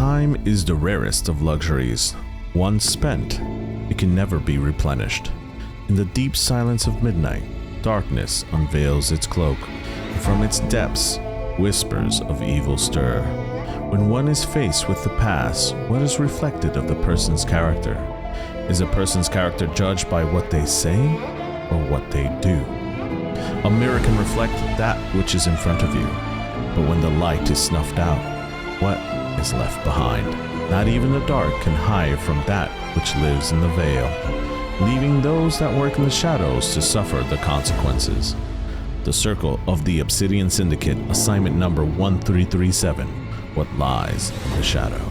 Time is the rarest of luxuries. Once spent, it can never be replenished. In the deep silence of midnight, darkness unveils its cloak, and from its depths, whispers of evil stir. When one is faced with the past, what is reflected of the person's character? Is a person's character judged by what they say or what they do? A mirror can reflect that which is in front of you, but when the light is snuffed out, what is left behind? Not even the dark can hide from that which lives in the veil, leaving those that work in the shadows to suffer the consequences. The Circle of the Obsidian Syndicate, assignment number 1337, What Lies in the Shadow.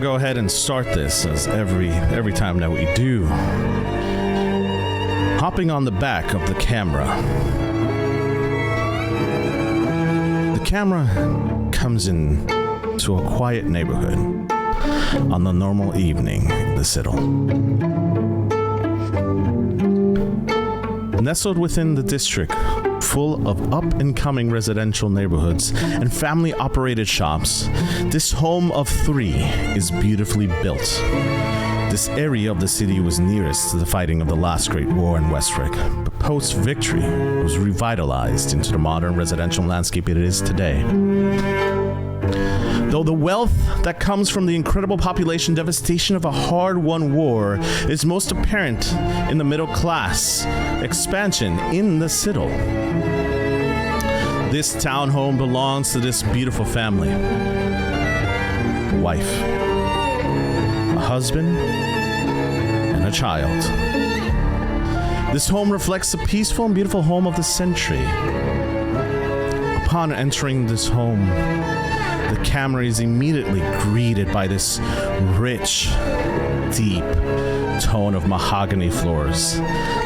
Go ahead and start this as every time that we do. Hopping on the back of the camera. The camera comes in to a quiet neighborhood on the normal evening in the Citadel. Nestled within the district, full of up-and-coming residential neighborhoods and family-operated shops, this home of three is beautifully built. This area of the city was nearest to the fighting of the last great war in Westwick, but post-victory it was revitalized into the modern residential landscape it is today. Though the wealth that comes from the incredible population devastation of a hard-won war is most apparent in the middle-class expansion in the Citadel. This townhome belongs to this beautiful family. A wife, a husband, and a child. This home reflects the peaceful and beautiful home of the century. Upon entering this home, the camera is immediately greeted by this rich, deep tone of mahogany floors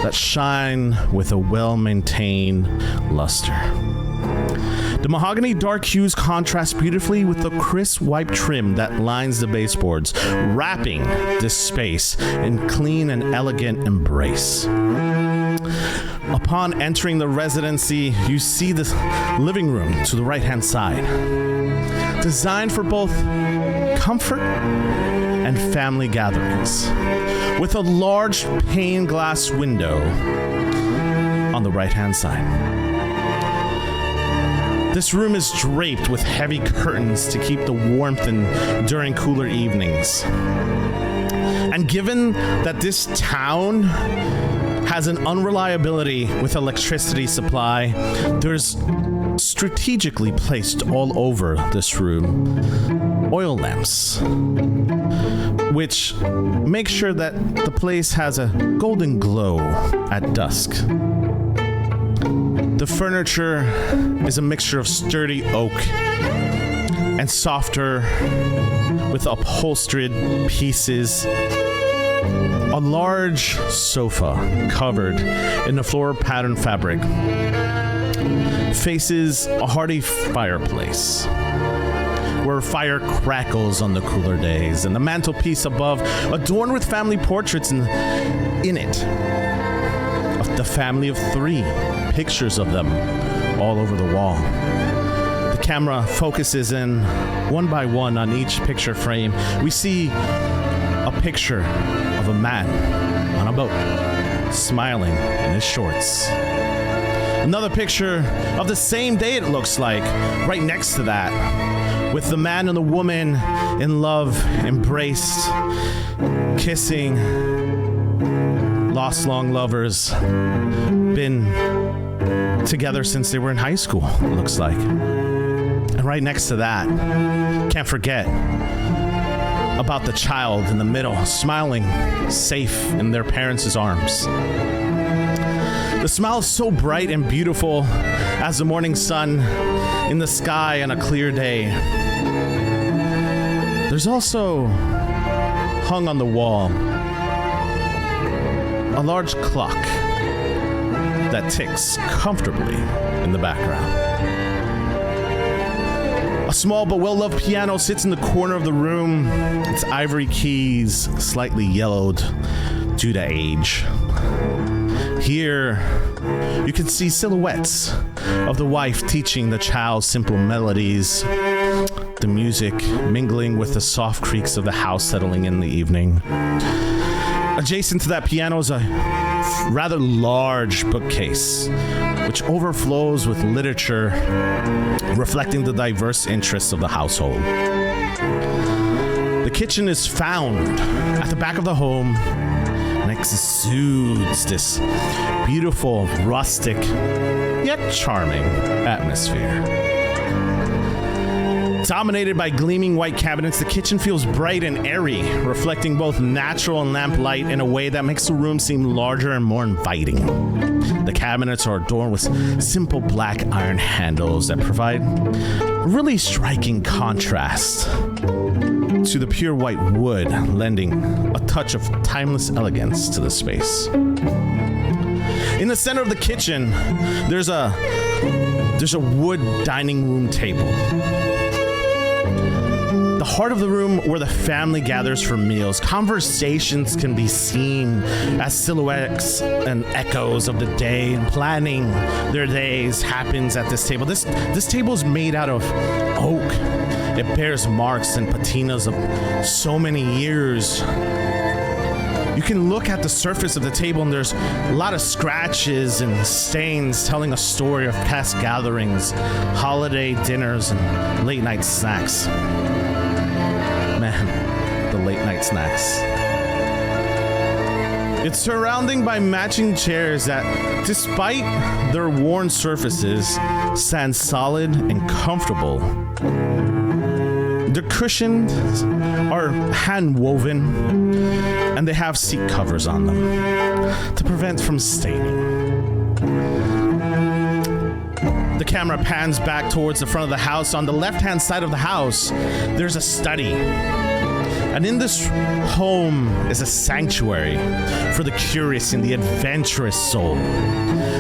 that shine with a well-maintained luster. The mahogany dark hues contrast beautifully with the crisp white trim that lines the baseboards, wrapping this space in clean and elegant embrace. Upon entering the residency, you see the living room to the right-hand side, designed for both comfort and family gatherings, with a large pane glass window on the right-hand side. This room is draped with heavy curtains to keep the warmth in during cooler evenings. And given that this town has an unreliability with electricity supply, there's strategically placed all over this room oil lamps, which make sure that the place has a golden glow at dusk. The furniture is a mixture of sturdy oak and softer with upholstered pieces. A large sofa covered in a floral pattern fabric faces a hearty fireplace where fire crackles on the cooler days, and the mantelpiece above adorned with family portraits in it of The family of 3, pictures of them all over the wall. The camera focuses in one by one on each picture frame. We see a picture of a man on a boat, smiling in his shorts. Another picture of the same day, it looks like, right next to that, with the man and the woman in love, embraced, kissing, lost long lovers, been together since they were in high school, it looks like. And right next to that, can't forget about the child in the middle, smiling, safe in their parents' arms. The smile is so bright and beautiful as the morning sun in the sky on a clear day. There's also, hung on the wall, a large clock that ticks comfortably in the background. A small but well-loved piano sits in the corner of the room, its ivory keys slightly yellowed due to age. Here, you can see silhouettes of the wife teaching the child simple melodies, the music mingling with the soft creaks of the house settling in the evening. Adjacent to that piano is a rather large bookcase, which overflows with literature, reflecting the diverse interests of the household. The kitchen is found at the back of the home and exudes this beautiful, rustic, yet charming atmosphere. Dominated by gleaming white cabinets, the kitchen feels bright and airy, reflecting both natural and lamp light in a way that makes the room seem larger and more inviting. The cabinets are adorned with simple black iron handles that provide a really striking contrast to the pure white wood, lending a touch of timeless elegance to the space. In the center of the kitchen, there's a wood dining room table. The heart of the room where the family gathers for meals. Conversations can be seen as silhouettes and echoes of the day, and planning their days happens at this table. This table is made out of oak. It bears marks and patinas of so many years. You can look at the surface of the table and there's a lot of scratches and stains telling a story of past gatherings, holiday dinners, and late night snacks. Man, the late night snacks. It's surrounding by matching chairs that, despite their worn surfaces, stand solid and comfortable. The cushions are hand-woven, and they have seat covers on them to prevent from staining. The camera pans back towards the front of the house. On the left-hand side of the house, there's a study. And in this home is a sanctuary for the curious and the adventurous soul.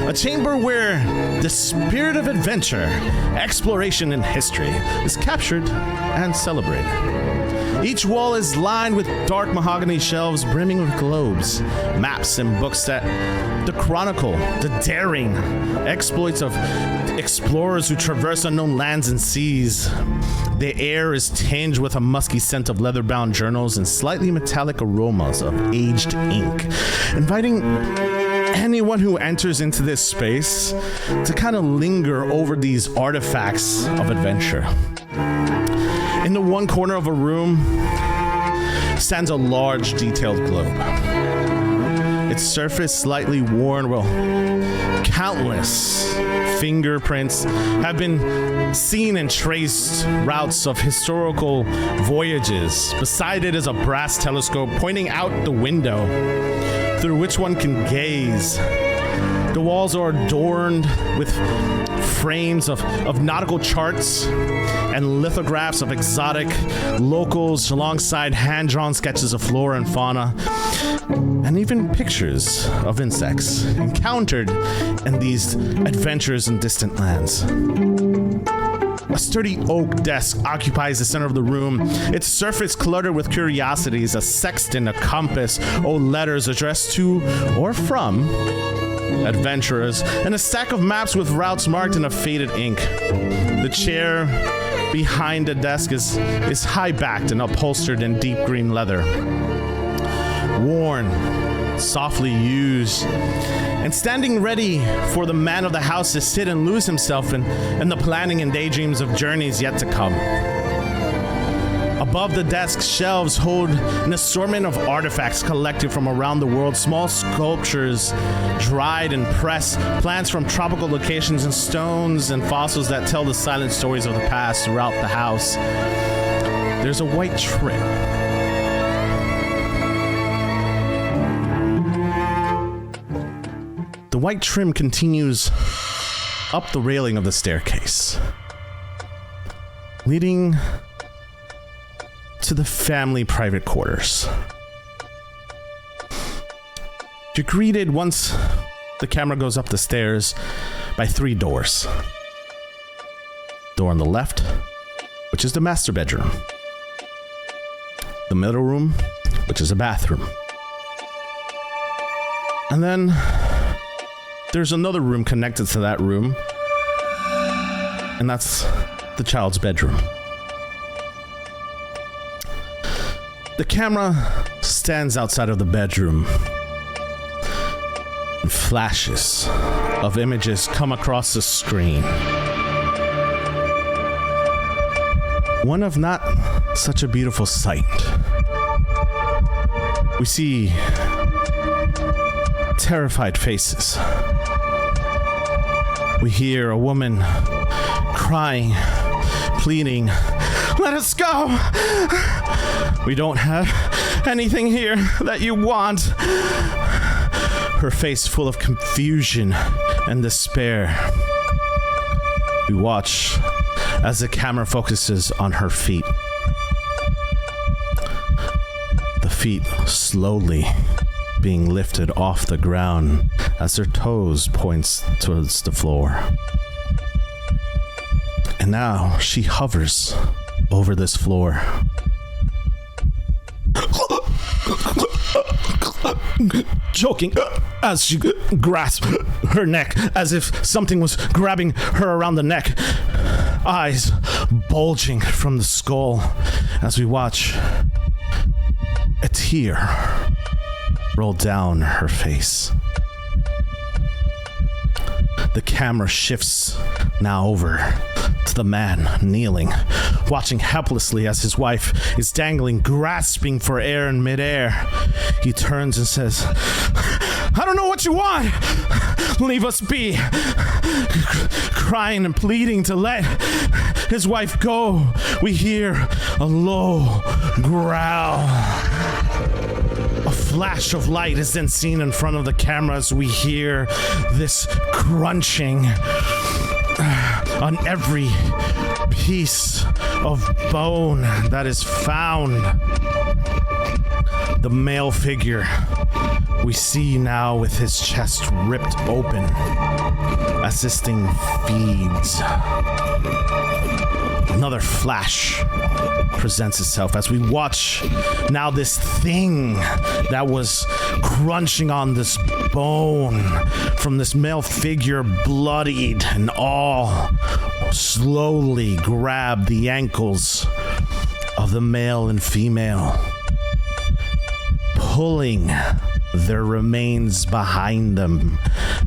A chamber where the spirit of adventure, exploration, and history is captured and celebrated. Each wall is lined with dark mahogany shelves brimming with globes, maps, and books that chronicle the daring exploits of explorers who traverse unknown lands and seas. The air is tinged with a musky scent of leather-bound journals and slightly metallic aromas of aged ink, inviting anyone who enters into this space to kind of linger over these artifacts of adventure. In the one corner of a room stands a large detailed globe. Its surface slightly worn, well, countless fingerprints have been seen and traced routes of historical voyages. Beside it is a brass telescope pointing out the window through which one can gaze. The walls are adorned with frames of nautical charts and lithographs of exotic locals alongside hand-drawn sketches of flora and fauna, and even pictures of insects encountered in these adventures in distant lands. A sturdy oak desk occupies the center of the room, its surface cluttered with curiosities, a sextant, a compass, old letters addressed to or from adventurers, and a stack of maps with routes marked in a faded ink. The chair behind the desk is high-backed and upholstered in deep green leather. Worn, softly used, and standing ready for the man of the house to sit and lose himself in the planning and daydreams of journeys yet to come. Above the desk, shelves hold an assortment of artifacts collected from around the world, small sculptures, dried and pressed, plants from tropical locations, and stones and fossils that tell the silent stories of the past throughout the house. There's a white trim. The white trim continues up the railing of the staircase, leading to the family private quarters. You're greeted once the camera goes up the stairs by 3 doors. Door on the left, which is the master bedroom. The middle room, which is a bathroom. And then there's another room connected to that room, and that's the child's bedroom. The camera stands outside of the bedroom, and flashes of images come across the screen. One of not such a beautiful sight. We see terrified faces. We hear a woman crying, pleading, "Let us go! We don't have anything here that you want." Her face full of confusion and despair. We watch as the camera focuses on her feet. The feet slowly being lifted off the ground as her toes points towards the floor. And now she hovers over this floor. Choking as she grasps her neck as if something was grabbing her around the neck. Eyes bulging from the skull as we watch a tear roll down her face. The camera shifts now over to the man kneeling, watching helplessly as his wife is dangling, grasping for air in midair. He turns and says, "I don't know what you want. Leave us be." Crying and pleading to let his wife go, we hear a low growl. A flash of light is then seen in front of the camera as we hear this crunching on every piece of bone that is found. The male figure we see now with his chest ripped open as this thing feeds. Another flash presents itself as we watch now this thing that was crunching on this bone from this male figure, bloodied and all, slowly grab the ankles of the male and female, pulling their remains behind them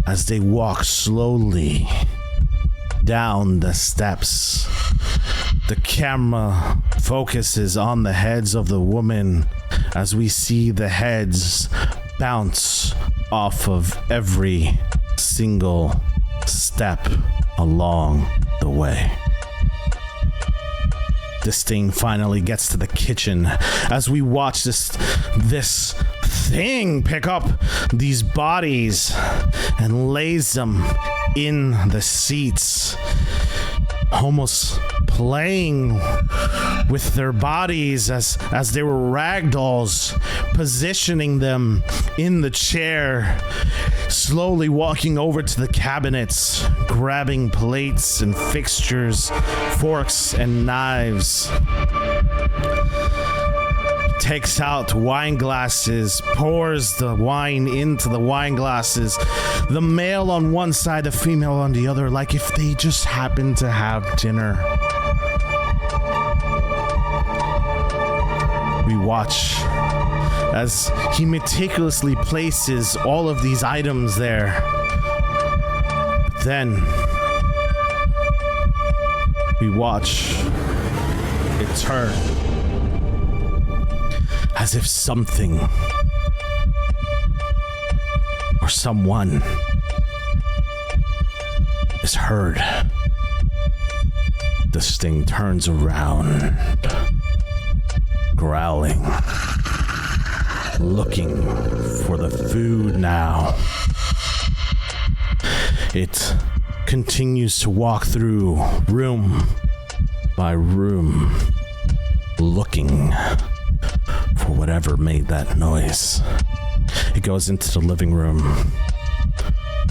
as they walk slowly down the steps. The camera focuses on the heads of the woman as we see the heads bounce off of every single step along the way. This thing finally gets to the kitchen as we watch this thing pick up these bodies and lays them in the seats, almost playing with their bodies as they were rag dolls, positioning them in the chair, slowly walking over to the cabinets, grabbing plates and fixtures, forks and knives. takes out wine glasses, pours the wine into the wine glasses, the male on one side, the female on the other, like if they just happened to have dinner. We watch as he meticulously places all of these items there. Then we watch it turn as if something or someone is heard. This thing turns around, growling, looking for the food now. It continues to walk through room by room, looking for whatever made that noise. It goes into the living room,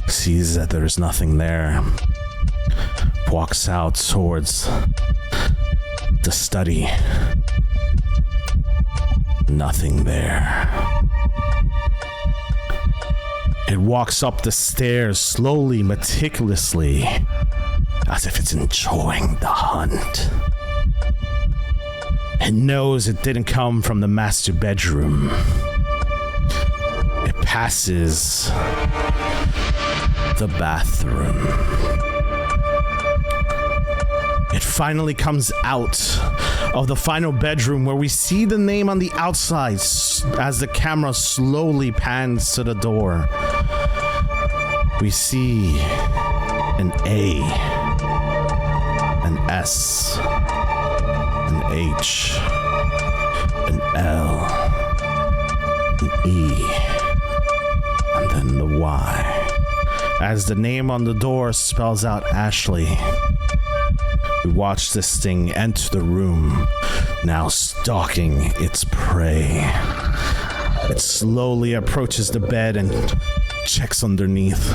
sees that there's nothing there, walks out towards the study. Nothing there. It walks up the stairs slowly, meticulously, as if it's enjoying the hunt. It knows it didn't come from the master bedroom. It passes the bathroom. It finally comes out of the final bedroom where we see the name on the outside as the camera slowly pans to the door. We see an A, an S, an H, an L, an E, and then the Y. As the name on the door spells out Ashley. We watch this thing enter the room, now stalking its prey. It slowly approaches the bed and checks underneath.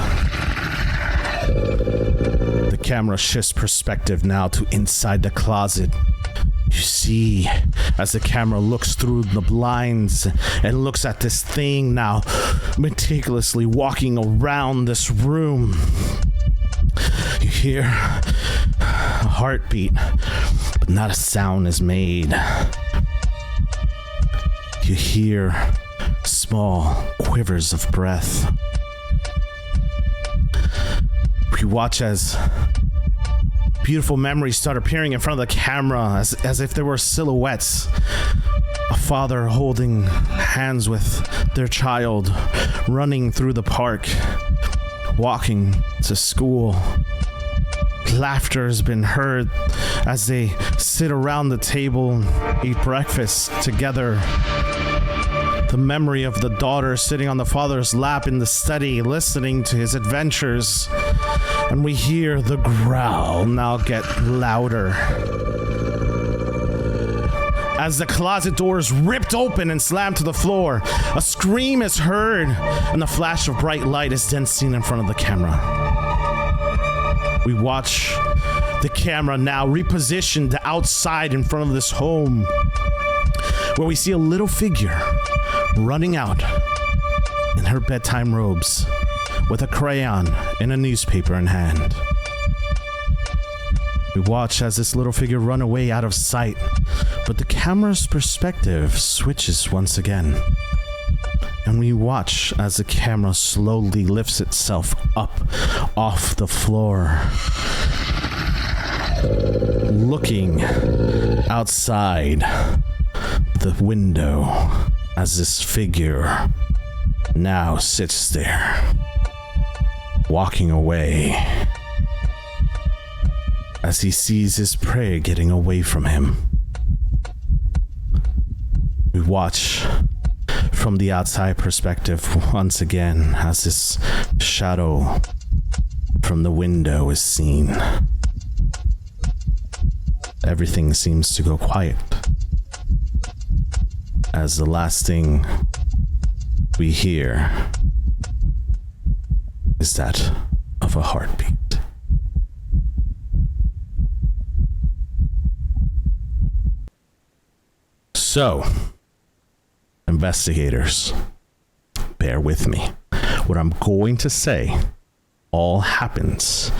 The camera shifts perspective now to inside the closet. You see, as the camera looks through the blinds and looks at this thing now meticulously walking around this room, you hear a heartbeat, but not a sound is made. You hear small quivers of breath. We watch as beautiful memories start appearing in front of the camera, as if there were silhouettes. A father holding hands with their child, running through the park, walking to school. Laughter has been heard as they sit around the table, eat breakfast together. The memory of the daughter sitting on the father's lap in the study, listening to his adventures. And we hear the growl now get louder. As the closet door is ripped open and slammed to the floor, a scream is heard, and the flash of bright light is then seen in front of the camera. We watch the camera now repositioned outside in front of this home, where we see a little figure running out in her bedtime robes with a crayon and a newspaper in hand. We watch as this little figure run away out of sight, but the camera's perspective switches once again. And we watch as the camera slowly lifts itself up off the floor, looking outside the window as this figure now sits there, walking away as he sees his prey getting away from him. We watch from the outside perspective once again as this shadow from the window is seen. Everything seems to go quiet, as the last thing we hear is that of a heartbeat. So, investigators, bear with me. What I'm going to say all happens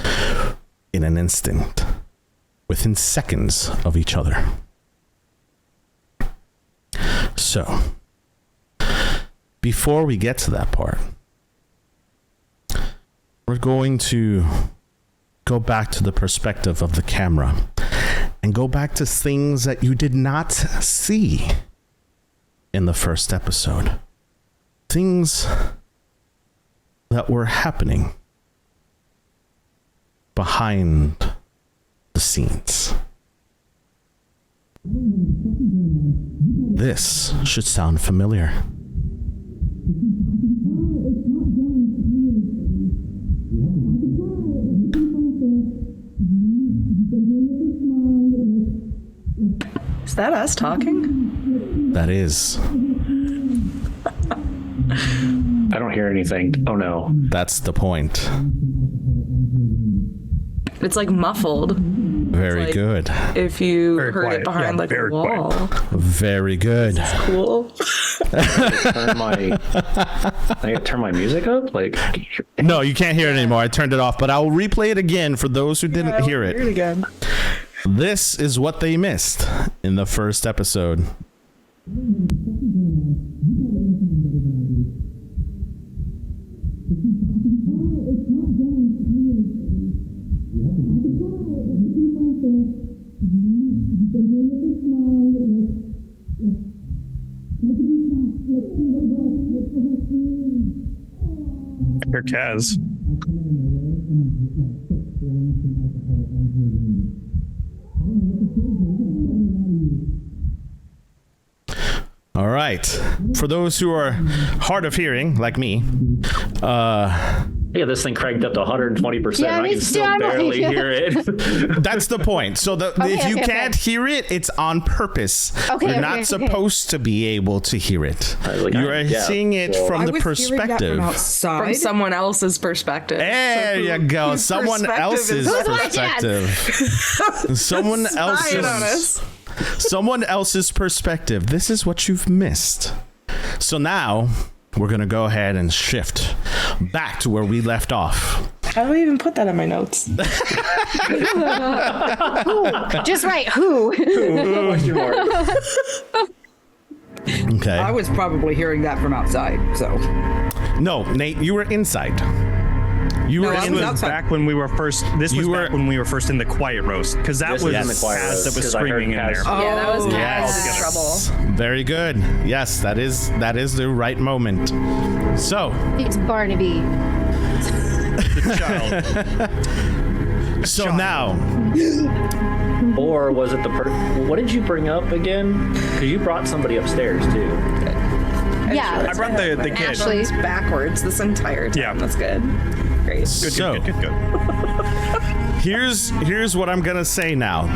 in an instant, within seconds of each other. So, before we get to that part, we're going to go back to the perspective of the camera and go back to things that you did not see in the first episode. Things that were happening behind the scenes. This should sound familiar. Is that us talking? That is. I don't hear anything. Oh no. That's the point. It's like muffled. Very like good. If you Very heard quiet. it behind Yeah, like a very wall. Very good. Cool. I gotta turn my music up? Like, No, you can't hear it anymore. I turned it off, but I'll replay it again for those who didn't hear Hear it it. again. This is what they missed in the first episode. Here, Kaz. All right. For those who are hard of hearing, like me, yeah, this thing cranked up to 120%. Yeah, I can still barely hear it. that's the point. So if you can't hear it, it's on purpose. Okay, You're okay, not okay. supposed to be able to hear it. Like, You are yeah, seeing it so- from I the was hearing that perspective. from outside. From someone else's perspective. There you go. whose Someone perspective else's is- perspective. Someone Spying on else's. us. Someone else's perspective. This is what you've missed. So now we're going to go ahead and shift back to where we left off. How do I even put that in my notes? Just right. Who? Question mark. Okay. I was probably hearing that from outside, so. No, Nate, you were inside. You No, were I This in was was outside. back when we were first. This You was were- back when we were first in the quiet roast, because that This was was in the quiet Kaz roast, that was 'cause I heard screaming in Kaz. there. Yeah, that was Oh. Kaz in trouble. Very good. Yes, that is the right moment. So, It's Barnaby. The child. so now, Or was it the what did you bring up again? Because you brought somebody upstairs too. Yeah. I brought the kid. Ashley. It's backwards this entire time. Yeah. That's good. Great. Good, so good. here's what I'm gonna say now.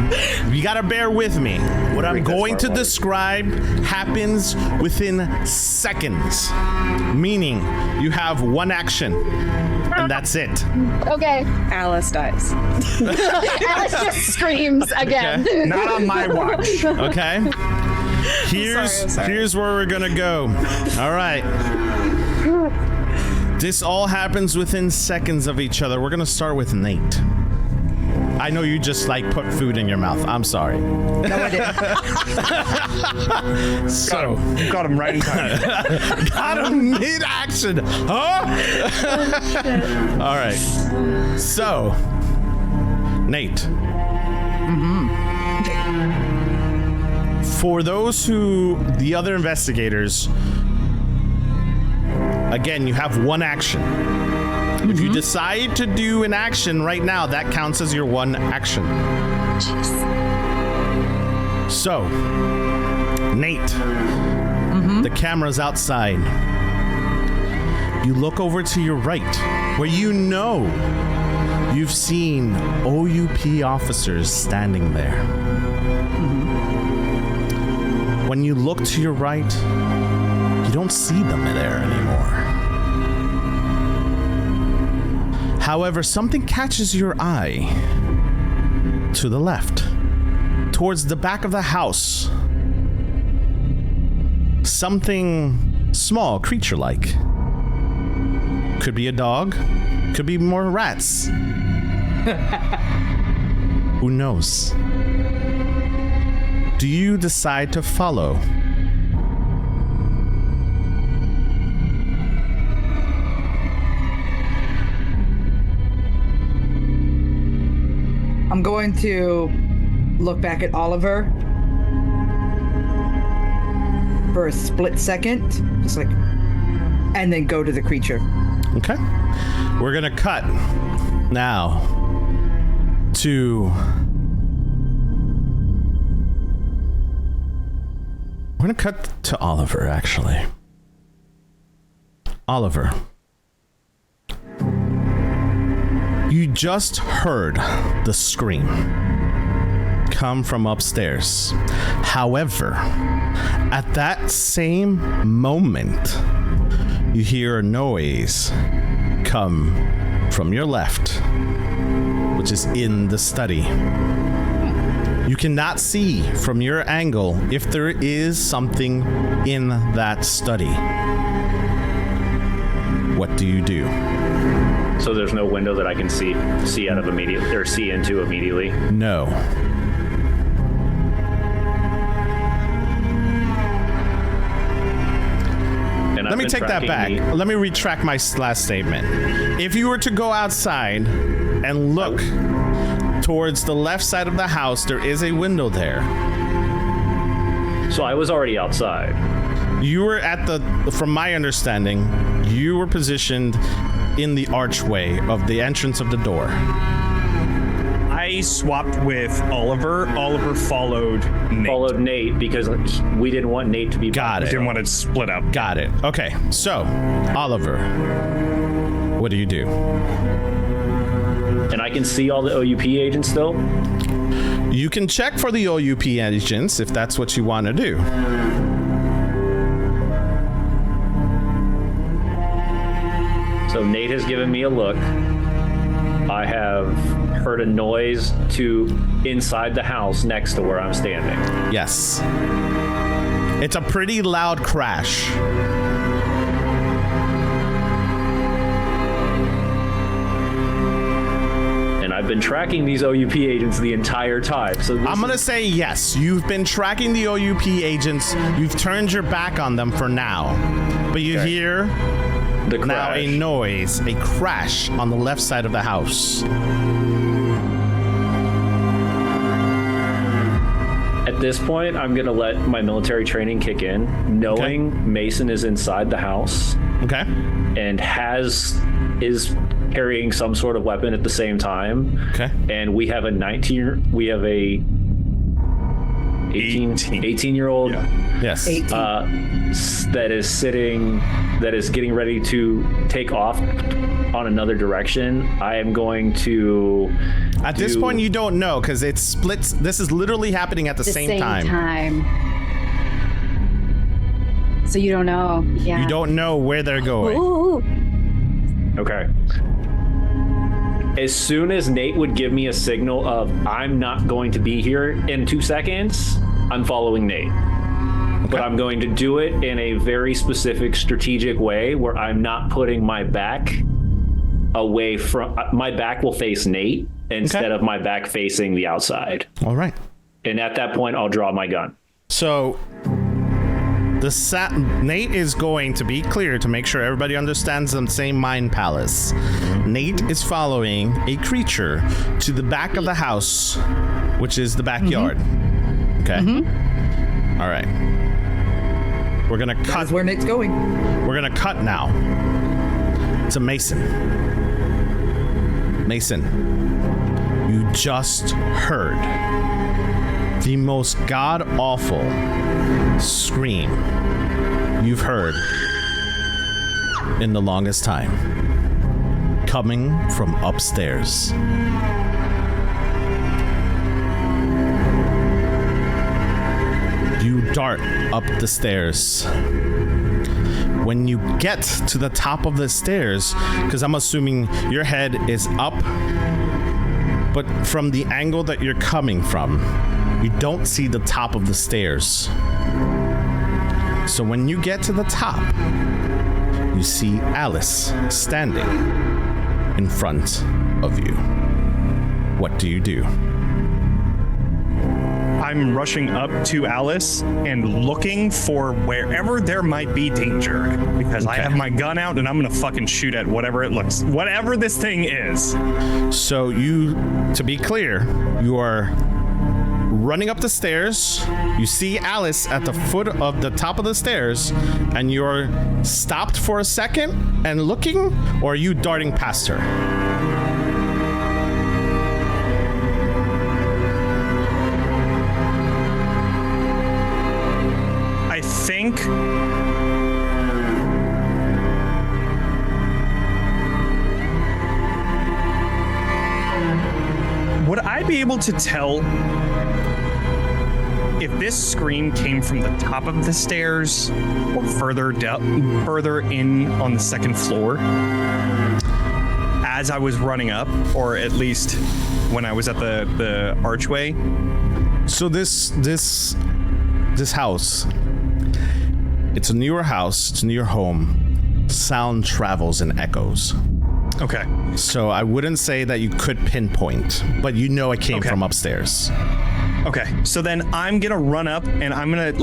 You gotta bear with me. What I'm Read this going part to while- describe happens within seconds, meaning you have one action, and that's it. Okay. Alice dies. Alice just screams again. Not on my watch. Okay. I'm sorry. Here's where we're gonna go. All right. This all happens within seconds of each other. We're gonna start with Nate. I know you just like put food in your mouth. I'm sorry. No, I didn't. So Got him right in time. got him mid-action. Huh? All right. So Nate. For those who, the other investigators, again, you have one action. If you decide to do an action right now, that counts as your one action. So, Nate, the camera's outside. You look over to your right, where you know you've seen OUP officers standing there. When you look to your right, you don't see them there anymore. However, something catches your eye to the left, towards the back of the house. something small, creature-like. Could be a dog, could be more rats. Who knows? Do you decide to follow? I'm going to look back at Oliver for a split second, just like, and then go to the creature. Okay. We're gonna cut now to... We're gonna cut to Oliver, actually. Oliver. You just heard the scream come from upstairs. However, at that same moment, you hear a noise come from your left, which is in the study. You cannot see from your angle if there is something in that study. What do you do? So there's no window that I can see out of immediately, or see into immediately. No. And Let me take that back. Let me retract my last statement. If you were to go outside and look towards the left side of the house, there is a window there. So I was already outside. You were from my understanding, you were positioned in the archway of the entrance of the door. I swapped with Oliver. Oliver followed Nate. Followed Nate because we didn't want Nate to be. Got it. Didn't want it split up. Got it. Okay, so, Oliver, what do you do? And I can see all the OUP agents still? You can check for the OUP agents if that's what you want to do. So Nate has given me a look. I have heard a noise to inside the house next to where I'm standing. Yes. It's a pretty loud crash. And I've been tracking these OUP agents the entire time. So I'm going to say yes. You've been tracking the OUP agents. You've turned your back on them for now. But you hear the now crash. a noise, a crash on the left side of the house. At this point, I'm going to let my military training kick in, knowing Mason is inside the house. Okay. And is carrying some sort of weapon at the same time. Okay. And we have a 18-year-old Yes. that is getting ready to take off on another direction. I am going to At this point, you don't know because it splits. This is literally happening at the same time. So you don't know. Yeah. You don't know where they're going. Ooh. Okay. As soon as Nate would give me a signal of I'm not going to be here in 2 seconds, I'm following Nate. Okay. But I'm going to do it in a very specific strategic way where I'm not putting my back away from... My back will face Nate instead of my back facing the outside. All right. And at that point, I'll draw my gun. So... Nate is going to be clear to make sure everybody understands the same mind palace. Nate is following a creature to the back of the house, which is the backyard. Okay. All right. We're gonna cut. That's where Nate's going. We're gonna cut now to Mason. Mason, you just heard the most god-awful scream you've heard in the longest time, coming from upstairs. You dart up the stairs. When you get to the top of the stairs, because I'm assuming your head is up, but from the angle that you're coming from, you don't see the top of the stairs. So when you get to the top, you see Alice standing in front of you. What do you do? I'm rushing up to Alice and looking for wherever there might be danger because I have my gun out and I'm gonna fucking shoot at whatever this thing is. So to be clear, you are running up the stairs. You see Alice at the foot of the top of the stairs, and you're stopped for a second and looking, or are you darting past her? I think would I be able to tell if this scream came from the top of the stairs or further in on the second floor as I was running up, or at least when I was at the archway? So this house, it's a newer house, it's a newer home. Sound travels and echoes. Okay. So I wouldn't say that you could pinpoint, but you know it came from upstairs. Okay, so then I'm gonna run up and I'm gonna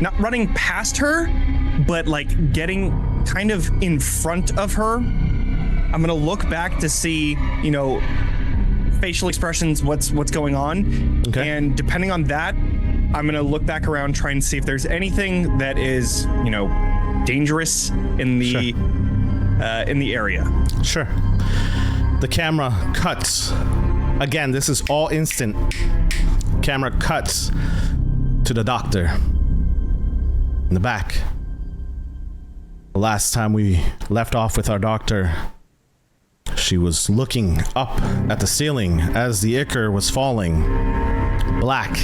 not running past her, but getting kind of in front of her. I'm gonna look back to see, facial expressions, what's going on. Okay. And depending on that, I'm gonna look back around, try and see if there's anything that is, dangerous in the area. Sure. The camera cuts. Again, this is all instant. Camera cuts to the doctor in the back. The last time we left off with our doctor, she was looking up at the ceiling as the ichor was falling. Black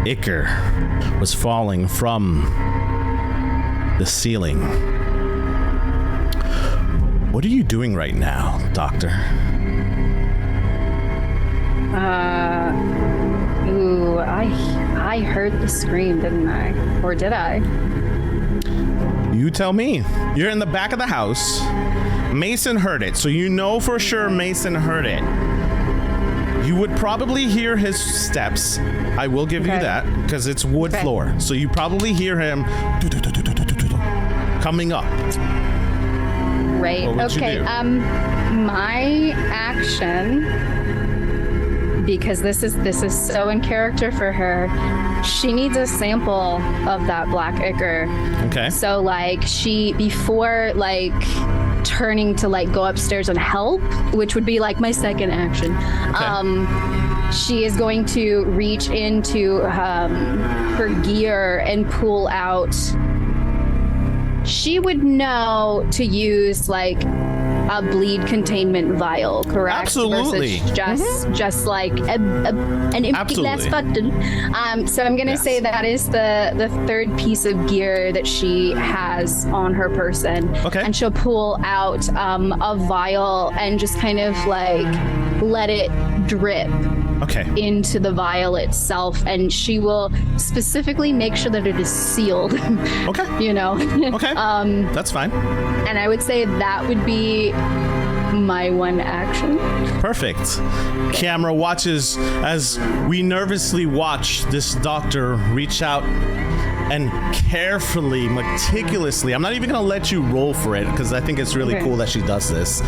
ichor was falling from the ceiling. What are you doing right now, Doctor? I heard the scream, didn't I? Or did I? You tell me. You're in the back of the house. Mason heard it, so you know for sure Mason heard it. You would probably hear his steps. I will give you that, because it's wood floor. So you probably hear him coming up. Right. Okay. My action, because this is so in character for her, she needs a sample of that black ichor. Okay. So before turning to go upstairs and help, which would be my second action. Okay. She is going to reach into her gear and pull out. She would know to use a bleed containment vial, correct? Absolutely. Versus just an empty glass bottle. So I'm gonna say that is the third piece of gear that she has on her person. Okay. And she'll pull out a vial and just kind of let it drip. Okay. Into the vial itself, and she will specifically make sure that it is sealed. Okay. Okay. That's fine. And I would say that would be my one action. Perfect. Camera watches as we nervously watch this doctor reach out and carefully, meticulously, I'm not even gonna let you roll for it because I think it's really cool that she does this.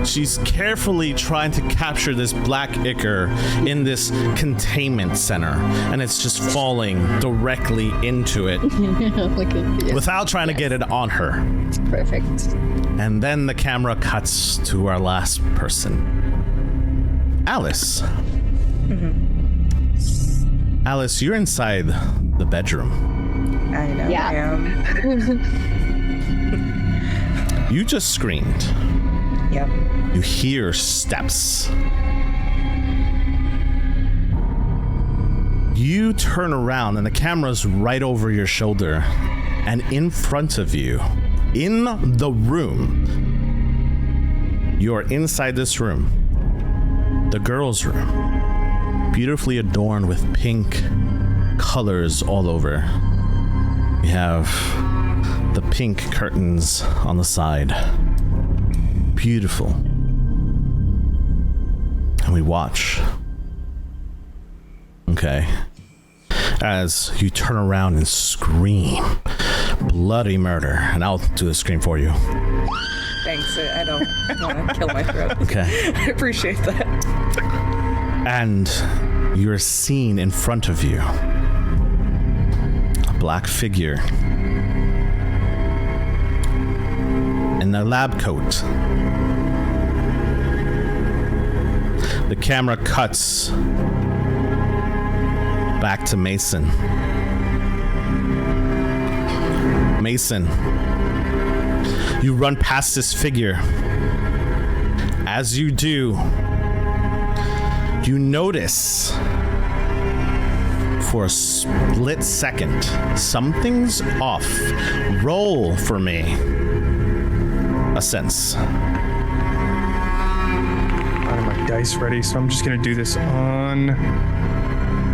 She's carefully trying to capture this black ichor in this containment center, and it's just falling directly into it without trying to get it on her. Perfect. And then the camera cuts to our last person, Alice. Mm-hmm. Alice, you're inside the bedroom. I know. Yeah. I am. You just screamed. Yep. You hear steps. You turn around and the camera's right over your shoulder, and in front of you, in the room, you're inside this room, the girls' room, beautifully adorned with pink colors all over. We have the pink curtains on the side. Beautiful. And we watch. Okay. As you turn around and scream bloody murder. And I'll do the scream for you. Thanks. I don't want to kill my throat. Okay. I appreciate that. And you're seen in front of you. A black figure. In a lab coat. The camera cuts back to Mason. Mason, you run past this figure. As you do, you notice for a split second, something's off. Roll for me a sense. I have my dice ready, so I'm just gonna do this on.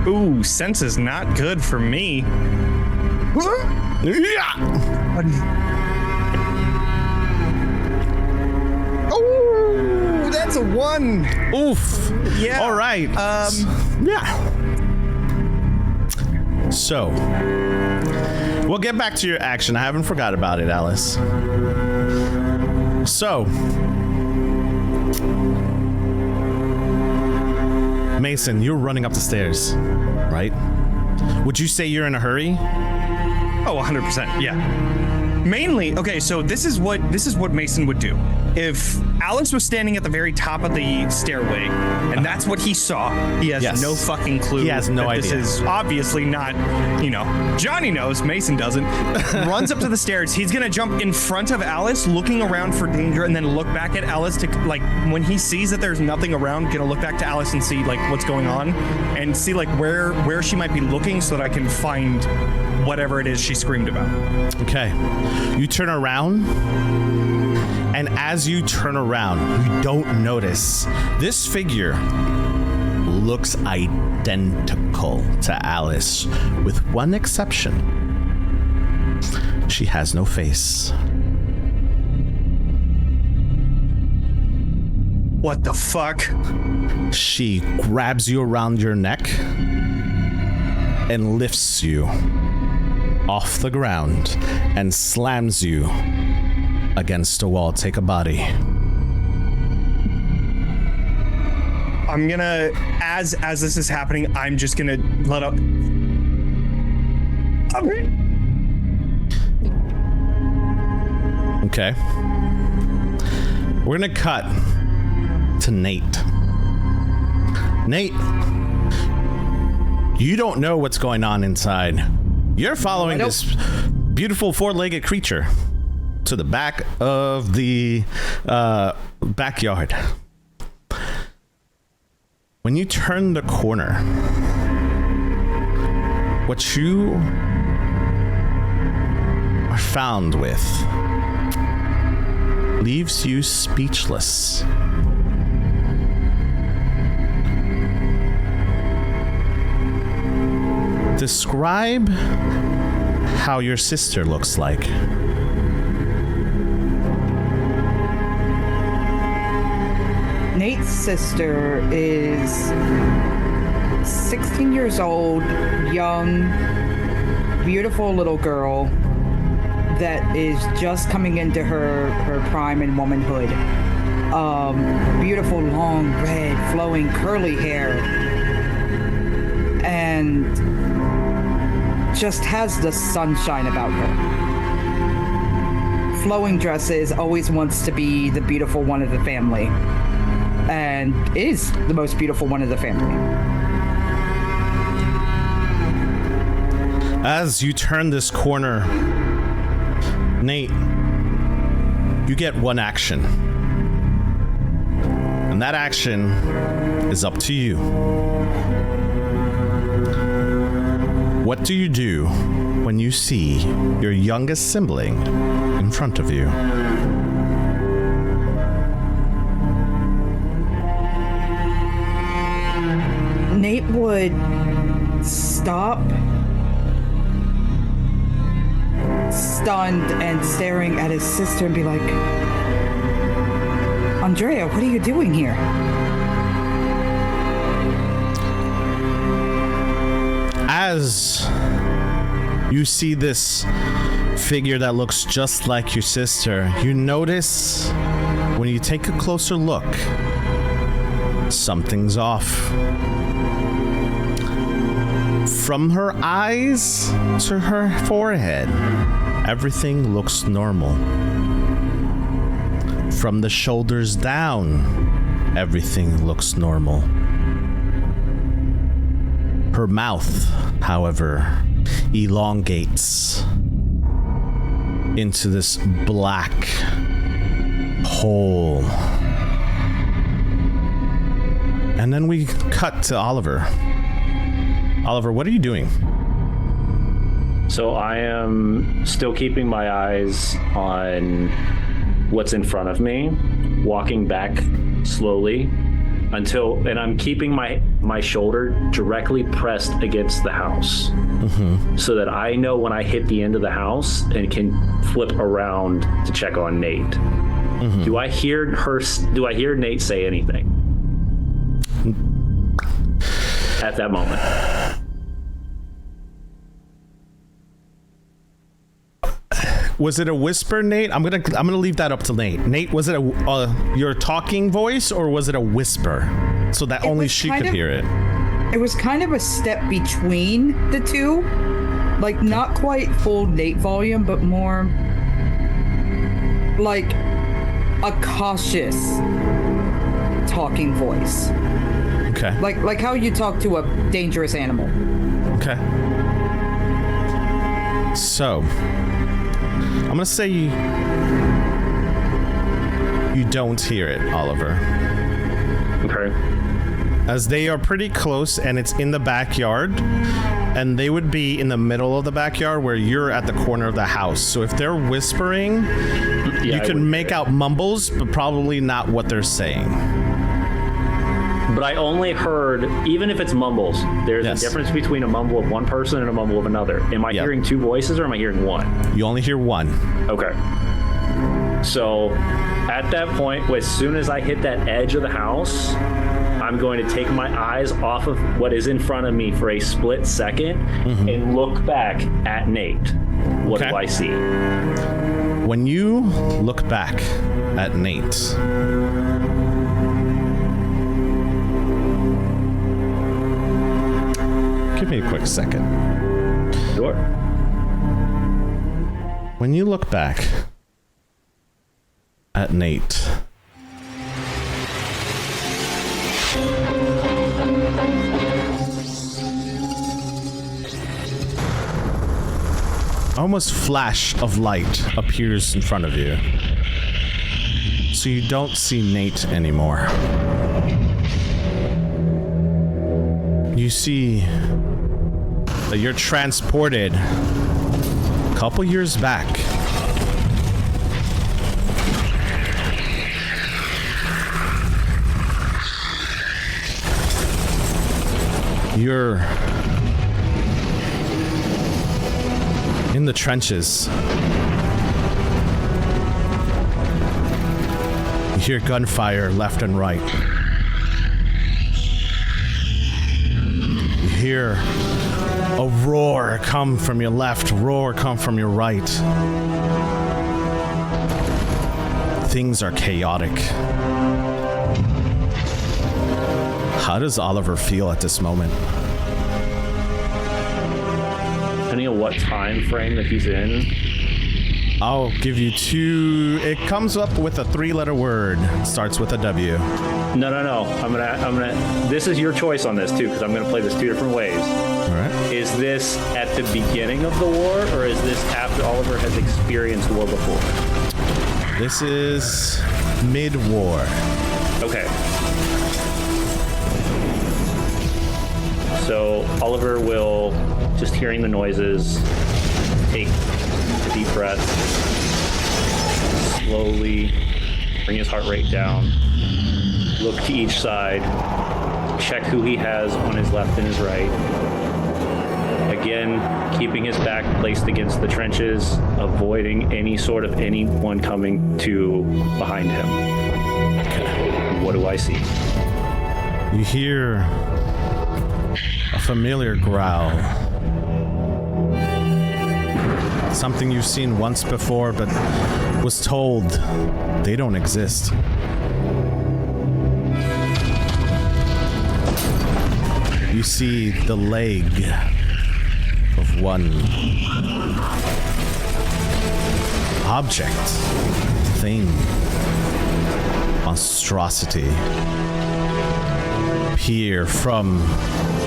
Ooh, sense is not good for me. Yeah. Oh, that's a 1. Oof. Yeah. All right. Yeah. So, we'll get back to your action. I haven't forgot about it, Alice. So, Mason, you're running up the stairs, right? Would you say you're in a hurry? Oh, 100%. Yeah. Mainly, okay, so this is what Mason would do. If Alex was standing at the very top of the stairway, and that's what he saw, he has no fucking clue. He has no idea. This is obviously not, Johnny knows, Mason doesn't. Runs up to the stairs. He's gonna jump in front of Alice, looking around for danger, and then look back at Alice to, like, when he sees that there's nothing around, gonna look back to Alice and see, like, what's going on, and see, like, where she might be looking so that I can find whatever it is she screamed about. Okay. You turn around, and as you turn around, you don't notice this figure looks identical to Alice, with one exception. She has no face. What the fuck? She grabs you around your neck and lifts you off the ground and slams you against a wall. Take a body. I'm gonna, as this is happening, I'm just gonna let up. Okay. We're gonna cut to Nate. Nate, you don't know what's going on inside. You're following this beautiful four-legged creature to the back of the backyard. When you turn the corner, what you are found with leaves you speechless. Describe how your sister looks like. Nate's sister is 16 years old, young, beautiful little girl that is just coming into her prime in womanhood. Beautiful, long, red, flowing, curly hair. And just has the sunshine about her. Flowing dresses, always wants to be the beautiful one of the family. And is the most beautiful one of the family. As you turn this corner, Nate, you get one action. And that action is up to you. What do you do when you see your youngest sibling in front of you? Nate would stop stunned and staring at his sister and be like, Andrea, what are you doing here? As you see this figure that looks just like your sister, you notice when you take a closer look, something's off. From her eyes to her forehead, everything looks normal. From the shoulders down, everything looks normal. Her mouth, however, elongates into this black hole. And then we cut to Oliver. Oliver, what are you doing? So I am still keeping my eyes on what's in front of me, walking back slowly and I'm keeping my shoulder directly pressed against the house, so that I know when I hit the end of the house and can flip around to check on Nate. Do I hear Nate say anything at that moment? Was it a whisper, Nate? I'm gonna leave that up to Nate. Nate, was it your talking voice or was it a whisper, so that only she could hear it? It was kind of a step between the two, like not quite full Nate volume, but more like a cautious talking voice. Okay. Like how you talk to a dangerous animal. Okay. So, I'm gonna say you don't hear it, Oliver. Okay. As they are pretty close and it's in the backyard, and they would be in the middle of the backyard where you're at the corner of the house. So if they're whispering, you can make out mumbles, but probably not what they're saying. But I only heard, even if it's mumbles, there's a difference between a mumble of one person and a mumble of another. Am I hearing two voices or am I hearing one? You only hear one. Okay. So at that point, as soon as I hit that edge of the house, I'm going to take my eyes off of what is in front of me for a split second and look back at Nate. What do I see? When you look back at Nate, give me a quick second. Sure. When you look back at Nate, almost flash of light appears in front of you. So you don't see Nate anymore. You see that you're transported a couple years back. You're in the trenches. You hear gunfire left and right. You hear a roar come from your left, roar come from your right. Things are chaotic. How does Oliver feel at this moment? Depending on what time frame that he's in. I'll give you two. It comes up with a 3-letter word. Starts with a W. No. I'm gonna. This is your choice on this too, because I'm gonna play this two different ways. All right. Is this at the beginning of the war, or is this after Oliver has experienced war before? This is mid-war. Okay. So Oliver will, just hearing the noises, take a deep breath, slowly bring his heart rate down, look to each side, check who he has on his left and his right, Again, keeping his back placed against the trenches, avoiding anyone coming to behind him. What do I see? You hear a familiar growl. Something you've seen once before, but was told they don't exist. You see the leg of one object, thing, monstrosity appear from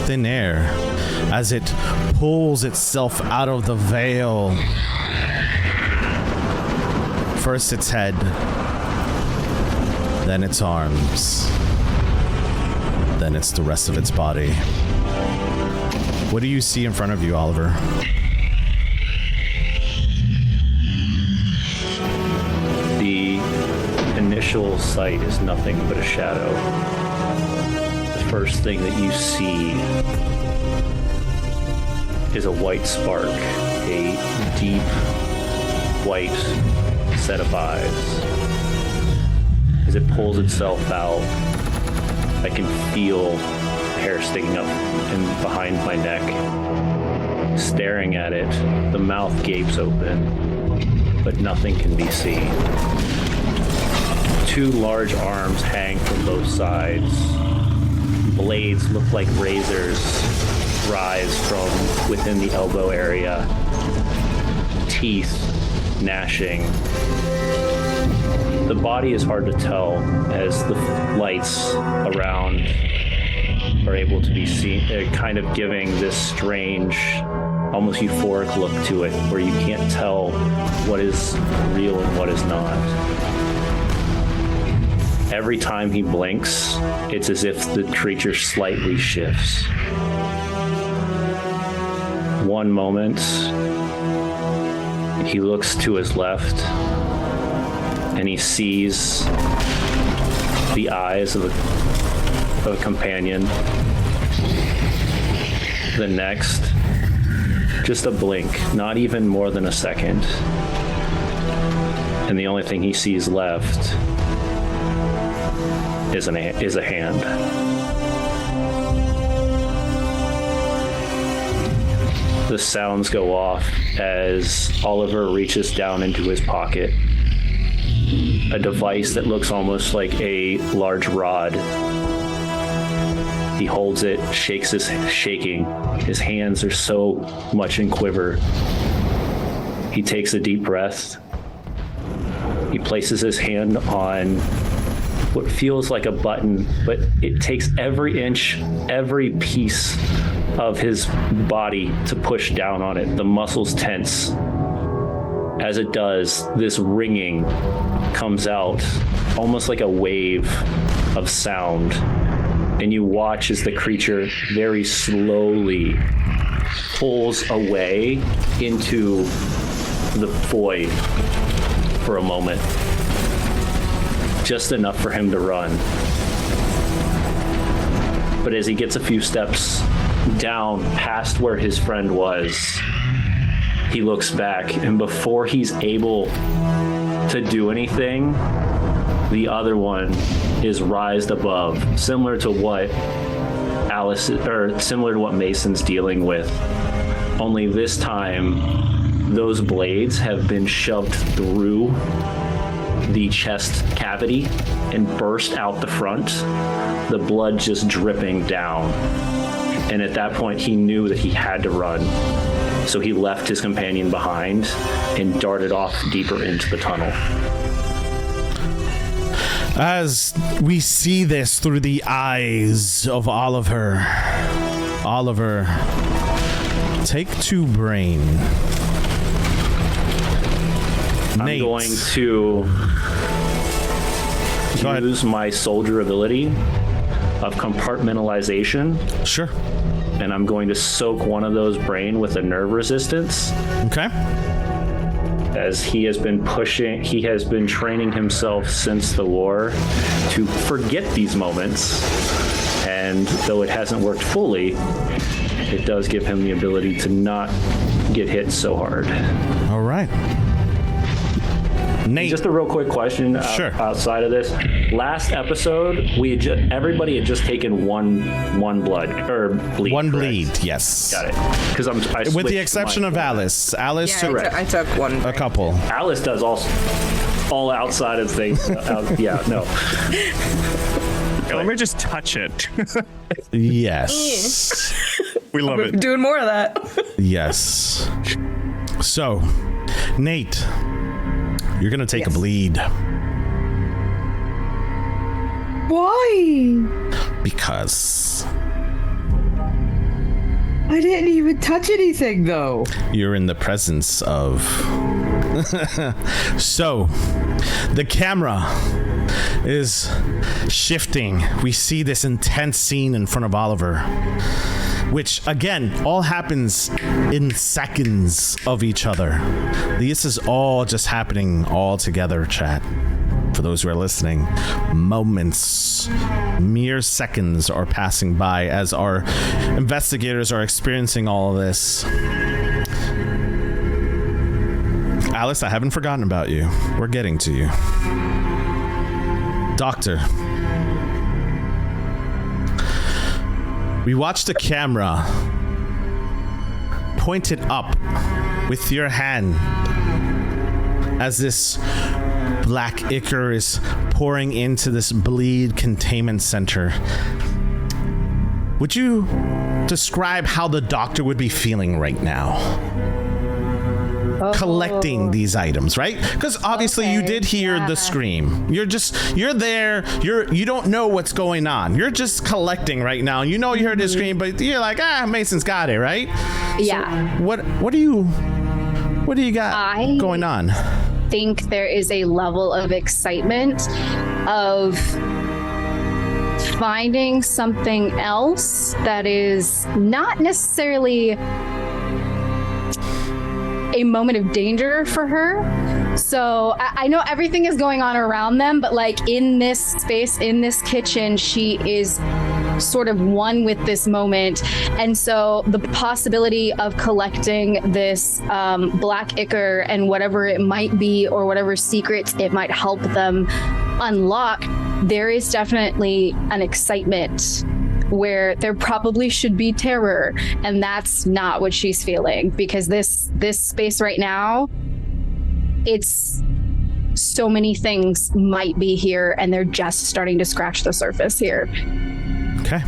thin air as it pulls itself out of the veil. First its head, then its arms, then it's the rest of its body. What do you see in front of you, Oliver? The initial sight is nothing but a shadow. The first thing that you see is a white spark, a deep white set of eyes. As it pulls itself out, I can feel hair sticking up and behind my neck. Staring at it, the mouth gapes open, but nothing can be seen. Two large arms hang from both sides. Blades look like razors rise from within the elbow area. Teeth gnashing. The body is hard to tell as the lights around are able to be seen, kind of giving this strange, almost euphoric look to it, where you can't tell what is real and what is not. Every time he blinks, it's as if the creature slightly shifts. One moment, he looks to his left, and he sees the eyes of a companion. The next, just a blink, not even more than a second. And the only thing he sees left is a hand. The sounds go off as Oliver reaches down into his pocket. A device that looks almost like a large rod. He holds it, shaking. His hands are so much in quiver. He takes a deep breath. He places his hand on what feels like a button, but it takes every inch, every piece of his body to push down on it. The muscles tense. As it does, this ringing comes out almost like a wave of sound. And you watch as the creature very slowly pulls away into the void for a moment. Just enough for him to run. But as he gets a few steps down past where his friend was, he looks back, and before he's able to do anything, the other one is rised above, similar to what Mason's dealing with. Only this time, those blades have been shoved through the chest cavity and burst out the front, the blood just dripping down. And at that point, he knew that he had to run. So he left his companion behind and darted off deeper into the tunnel. As we see this through the eyes of Oliver, take 2 brain. I'm going to use my soldier ability of compartmentalization. Sure. And I'm going to soak one of those brain with a nerve resistance. Okay. As he has been training himself since the war to forget these moments. And though it hasn't worked fully, it does give him the ability to not get hit so hard. All right. Nate. Just a real quick question outside of this. Last episode, everybody had just taken one blood or bleed. One correct? bleed, yes. Got it. Because I with the exception of Alice. Alice Yeah, I took one. a couple. Alice does all outside of things. Yeah, no. Let me just touch it. Yes. We love it. Doing more of that. Yes. So, Nate, you're going to take a bleed. Why? Because I didn't even touch anything, though. you're in the presence of... So, the camera is shifting. We see this intense scene in front of Oliver, which, again, all happens in seconds of each other. This is all just happening all together, chat. For those who are listening, moments, mere seconds are passing by as our investigators are experiencing all of this. Alice, I haven't forgotten about you. We're getting to you. Doctor, we watched the camera pointed up with your hand as this black ichor is pouring into this bleed containment center. Would you describe how the doctor would be feeling right now? Collecting these items, right? Because obviously you did hear the scream. You're there. You don't know what's going on. You're just collecting right now. You know you heard the scream, but you're like, Mason's got it, right? Yeah. So what do you got going on? I think there is a level of excitement of finding something else that is not necessarily a moment of danger for her. So I know everything is going on around them, but like in this space, in this kitchen, she is sort of one with this moment. And so the possibility of collecting this black ichor and whatever it might be, or whatever secrets it might help them unlock, there is definitely an excitement where there probably should be terror, and that's not what she's feeling, because this space right now, it's so many things might be here and they're just starting to scratch the surface here. Okay.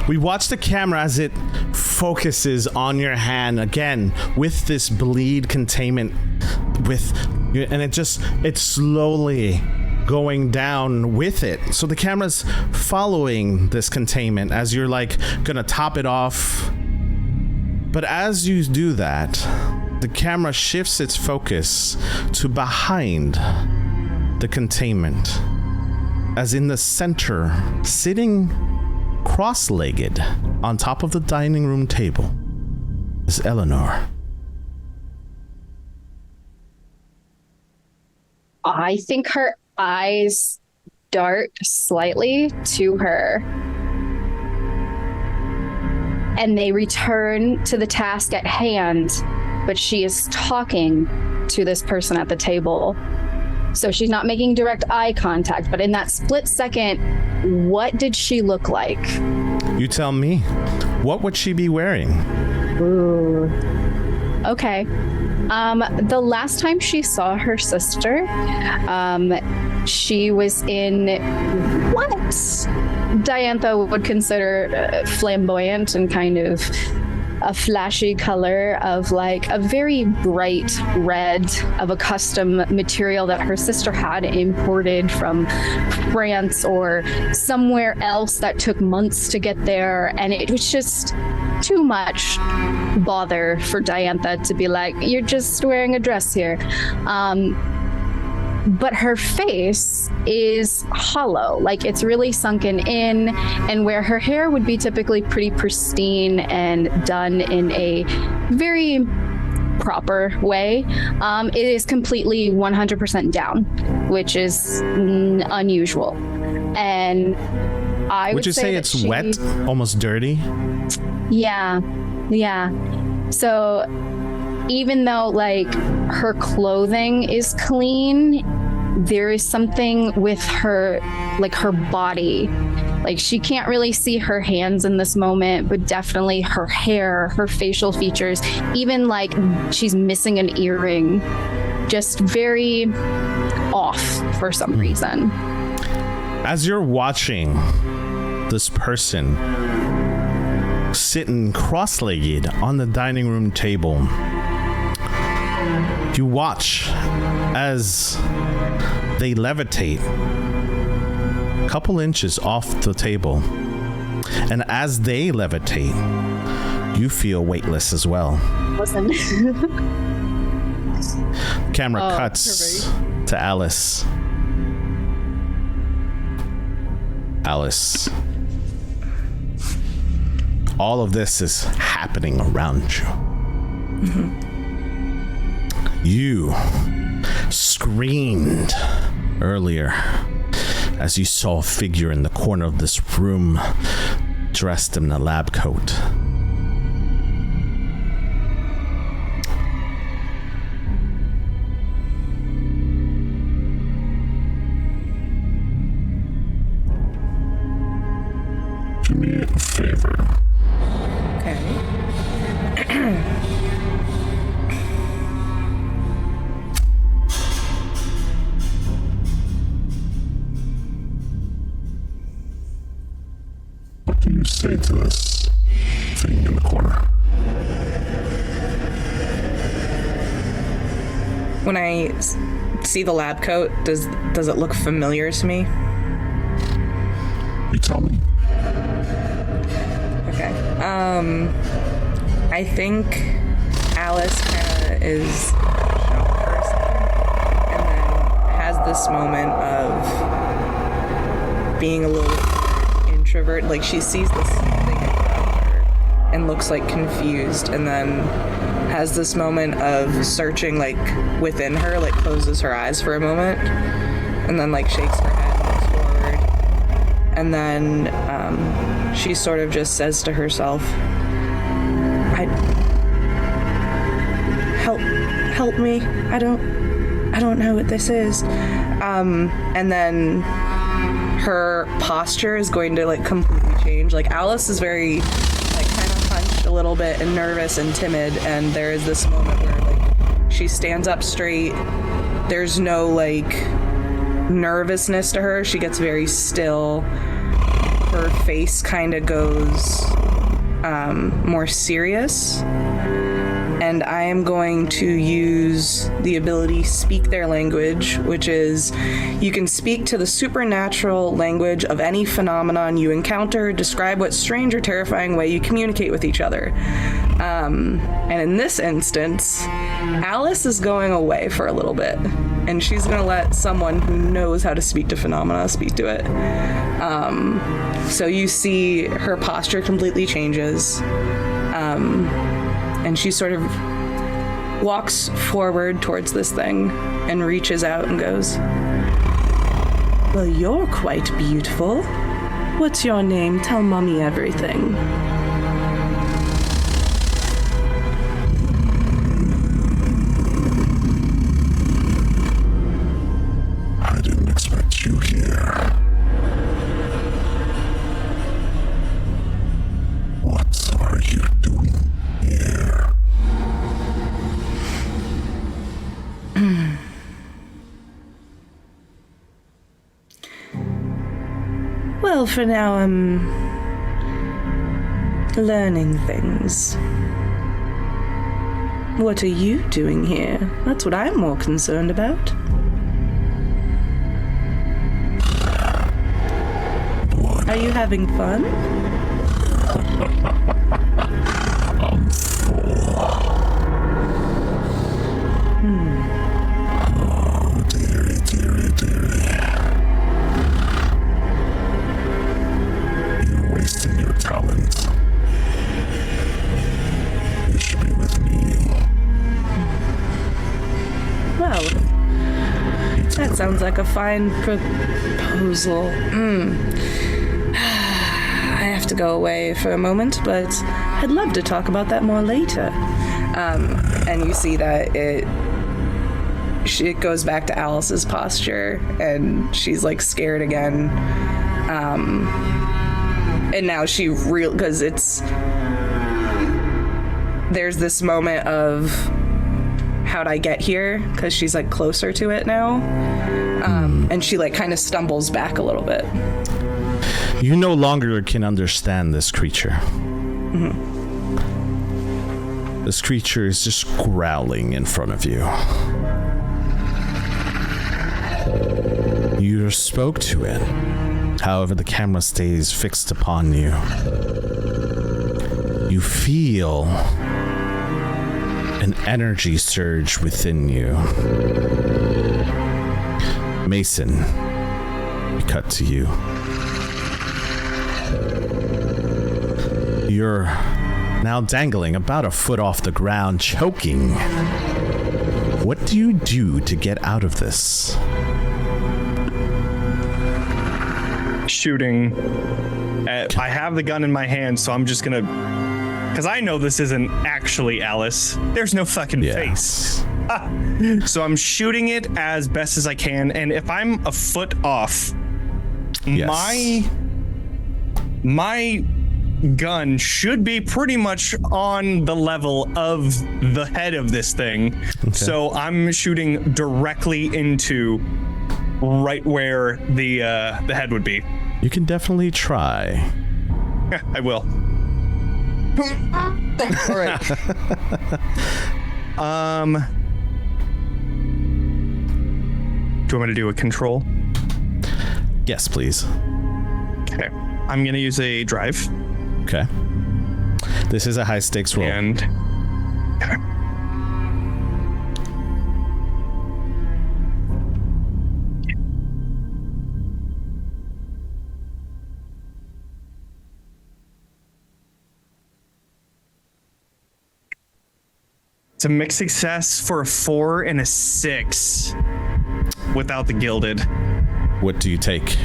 We watch the camera as it focuses on your hand again with this bleed containment and it's slowly going down with it. So the camera's following this containment as you're like gonna top it off. But as you do that, the camera shifts its focus to behind the containment, as in the center, sitting cross-legged on top of the dining room table, is Eleanor. I think her eyes dart slightly to her, and they return to the task at hand, but she is talking to this person at the table. So she's not making direct eye contact, but in that split second, what did she look like? You tell me. What would she be wearing? Ooh. Okay. The last time she saw her sister, she was in what Diantha would consider flamboyant and kind of a flashy color of like a very bright red of a custom material that her sister had imported from France or somewhere else that took months to get there. And it was just too much bother for Diantha to be like, you're just wearing a dress here. But her face is hollow, like it's really sunken in, and where her hair would be typically pretty pristine and done in a very proper way, it is completely 100% down, which is unusual. And Would you say it's wet, almost dirty? Yeah. So even though like her clothing is clean, there is something with her, like her body. Like she can't really see her hands in this moment, but definitely her hair, her facial features, even like she's missing an earring, just very off for some reason. As you're watching this person sitting cross-legged on the dining room table, you watch as they levitate a couple inches off the table. And as they levitate, you feel weightless as well. Listen. Camera cuts to Alice. Alice. All of this is happening around you. Mm-hmm. You screamed earlier as you saw a figure in the corner of this room dressed in a lab coat. Do me a favor. Okay. What do you say to this thing in the corner? When I see the lab coat, does it look familiar to me? You tell me. Okay. I think Alice kind of is shocked for a second, and then has this moment of being a little introvert. Like she sees this thing around her and looks like confused, and then has this moment of searching like within her, like closes her eyes for a moment, and then like shakes her head and looks forward, and then she sort of just says to herself, help me. I don't know what this is. And then her posture is going to like completely change. Like Alice is very like kind of hunched a little bit and nervous and timid, and there is this moment where like she stands up straight. There's no like nervousness to her. She gets very still. Her face kind of goes more serious, and I am going to use the ability Speak Their Language, which is you can speak to the supernatural language of any phenomenon you encounter, describe what strange or terrifying way you communicate with each other. And in this instance, Alice is going away for a little bit, and she's going to let someone who knows how to speak to phenomena speak to it. So you see her posture completely changes, and she sort of walks forward towards this thing and reaches out and goes, "Well, you're quite beautiful. What's your name? Tell Mommy everything." I didn't expect you here. What are you doing here? Well, for now, I'm learning things. What are you doing here? That's what I'm more concerned about. What? Are you having fun? I'm full. Oh, dearie, dearie, dearie. You're wasting your talent. You should be with me. Well, that sounds like a fine proposal. to go away for a moment, but I'd love to talk about that more later. And you see that it goes back to Alice's posture, and she's like scared again. And now she because there's this moment of how'd I get here? Because she's like closer to it now. And she like kind of stumbles back a little bit. You no longer can understand this creature. This creature is just growling in front of you. You spoke to it. However, the camera stays fixed upon you. You feel an energy surge within you. Mason, we cut to you. You're now dangling about a foot off the ground, choking. What do you do to get out of this? Shooting. I have the gun in my hand, so I'm just gonna, because I know this isn't actually Alice. There's no fucking face. So I'm shooting it as best as I can, and if I'm a foot off, my gun should be pretty much on the level of the head of this thing. Okay. So I'm shooting directly into right where the head would be. You can definitely try. I will. All right. Do you want me to do a control? Yes, please. Okay. I'm going to use a drive. Okay. This is a high stakes roll. And okay. It's a mixed success for a 4 and a 6 without the gilded. What do you take?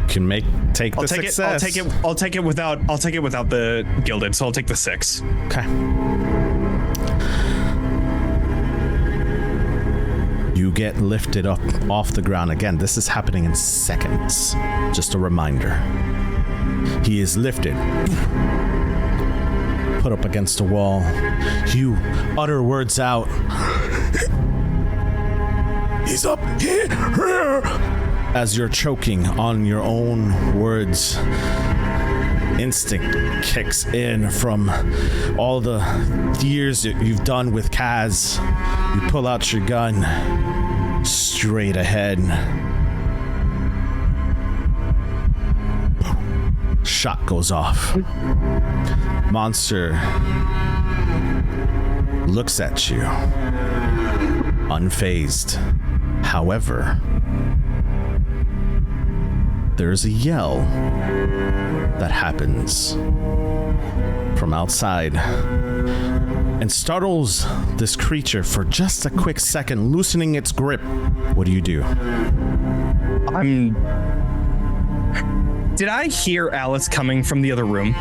Can take the success. I'll take it without the gilded, so I'll take the 6. Okay. You get lifted up off the ground again. This is happening in seconds. Just a reminder. He is lifted, put up against a wall. You utter words out. He's up here. As you're choking on your own words, instinct kicks in from all the years that you've done with Kaz. You pull out your gun straight ahead. Shot goes off. Monster looks at you, unfazed. However, there's a yell that happens from outside and startles this creature for just a quick second, loosening its grip. What do you do? Did I hear Alice coming from the other room?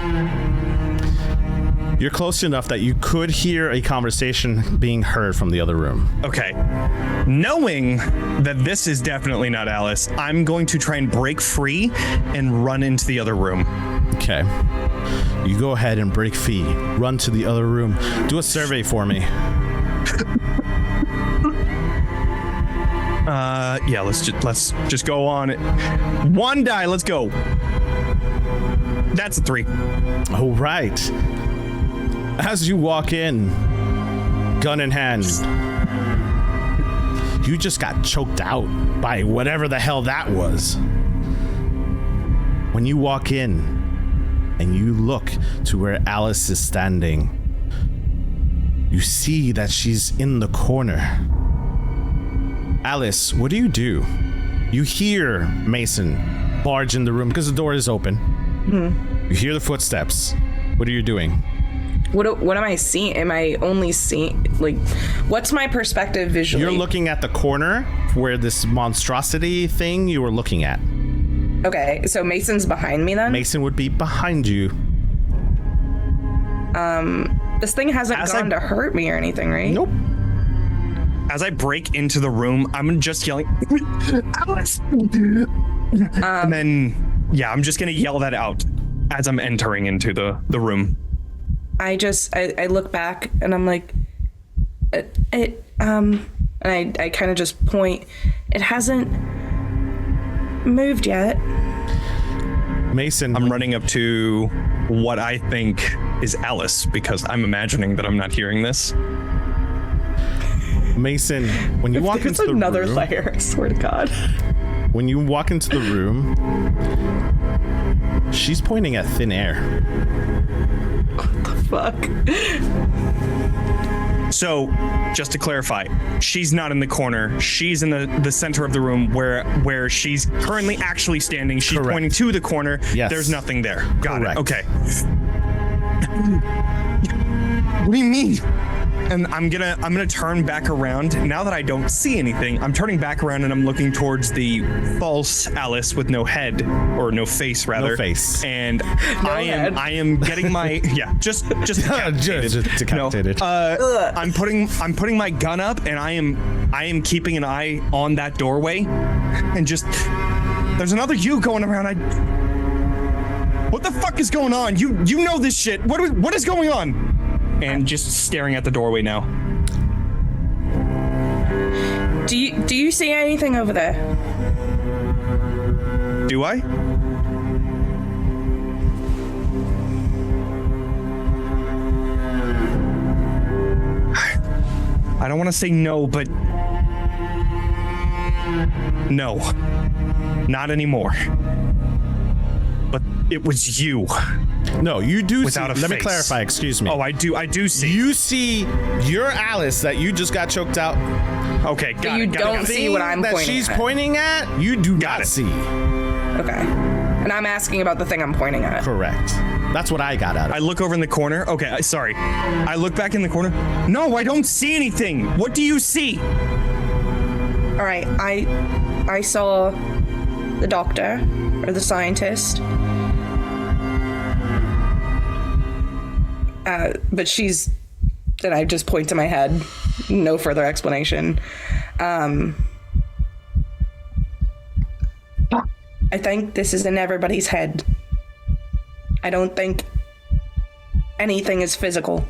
You're close enough that you could hear a conversation being heard from the other room. Okay. Knowing that this is definitely not Alice, I'm going to try and break free and run into the other room. Okay. You go ahead and break free. Run to the other room. Do a survey for me. Yeah, let's just go on it. 1 die, let's go. That's a 3. All right. As you walk in, gun in hand, you just got choked out by whatever the hell that was. When you walk in and you look to where Alice is standing, you see that she's in the corner. Alice, what do? You hear Mason barge in the room because the door is open. Mm-hmm. You hear the footsteps. What are you doing? What am I seeing? Am I only seeing, like, what's my perspective visually? You're looking at the corner where this monstrosity thing you were looking at. Okay, so Mason's behind me then? Mason would be behind you. This thing hasn't gone to hurt me or anything, right? Nope. As I break into the room, I'm just yelling, Alice! And then, yeah, I'm just going to yell that out as I'm entering into the room. I look back and I'm like, and I kind of just point. It hasn't moved yet. Mason. I'm running up to what I think is Alice because I'm imagining that I'm not hearing this. Mason, when you walk into the another room, layer, I swear to God. When you walk into the room, she's pointing at thin air. What the fuck? So, just to clarify, she's not in the corner. She's in the center of the room where she's currently actually standing. She's Correct. pointing to the corner. Yes. There's nothing there. Got Correct. it. Okay. What do you mean? And I'm gonna turn back around. Now that I don't see anything, I'm turning back around and I'm looking towards the false Alice with no head, or no face rather. No face. And head. I am getting my just decapitated. Just decapitated. I'm putting my gun up and I am keeping an eye on that doorway, and just there's another you going around. What the fuck is going on? You know this shit. What is going on? And just staring at the doorway now. Do you see anything over there? Do I? I don't want to say no, but no, not anymore. But it was you. No, you do Without see. a Let me face. clarify. Excuse me. Oh, I do see. You see your Alice that you just got choked out. Okay, got you it. Got don't it. see what I'm that pointing she's at. pointing at. You do Got not it. see. Okay. And I'm asking about the thing I'm pointing at. Correct. That's what I got out of I it. look over in the corner. Okay, sorry. I look back in the corner. No, I don't see anything. What do you see? All right. I saw the doctor or the scientist. But she's, and I just point to my head, no further explanation. I think this is in everybody's head. I don't think anything is physical.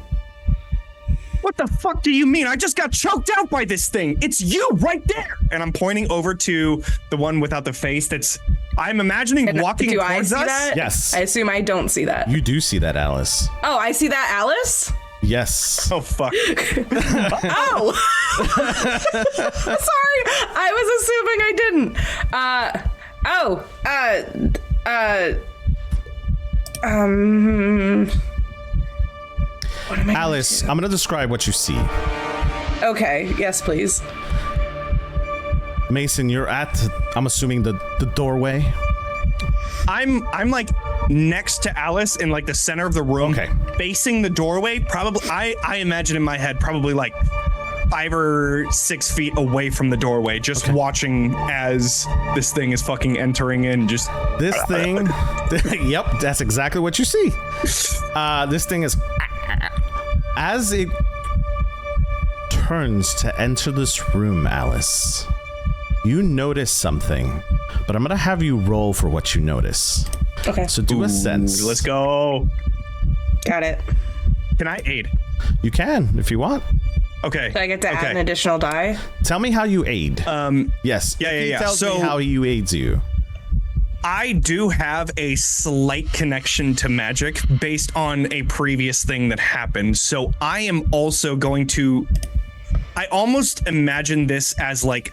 What the fuck do you mean? I just got choked out by this thing. It's you right there. And I'm pointing over to the one without the face that's, I'm imagining walking Do I towards see us. that? Yes. I assume I don't see that. You do see that, Alice. Oh, I see that, Alice? Yes. Oh, fuck. Oh! Sorry, I was assuming I didn't. What am I Alice, I'm going to describe what you see. Okay, yes, please. Mason, you're at, I'm assuming, the doorway. I'm like next to Alice in like the center of the room, Okay. facing the doorway. Probably, I imagine in my head, probably like 5 or 6 feet away from the doorway, just watching as this thing is fucking entering in. Just This thing, yep, that's exactly what you see. This thing is, as it turns to enter this room, Alice, you notice something, but I'm going to have you roll for what you notice. Okay, So do a sense. let's go. got it. Can I aid? You can, if you want. Okay. So I get to add an additional die? Tell me how you aid. Yes. Yeah, If he yeah. tells me So- how he aids you. I do have a slight connection to magic based on a previous thing that happened. So I am also going to, I almost imagine this as like,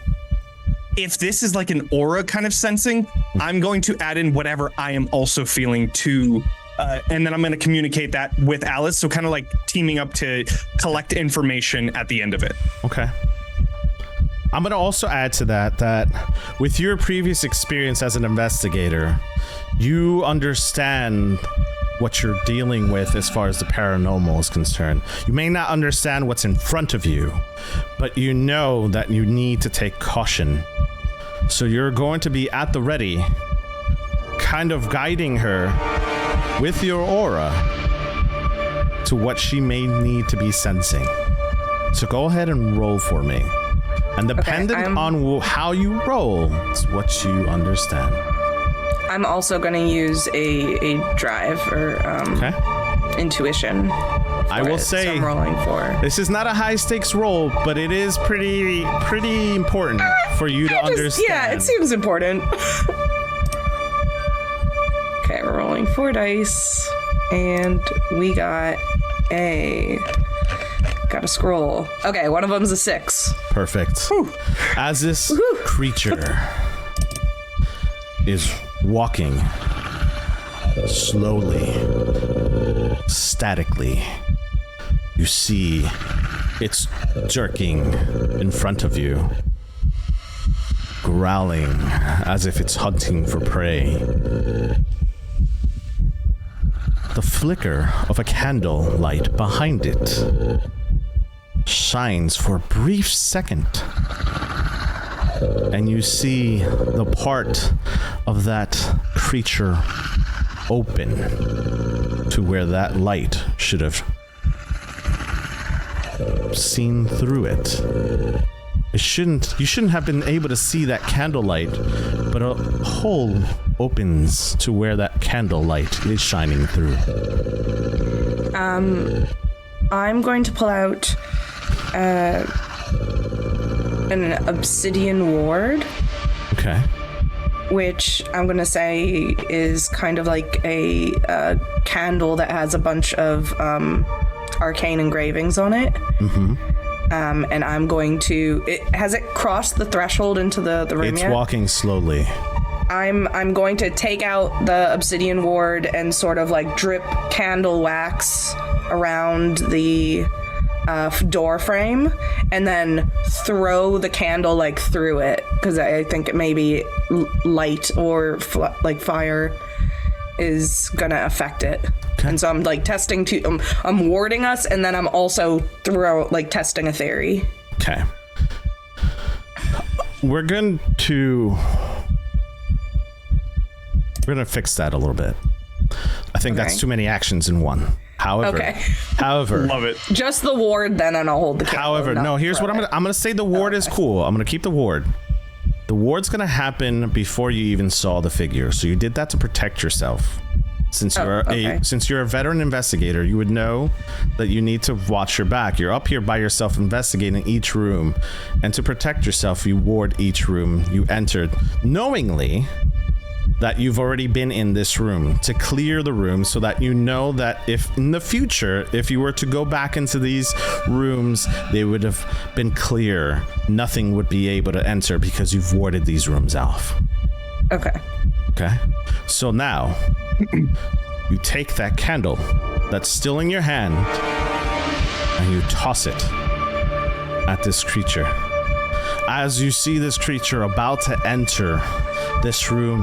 if this is like an aura kind of sensing, I'm going to add in whatever I am also feeling to, and then I'm going to communicate that with Alice. So kind of like teaming up to collect information at the end of it. Okay. I'm going to also add to that with your previous experience as an investigator, you understand what you're dealing with as far as the paranormal is concerned. You may not understand what's in front of you, but you know that you need to take caution. So you're going to be at the ready, kind of guiding her with your aura to what she may need to be sensing. So go ahead and roll for me. And dependent on how you roll, it's what you understand. I'm also going to use a drive or intuition. I will say, so I'm rolling for. This is not a high stakes roll, but it is pretty important for you to understand. Yeah, it seems important. Okay, we're rolling 4 dice, and we got a scroll. Okay, one of them's a 6. Perfect. Whew. As this creature is walking slowly, statically, you see it's jerking in front of you, growling as if it's hunting for prey. The flicker of a candle light behind it shines for a brief second, and you see the part of that creature open to where that light should have seen through it. You shouldn't have been able to see that candlelight, but a hole opens to where that candlelight is shining through. I'm going to pull out an obsidian ward. Okay. Which I'm going to say is kind of like a candle that has a bunch of arcane engravings on it. Mm-hmm. And I'm going to... Has it crossed the threshold into the room yet? It's walking slowly. I'm going to take out the obsidian ward and sort of like drip candle wax around the door frame, and then throw the candle like through it, because I think it maybe light or like fire is gonna affect it. Okay. And so I'm like testing I'm warding us, and then I'm also testing a theory. Okay. We're going to fix that a little bit. I think that's too many actions in one. However, love it. Just the ward, then, and I'll hold the candle. However, no. Here's what I'm gonna say. The ward is cool. I'm gonna keep the ward. The ward's gonna happen before you even saw the figure. So you did that to protect yourself. Since you're a veteran investigator, you would know that you need to watch your back. You're up here by yourself investigating each room, and to protect yourself, you ward each room you entered, knowingly that you've already been in this room, to clear the room so that you know that if in the future, if you were to go back into these rooms, they would have been clear. Nothing would be able to enter because you've warded these rooms off. Okay. So now, you take that candle that's still in your hand and you toss it at this creature. As you see this creature about to enter this room,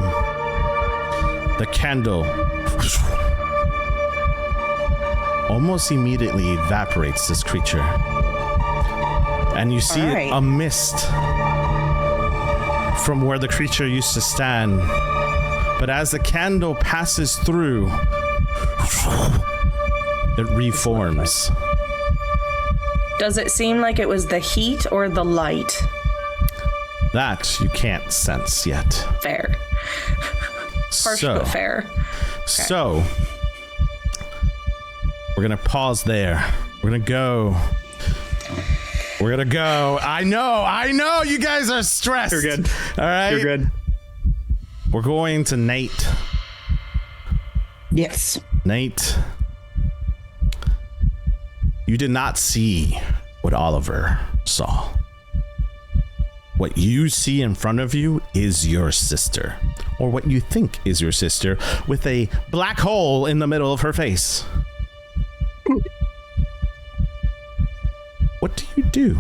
the candle almost immediately evaporates this creature. And you see a mist from where the creature used to stand. But as the candle passes through, it reforms. Does it seem like it was the heat or the light? That you can't sense yet. Fair. Harsh but fair. Okay. So, we're going to pause there. We're going to go. I know. You guys are stressed. You're good. All right. You're good. We're going to Nate. Yes. Nate, you did not see what Oliver saw. What you see in front of you is your sister, or what you think is your sister, with a black hole in the middle of her face. What do you do?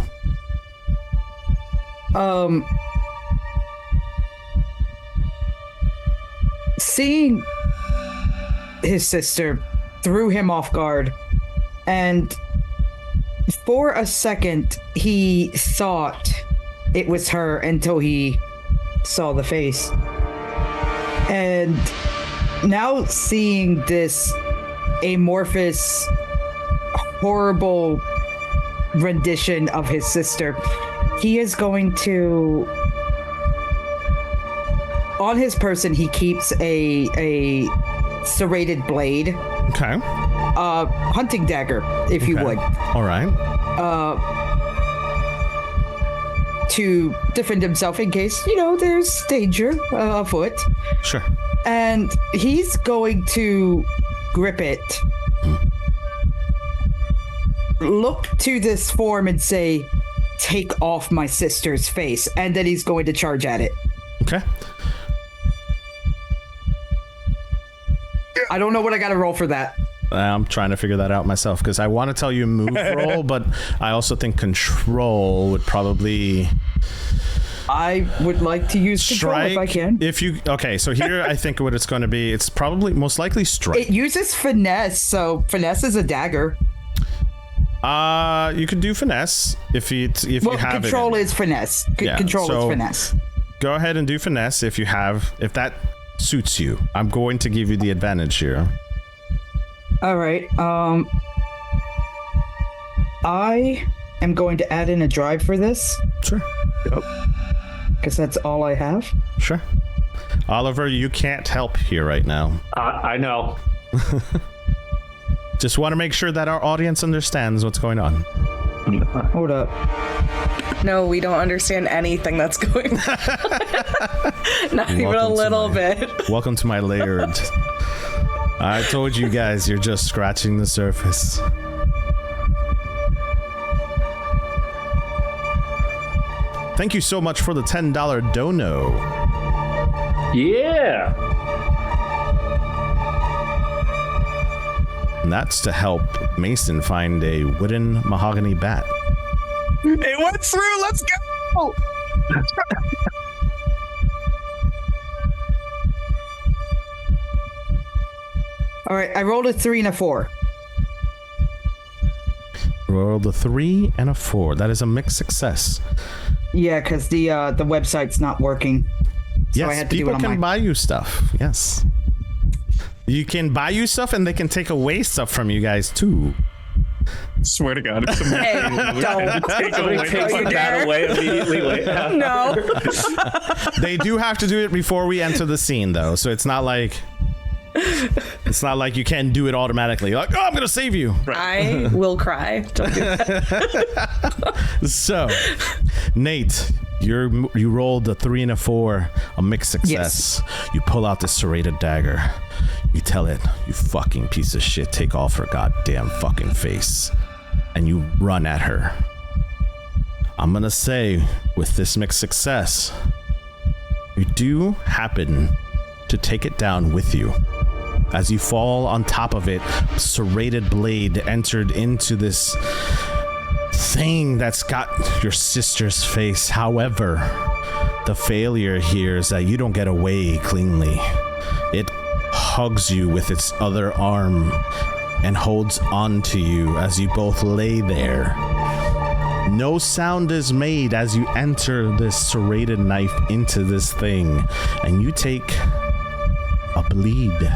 Seeing his sister, threw him off guard, and for a second he thought it was her until he saw the face. And now seeing this amorphous, horrible rendition of his sister, he is going to, on his person, he keeps a serrated blade. Okay. Hunting dagger, if you would. All right. To defend himself in case, there's danger afoot. Sure. And he's going to grip it, look to this form and say, "Take off my sister's face," and then he's going to charge at it. Okay. I don't know what I gotta roll for that. I'm trying to figure that out myself because I want to tell you move roll, but I also think control would probably... I would like to use control if I can. Okay, so here I think what it's going to be, it's probably most likely strike. It uses finesse, so finesse is a dagger. You could do finesse if you have control it. Is finesse. Yeah, Control is finesse. Go ahead and do finesse if that suits you. I'm going to give you the advantage here. All right. I am going to add in a drive for this. Sure. Yep. Because that's all I have. Sure. Oliver, you can't help here right now. I know. Just want to make sure that our audience understands what's going on. Hold up. No, we don't understand anything that's going on. Not even a little bit. Welcome to my layered. I told you guys, you're just scratching the surface. Thank you so much for the $10 dono. Yeah. And that's to help Mason find a wooden mahogany bat. It went through. Let's go. All right, I rolled a 3 and a 4. Rolled a 3 and a 4. That is a mixed success. Yeah, because the website's not working. So Yes, I had to people do it on can my... buy you stuff. Yes. You can buy you stuff and they can take away stuff from you guys too. Swear to God, it's amazing. Hey, don't. Somebody takes you that dare. away immediately. Wait. No. They do have to do it before we enter the scene though, so it's not like you can do it automatically. Like, oh, I'm gonna save you. I will cry. Don't do that. So, Nate, you rolled a 3 and a 4, a mixed success. Yes. You pull out the serrated dagger. You tell it, "You fucking piece of shit, take off her goddamn fucking face," and you run at her. I'm gonna say, with this mixed success, you do happen to take it down with you. As you fall on top of it, serrated blade entered into this thing that's got your sister's face. However, the failure here is that you don't get away cleanly. It hugs you with its other arm and holds on to you as you both lay there. No sound is made as you enter this serrated knife into this thing, and you take a bleed.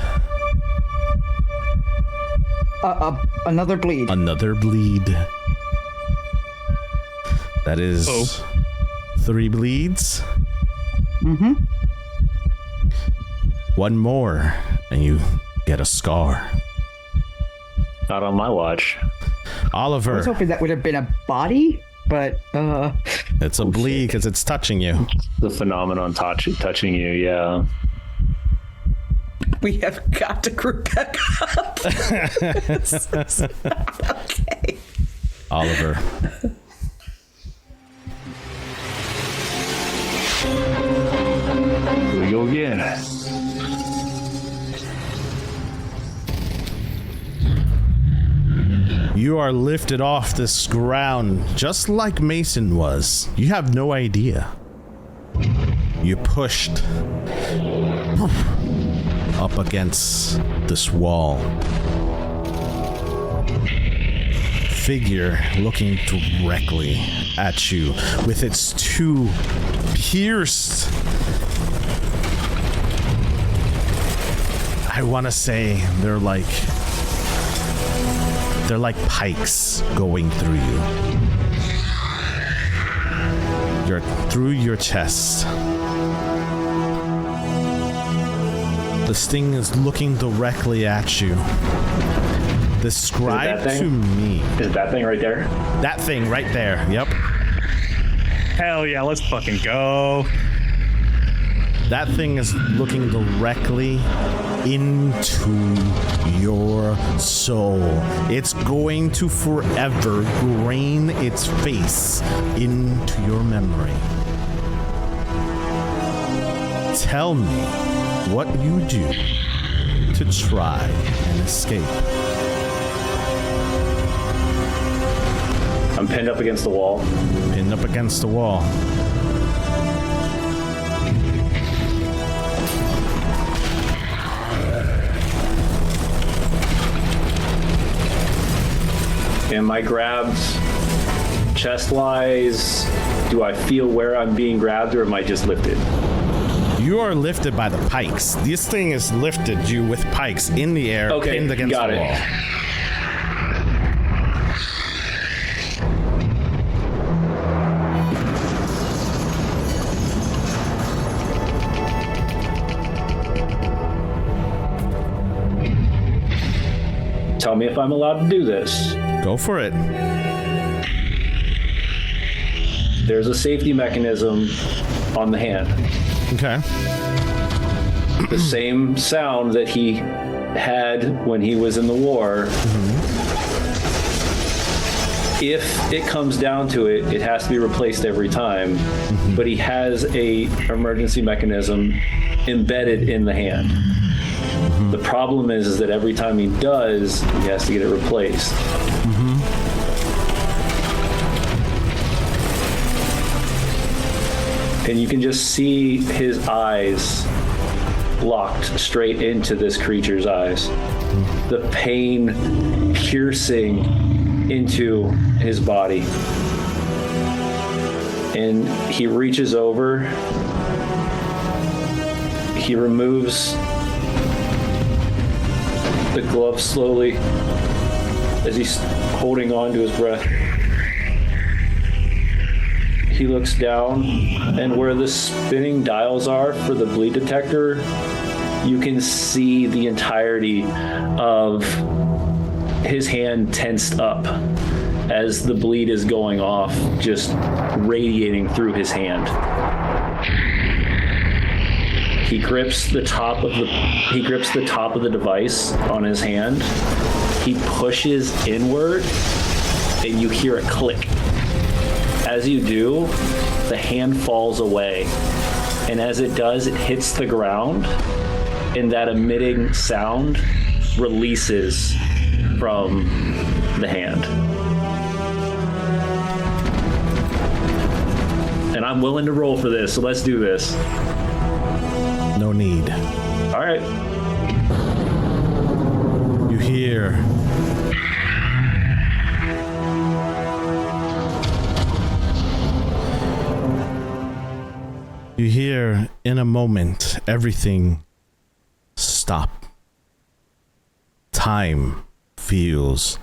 Another bleed. Another bleed. That is 3 bleeds. Mm-hmm. One more, and you get a scar. Not on my watch. Oliver. I was hoping that would have been a body, but it's a bleed because it's touching you. The phenomenon touching you, yeah. We have got to group back up. Okay. Oliver. Here we go again. You are lifted off this ground just like Mason was. You have no idea. You pushed up against this wall. Figure looking directly at you with its two pierced, I want to say they're like pikes going through you. You're through your chest. This thing is looking directly at you. Describe to me. Is it that thing right there? That thing right there. Yep. Hell yeah, let's fucking go. That thing is looking directly into your soul. It's going to forever grain its face into your memory. Tell me what you do to try and escape. I'm pinned up against the wall. Pinned up against the wall. Am I grabbed chest-wise? Do I feel where I'm being grabbed, or am I just lifted? You are lifted by the pikes. This thing has lifted you with pikes in the air, pinned against the wall. Tell me if I'm allowed to do this. Go for it. There's a safety mechanism on the hand. Okay. The same sound that he had when he was in the war. If it comes down to it, it has to be replaced every time. But he has a emergency mechanism embedded in the hand. The problem is that every time he does, he has to get it replaced. And you can just see his eyes locked straight into this creature's eyes. The pain piercing into his body. And he reaches over. He removes the glove slowly as he's holding on to his breath. He looks down, and where the spinning dials are for the bleed detector, you can see the entirety of his hand tensed up as the bleed is going off, just radiating through his hand. He grips the top of the device on his hand. He pushes inward, and you hear it click. As you do, the hand falls away, and as it does, it hits the ground, and that emitting sound releases from the hand. And I'm willing to roll for this, so let's do this. No need. All right. You hear in a moment everything stop. Time feels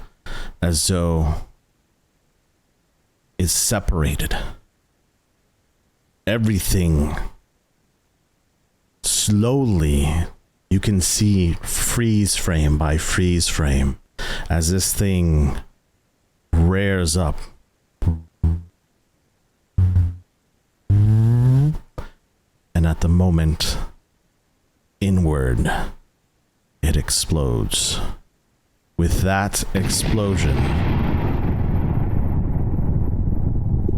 as though it's separated. Everything slowly, you can see freeze frame by freeze frame as this thing rears up. And at the moment, inward, it explodes. With that explosion,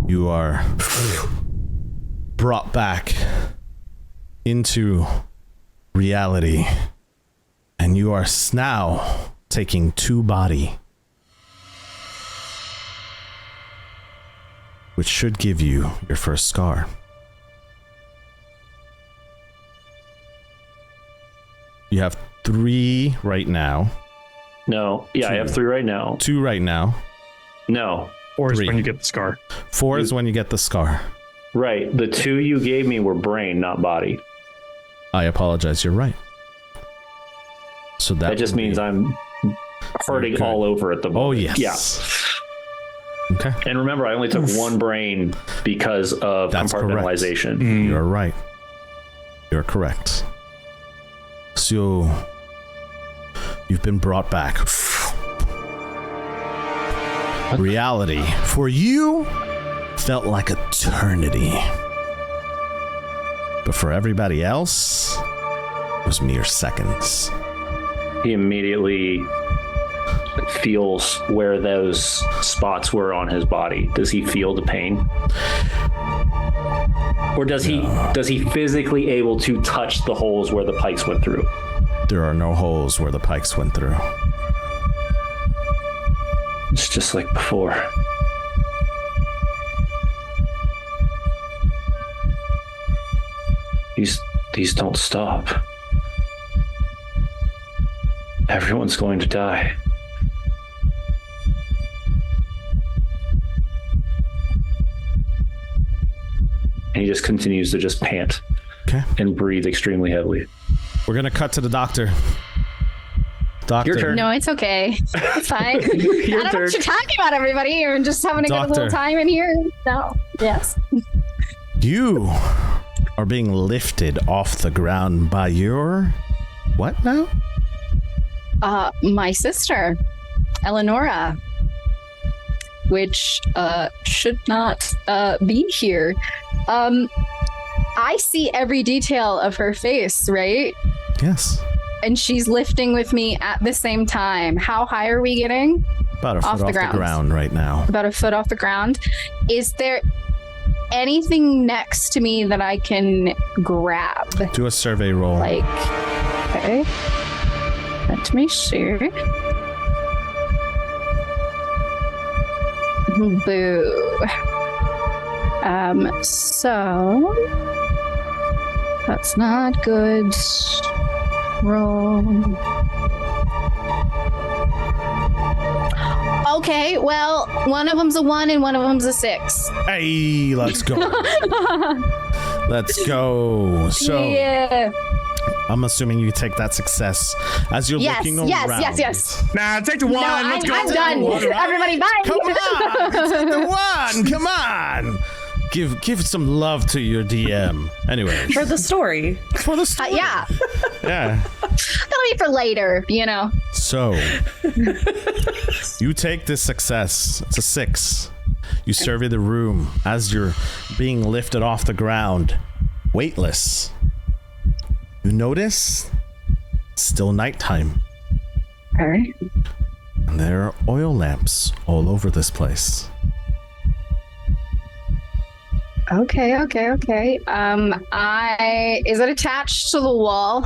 you are brought back into reality, and you are now taking 2 body, which should give you your first scar. You have 3 right now. No. Yeah, I have 3 right now. 2 right now. No. 4 is 3. when you get the scar. 4 is when you get the scar. Right. The 2 you gave me were brain, not body. I apologize. You're right. So that just would means be- I'm hurting all over at the moment. Oh, yes. Yeah. Okay. And remember, I only took 1 brain because of That's compartmentalization. You're right. You're correct. So, you've been brought back. Reality for you felt like eternity. But for everybody else, it was mere seconds. He immediately feels where those spots were on his body. Does he feel the pain? Or does he physically able to touch the holes where the pikes went through? There are no holes where the pikes went through. It's just like before. These don't stop. Everyone's going to die. And he just continues to just pant and breathe extremely heavily. We're going to cut to the doctor. Doctor. Your turn. No, it's okay. It's fine. I don't know what you're talking about, everybody. You're just having a good little time in here. No. Yes. You are being lifted off the ground by your... What now? My sister, Eleonora, which should not be here. I see every detail of her face, right? Yes. And she's lifting with me at the same time. How high are we getting? About a foot off the ground right now. About a foot off the ground. Is there anything next to me that I can grab? Do a survey roll. Like, okay. Let me see. Boo. So that's not good. Roll. Okay, well, one of them's a 1 and one of them's a 6. Hey, let's go. Let's go. So, yeah. I'm assuming you take that success as you're looking around. Yes. Nah, take the 1. No, Let's go. I'm done. Everybody, bye. Come on, take the 1. Come on. Give some love to your DM. Anyway. For the story. For the story. Yeah. Yeah. That'll be for later, you know. So, you take this success. It's a 6. You survey the room as you're being lifted off the ground, weightless. You notice it's still nighttime. All right. And there are oil lamps all over this place. Okay. Is it attached to the wall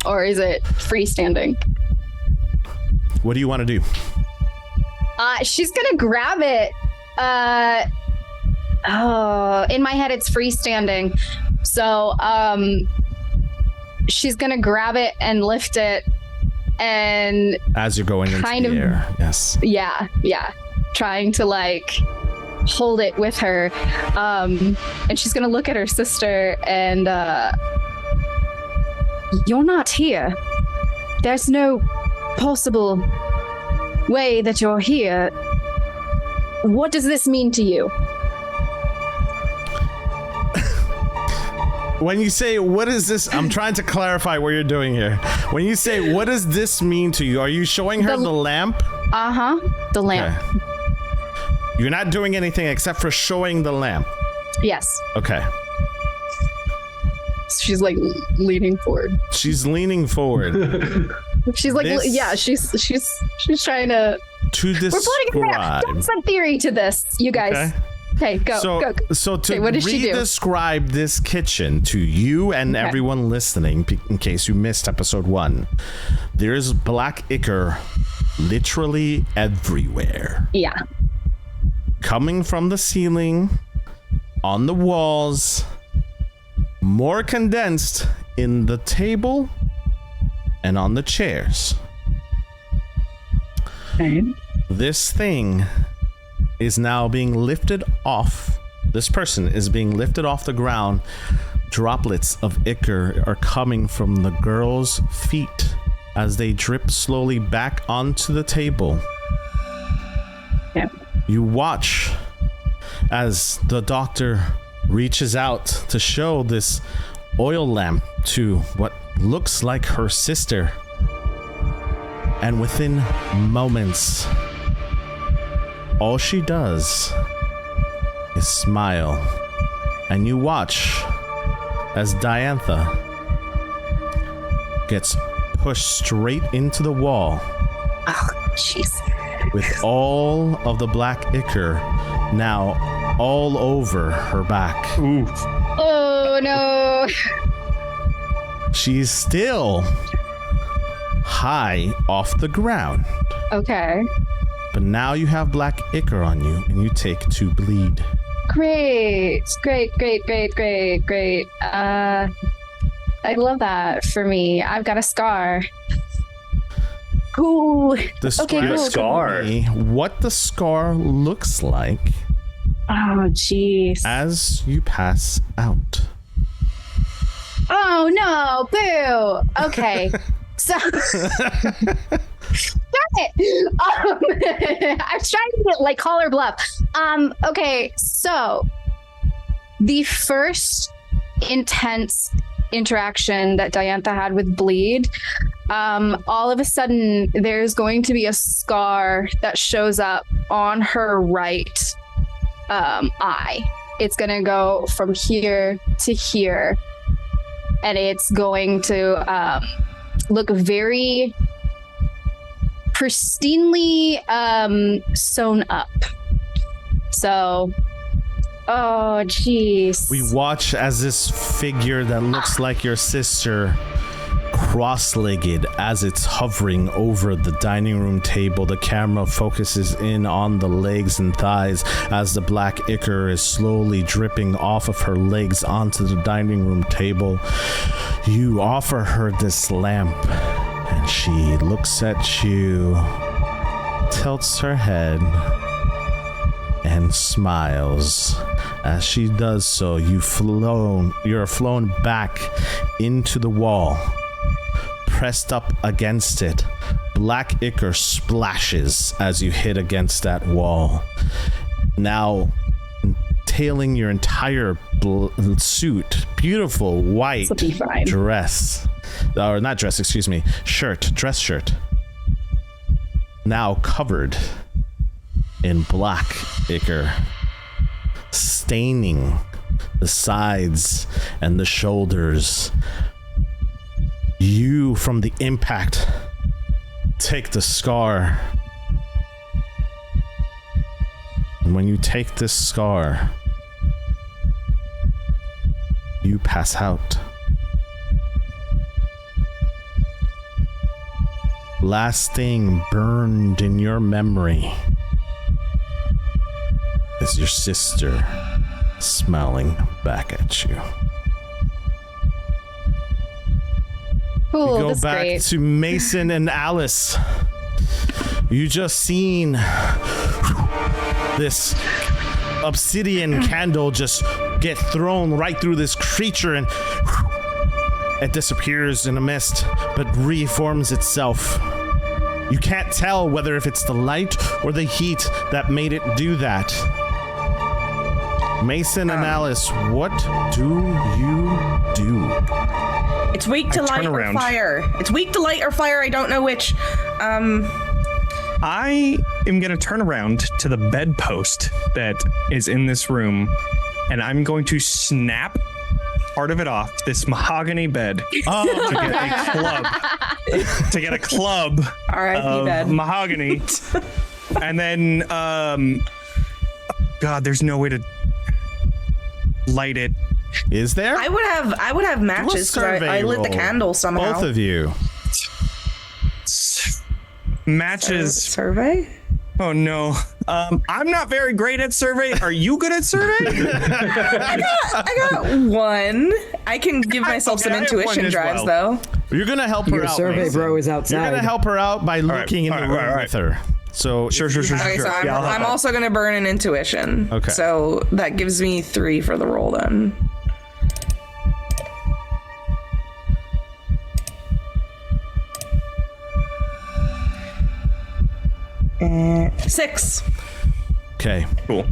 or is it freestanding? What do you want to do? She's gonna grab it. In my head it's freestanding. So, she's gonna grab it and lift it and as you're going into the air. Yes. Yeah. Trying to like hold it with her. And she's gonna look at her sister and you're not here. There's no possible way that you're here. What does this mean to you? When you say, what is this? I'm trying to clarify what you're doing here. When you say, what does this mean to you? Are you showing her the lamp? Uh-huh. The lamp. Okay. You're not doing anything except for showing the lamp. Yes. Okay. She's like leaning forward. She's leaning forward. She's like, she's trying to describe. We're putting some theory to this, you guys. Okay, go. So to what does she do? Re-describe this kitchen to you and everyone listening, in case you missed episode 1, there's black ichor literally everywhere. Yeah. Coming from the ceiling, on the walls, more condensed in the table, and on the chairs. Okay. This thing is now being lifted off. This person is being lifted off the ground. Droplets of ichor are coming from the girl's feet as they drip slowly back onto the table. Yeah. You watch as the doctor reaches out to show this oil lamp to what looks like her sister. And within moments, all she does is smile. And you watch as Diantha gets pushed straight into the wall. Oh, jeez. With all of the black ichor now all over her back. Ooh. Oh, no. She's still high off the ground. Okay. But now you have black ichor on you and you take 2 bleed. Great. I love that for me. I've got a scar. Ooh. Okay, Describe cool. Scar. to me what the scar looks like Oh, jeez. as you pass out. Oh, no. Boo. Okay. So... Darn it. I was trying to get, like, call her bluff. Okay, so... The first intense interaction that Diantha had with Bleed, all of a sudden there's going to be a scar that shows up on her right eye. It's going to go from here to here, and it's going to look very pristinely sewn up. So... Oh, jeez. We watch as this figure that looks like your sister, cross-legged, as it's hovering over the dining room table. The camera focuses in on the legs and thighs as the black ichor is slowly dripping off of her legs onto the dining room table. You offer her this lamp, and she looks at you, tilts her head, and smiles. As she does so, you're flown back into the wall, pressed up against it. Black ichor splashes as you hit against that wall. Now, tailing your entire suit, beautiful white dress, or not dress, excuse me, dress shirt, now covered in black ichor, staining the sides and the shoulders. You, from the impact, take the scar. And when you take this scar, you pass out. Last thing burned in your memory is your sister smiling back at you. Cool, We go that's back great. to Mason and Alice. You just seen this obsidian candle just get thrown right through this creature, and it disappears in a mist, but reforms itself. You can't tell whether if it's the light or the heat that made it do that. Mason and Alice, what do you do? It's weak to light or fire. It's weak to light or fire. I don't know which. I am going to turn around to the bedpost that is in this room, and I'm going to snap part of it off this mahogany bed to get a club R.I.P. bed. mahogany, and then God, there's no way to light it. Is there? I would have matches because I lit the candle somehow. Both of you. Matches. Survey? Oh no. I'm not very great at survey. Are you good at survey? I got one. I can give myself some intuition drives though. You're gonna help her Your out. survey Mason. bro is outside. You're gonna help her out by looking in the room with her. So Sure. Okay, so I'm also going to burn an intuition. Okay. So that gives me 3 for the roll then. And 6. Okay. Cool.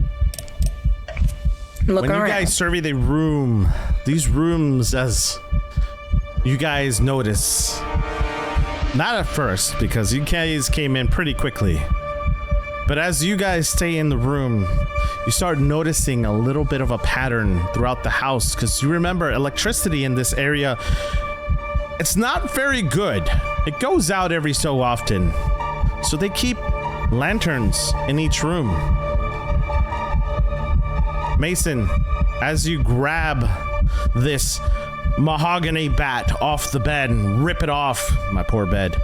Look When you around. guys survey the room, these rooms, as you guys notice, not at first, because you guys came in pretty quickly, but as you guys stay in the room, you start noticing a little bit of a pattern throughout the house, because you remember electricity in this area, it's not very good. It goes out every so often, so they keep lanterns in each room. Mason, as you grab this mahogany bat off the bed and rip it off, my poor bed,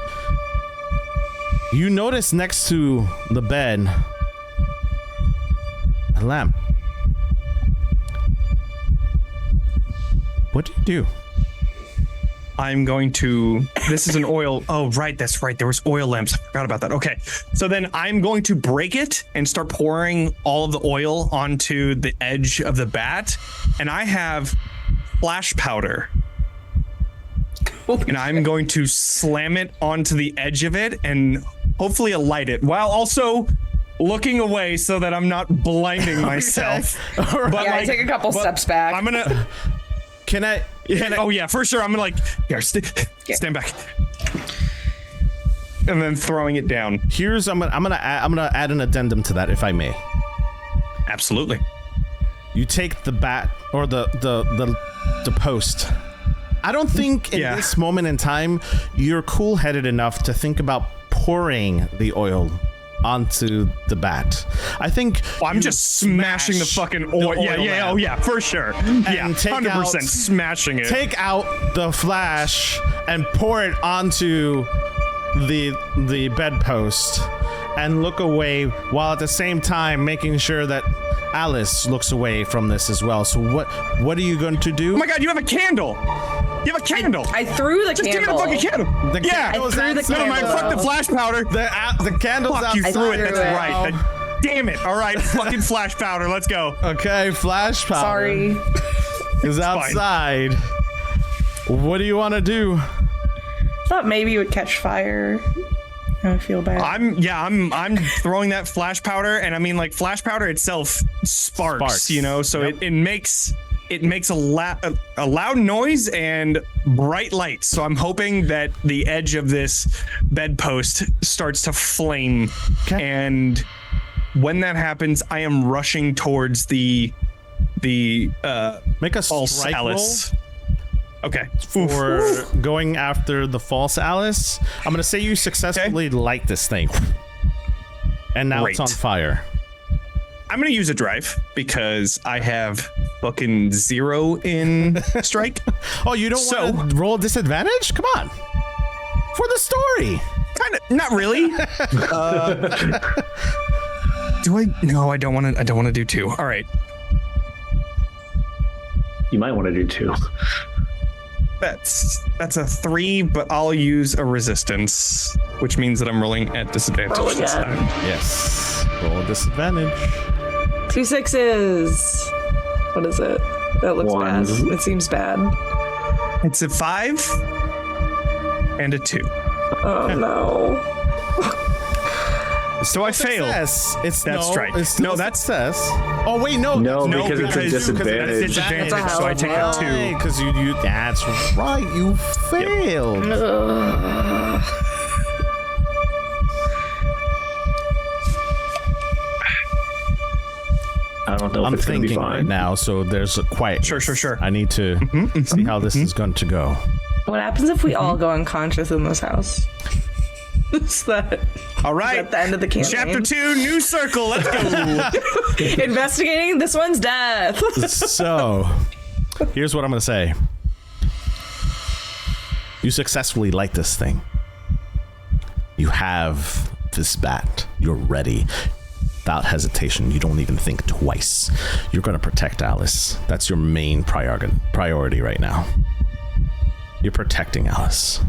you notice next to the bed a lamp. What do you do? I'm going to, this is an oil. Oh, right. That's right. There was oil lamps. I forgot about that. Okay. So then I'm going to break it and start pouring all of the oil onto the edge of the bat. And I have flash powder. And I'm going to slam it onto the edge of it and hopefully light it while also looking away so that I'm not blinding myself. All right. But I take a couple steps back. I'm going to... Can I? Oh yeah, for sure. I'm gonna stand back, and then throwing it down. Here's I'm gonna add an addendum to that, if I may. Absolutely. You take the bat or the post. I don't think in this moment in time you're cool-headed enough to think about pouring the oil onto the bat. I think I'm just smashing the fucking oil. Yeah. Oh yeah, for sure. Yeah, 100% smashing it. Take out the flash and pour it onto the bedpost and look away, while at the same time making sure that Alice looks away from this as well. So what are you going to do? Oh my god, you have a candle. You have a candle. I threw the Just candle. give me the fucking candle. The I threw the No, candle. man, fuck the flash powder. The candle's Fuck, outside. you threw it. That's threw it. right. Damn it. All right, fucking flash powder. Let's go. Okay, flash powder. Sorry. Is outside. What do you want to do? I thought maybe it would catch fire. I feel bad. I'm throwing that flash powder, and I mean, like, flash powder itself sparks. You know, so it makes a loud noise and bright lights. So I'm hoping that the edge of this bedpost starts to flame. Okay. And when that happens, I am rushing towards the Make a false strike Alice. Okay. for going after the false Alice. I'm gonna say you successfully light this thing, and now it's on Great. fire. I'm gonna use a drive because I have fucking 0 in strike. Oh, you don't want to roll a disadvantage? Come on, for the story. Kind of, not really. Do I? No, I don't want to. I don't want to do 2. All right. You might want to do 2. That's a 3, but I'll use a resistance, which means that I'm rolling at disadvantage Roll this again. time. Yes, roll a disadvantage. 2 6s. What is it? That looks Ones. bad. It seems bad. It's a 5 and a 2. Oh no. So I failed. Success. It's That's no, right. It's still No, that's- success. Oh wait, no, No, No, because it's a because- disadvantage. it's disadvantage, so I take a 2. Because you. That's right. You failed. I don't know I'm if it's going to be thinking right fine. now, so there's a quiet. Sure. I need to see how this is going to go. What happens if we all go unconscious in this house? Is that All right. at the end of the campaign? Chapter 2, new circle. Let's go. Investigating this one's death. So, here's what I'm going to say. You successfully light this thing. You have this bat. You're ready. Without hesitation. You don't even think twice. You're going to protect Alice. That's your main priority right now. You're protecting Alice.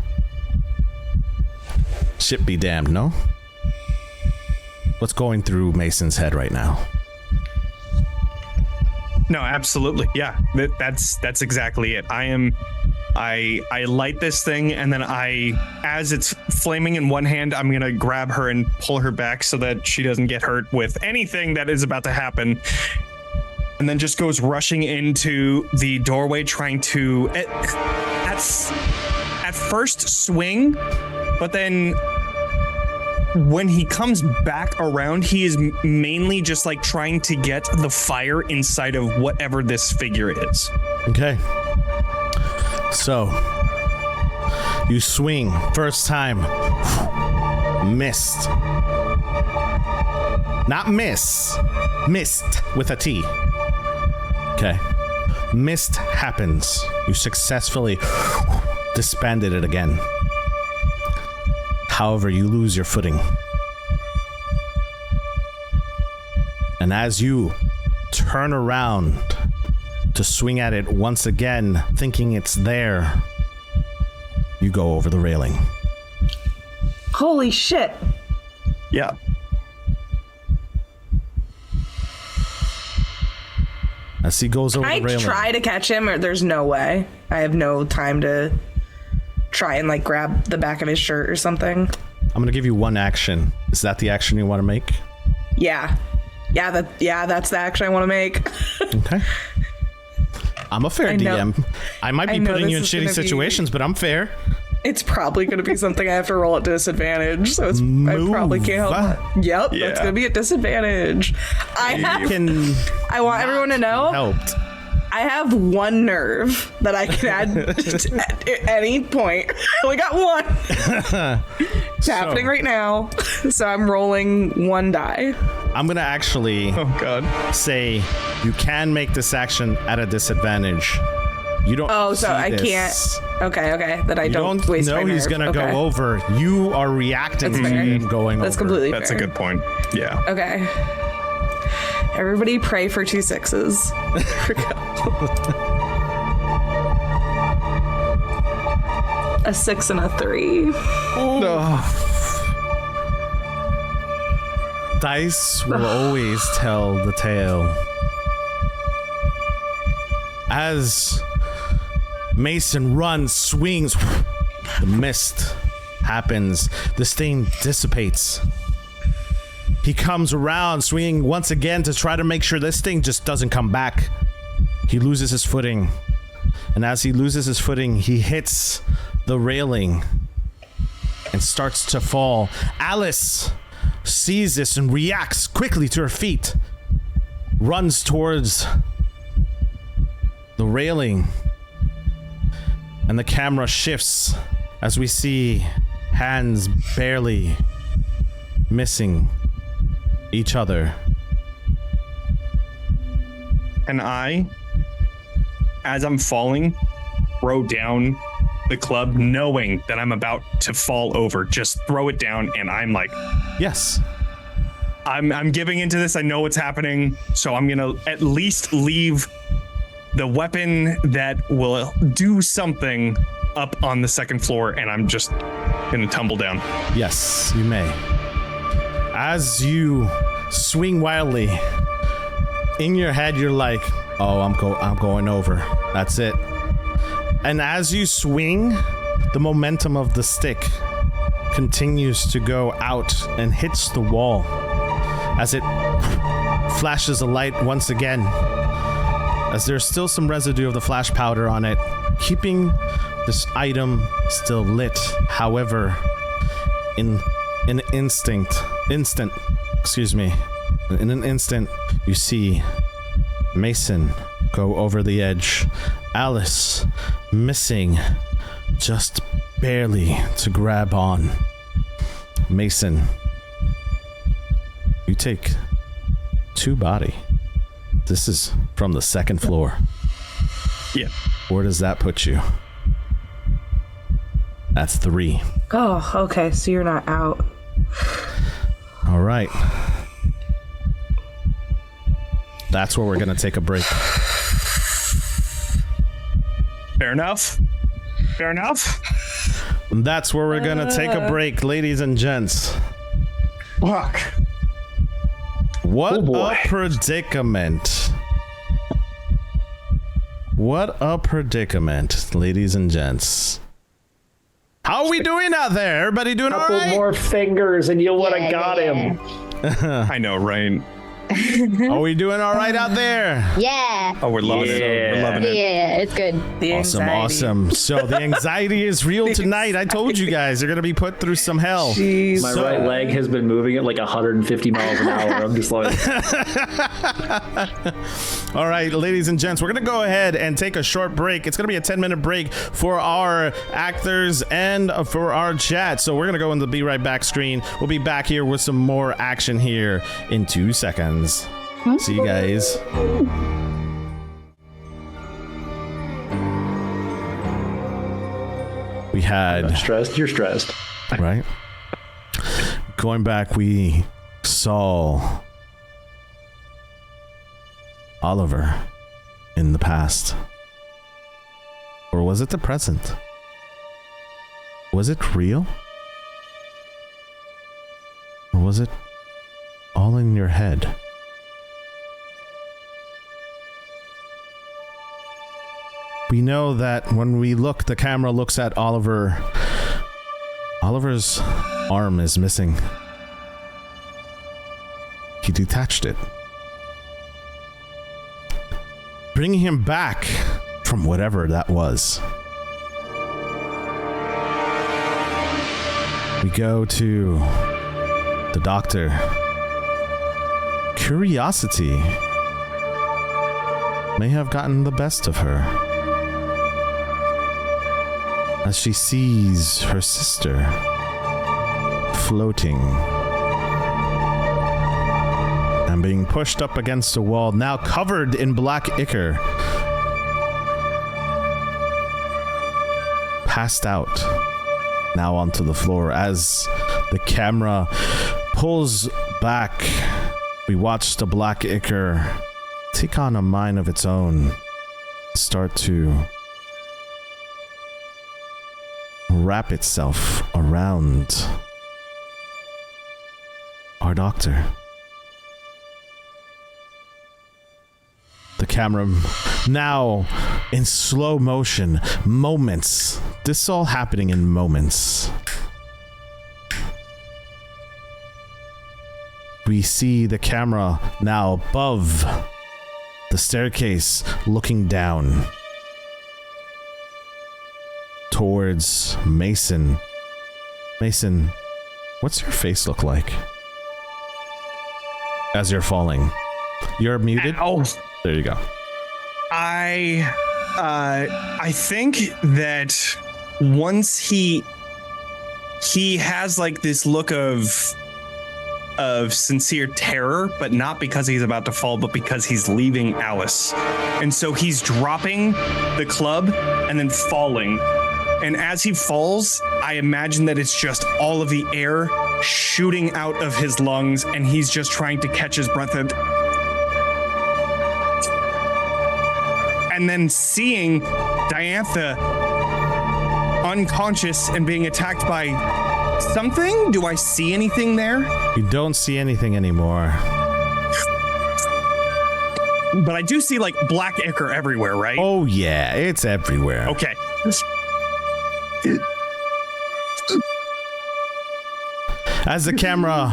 Shit be damned, no? What's going through Mason's head right now? No, absolutely. Yeah, that's exactly it. I light this thing, and then as it's flaming in one hand, I'm gonna grab her and pull her back so that she doesn't get hurt with anything that is about to happen. And then just goes rushing into the doorway, trying to at first swing, but then when he comes back around, he is mainly just like trying to get the fire inside of whatever this figure is. Okay. So, you swing, first time, missed. Not miss, missed with a T. Okay. Missed happens. You successfully disbanded it again. However, you lose your footing. And as you turn around to swing at it once again, thinking it's there, you go over the railing. Holy shit. Yeah. As he goes over the railing. I try to catch him, or there's no way. I have no time to try and like grab the back of his shirt or something. I'm gonna give you one action. Is that the action you want to make? Yeah, that's the action I want to make. Okay. I'm a fair DM. I might be putting you in shitty situations, but I'm fair. It's probably going to be something I have to roll at disadvantage, so I probably can't help it. Yep, that's going to be a disadvantage. I want everyone to know. Helped. I have one nerve that I can add at any point. I only got one. It's happening right now. So I'm rolling one die. I'm going to actually say you can make this action at a disadvantage. You don't. Oh, so I can't. Okay. That I don't waste my nerve. No, he's going to go over. You are reacting to him going over. That's completely fair. That's a good point. Yeah. Okay. Everybody pray for 2 6s. A 6 and a 3. Dice will always tell the tale. As Mason runs, swings, the mist happens. The stain dissipates. He comes around, swinging once again to try to make sure this thing just doesn't come back. He loses his footing. And as he loses his footing, he hits the railing and starts to fall. Alice sees this and reacts quickly to her feet. Runs towards the railing. And the camera shifts as we see hands barely missing each other. And I, as I'm falling, throw down the club, knowing that I'm about to fall over. Just throw it down, and I'm like, yes. I'm giving into this. I know what's happening, so I'm gonna at least leave the weapon that will do something up on the second floor, and I'm just gonna tumble down. Yes, you may. As you swing wildly, in your head you're like, oh, I'm going over. That's it. And as you swing, the momentum of the stick continues to go out and hits the wall as it flashes a light once again, as there's still some residue of the flash powder on it, keeping this item still lit. However, in an instant, you see Mason go over the edge. Alice missing just barely to grab on. Mason, you take 2 body. This is from the second floor. Yeah. Where does that put you? That's 3. Oh, okay. So you're not out. All right. That's where we're going to take a break. Fair enough. Fair enough. And that's where we're gonna take a break, ladies and gents. Fuck. What Oh, a predicament. What a predicament, ladies and gents. How are we doing out there? Everybody doing all Couple right? more fingers and you would have got him. I know, right? Are we doing all right out there? Yeah. Oh, we're loving it. We're loving it. Yeah, it's good. The anxiety. Awesome. So the anxiety is real tonight. I told you guys, you're going to be put through some hell. Jeez. My right leg has been moving at like 150 miles an hour. I'm just like, All right, ladies and gents, we're going to go ahead and take a short break. It's going to be a 10-minute break for our actors and for our chat. So we're going to go into the Be Right Back screen. We'll be back here with some more action here in 2 seconds. See you guys. We had... stressed. You're stressed. Right? Going back, we saw Oliver in the past. Or was it the present? Was it real? Or was it all in your head? We know that when we look, the camera looks at Oliver. Oliver's arm is missing. He detached it, bringing him back from whatever that was. We go to the doctor. Curiosity may have gotten the best of her as she sees her sister floating and being pushed up against a wall, now covered in black ichor, passed out, now onto the floor. As the camera pulls back, we watch the black ichor take on a mind of its own, start to wrap itself around our doctor. The camera now in slow motion, moments. This is all happening in moments. We see the camera now above the staircase, looking down towards Mason. Mason, what's your face look like as you're falling? You're muted. Oh, There you go. I think that once he has like this look of sincere terror, but not because he's about to fall, but because he's leaving Alice. And so he's dropping the club and then falling. And as he falls, I imagine that it's just all of the air shooting out of his lungs, and he's just trying to catch his breath. And then seeing Diantha unconscious and being attacked by something? Do I see anything there? You don't see anything anymore. But I do see like black ichor everywhere, right? Oh yeah, it's everywhere. Okay. As the camera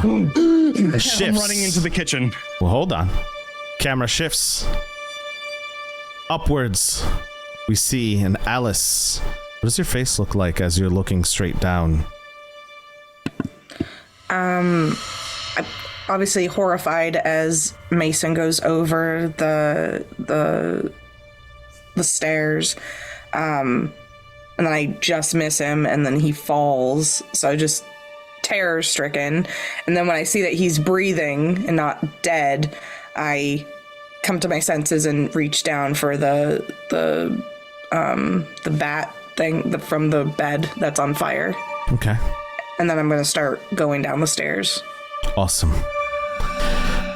shifts. I'm running into the kitchen. Well, hold on. Camera shifts upwards. We see an Alice. What does your face look like as you're looking straight down? Obviously horrified as Mason goes over the stairs. And then I just miss him, and then he falls. So just terror stricken. And then when I see that he's breathing and not dead, I come to my senses and reach down for the bat thing from the bed that's on fire. Okay. And then I'm going to start going down the stairs. Awesome.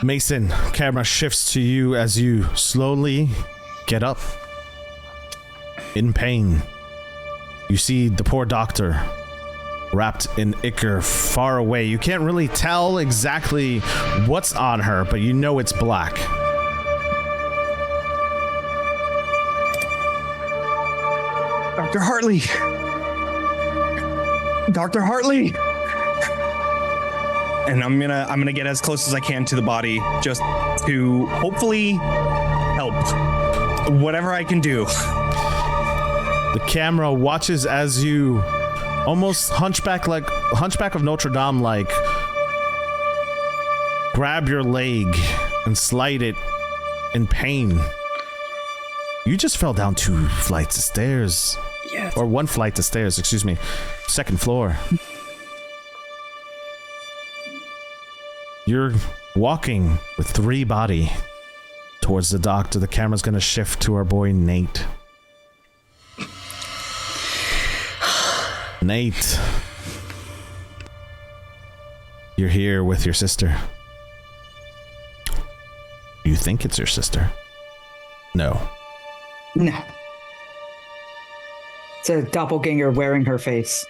Mason, camera shifts to you as you slowly get up in pain. You see the poor doctor wrapped in ichor far away. You can't really tell exactly what's on her, but you know it's black. Dr. Hartley! Dr. Hartley! And I'm gonna get as close as I can to the body just to hopefully help. Whatever I can do. The camera watches as you almost hunchback of Notre Dame like grab your leg and slide it in pain. You just fell down 2 flights of stairs. Yes. Or 1 flight of stairs, excuse me. 2nd floor. You're walking with 3 body towards the doctor. The camera's gonna shift to our boy Nate. Nate. You're here with your sister. You think it's your sister? No. No. It's a doppelganger wearing her face.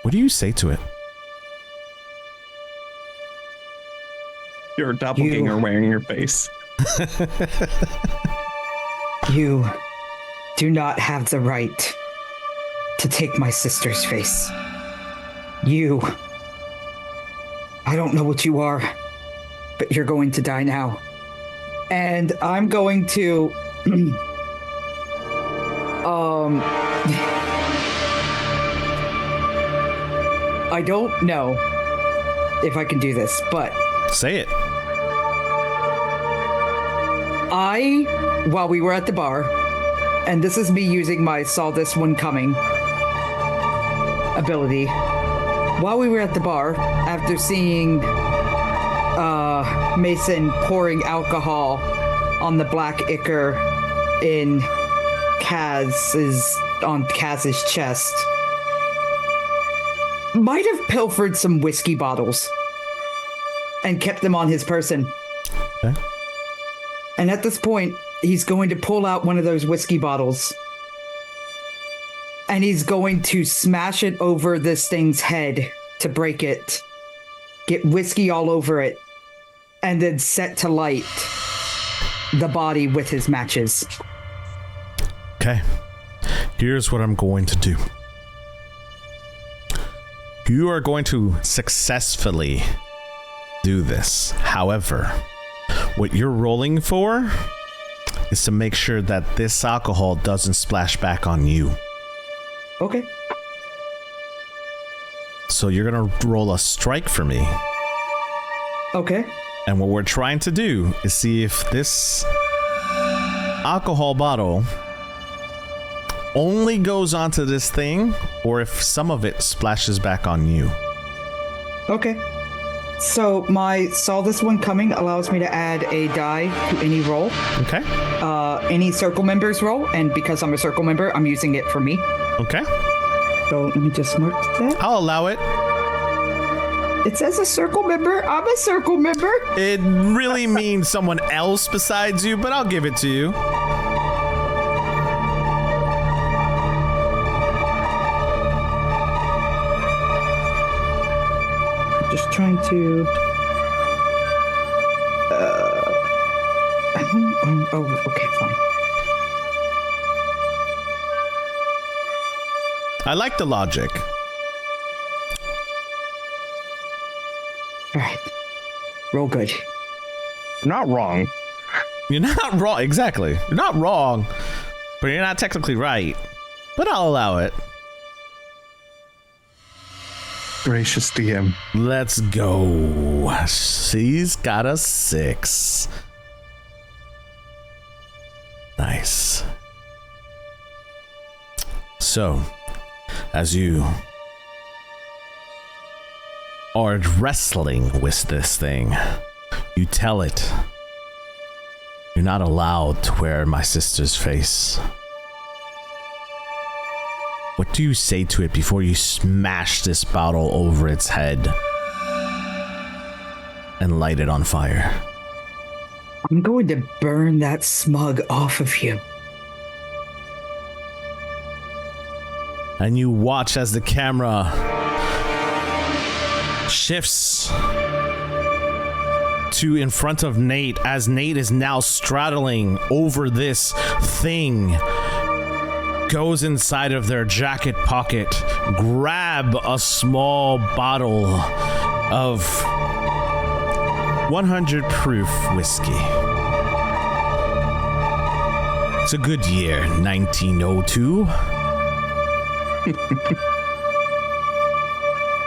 What do you say to it? You're a doppelganger wearing your face. You do not have the right to take my sister's face. I don't know what you are, but you're going to die now. And I'm going to I don't know if I can do this, but say it. While we were at the bar, and this is me using my saw this one coming ability, while we were at the bar, after seeing Mason pouring alcohol on the black ichor on Kaz's chest, might have pilfered some whiskey bottles and kept them on his person. Okay. And at this point, he's going to pull out one of those whiskey bottles and he's going to smash it over this thing's head to break it, get whiskey all over it, and then set to light the body with his matches. Okay. Here's what I'm going to do. You are going to successfully do this. However, what you're rolling for is to make sure that this alcohol doesn't splash back on you. Okay. So you're going to roll a strike for me. Okay. And what we're trying to do is see if this alcohol bottle only goes onto this thing or if some of it splashes back on you. Okay. So my saw this one coming allows me to add a die to any roll. Okay. Any circle member's roll, and because I'm a circle member, I'm using it for me. Okay. So let me just mark that. I'll allow it. It says a circle member. I'm a circle member. It really means someone else besides you, but I'll give it to you. Just trying to. Okay, fine. I like the logic. All right. Roll good. You're not wrong. You're not wrong. Exactly. You're not wrong, but you're not technically right. But I'll allow it. Gracious DM. Let's go. She's got a 6. Nice. So, as you are wrestling with this thing, you tell it, you're not allowed to wear my sister's face. What do you say to it before you smash this bottle over its head and light it on fire? I'm going to burn that smug off of you. and you watch as the camera shifts to in front of Nate, as Nate is now straddling over this thing, goes inside of their jacket pocket, grab a small bottle of 100 proof whiskey. It's a good year, 1902.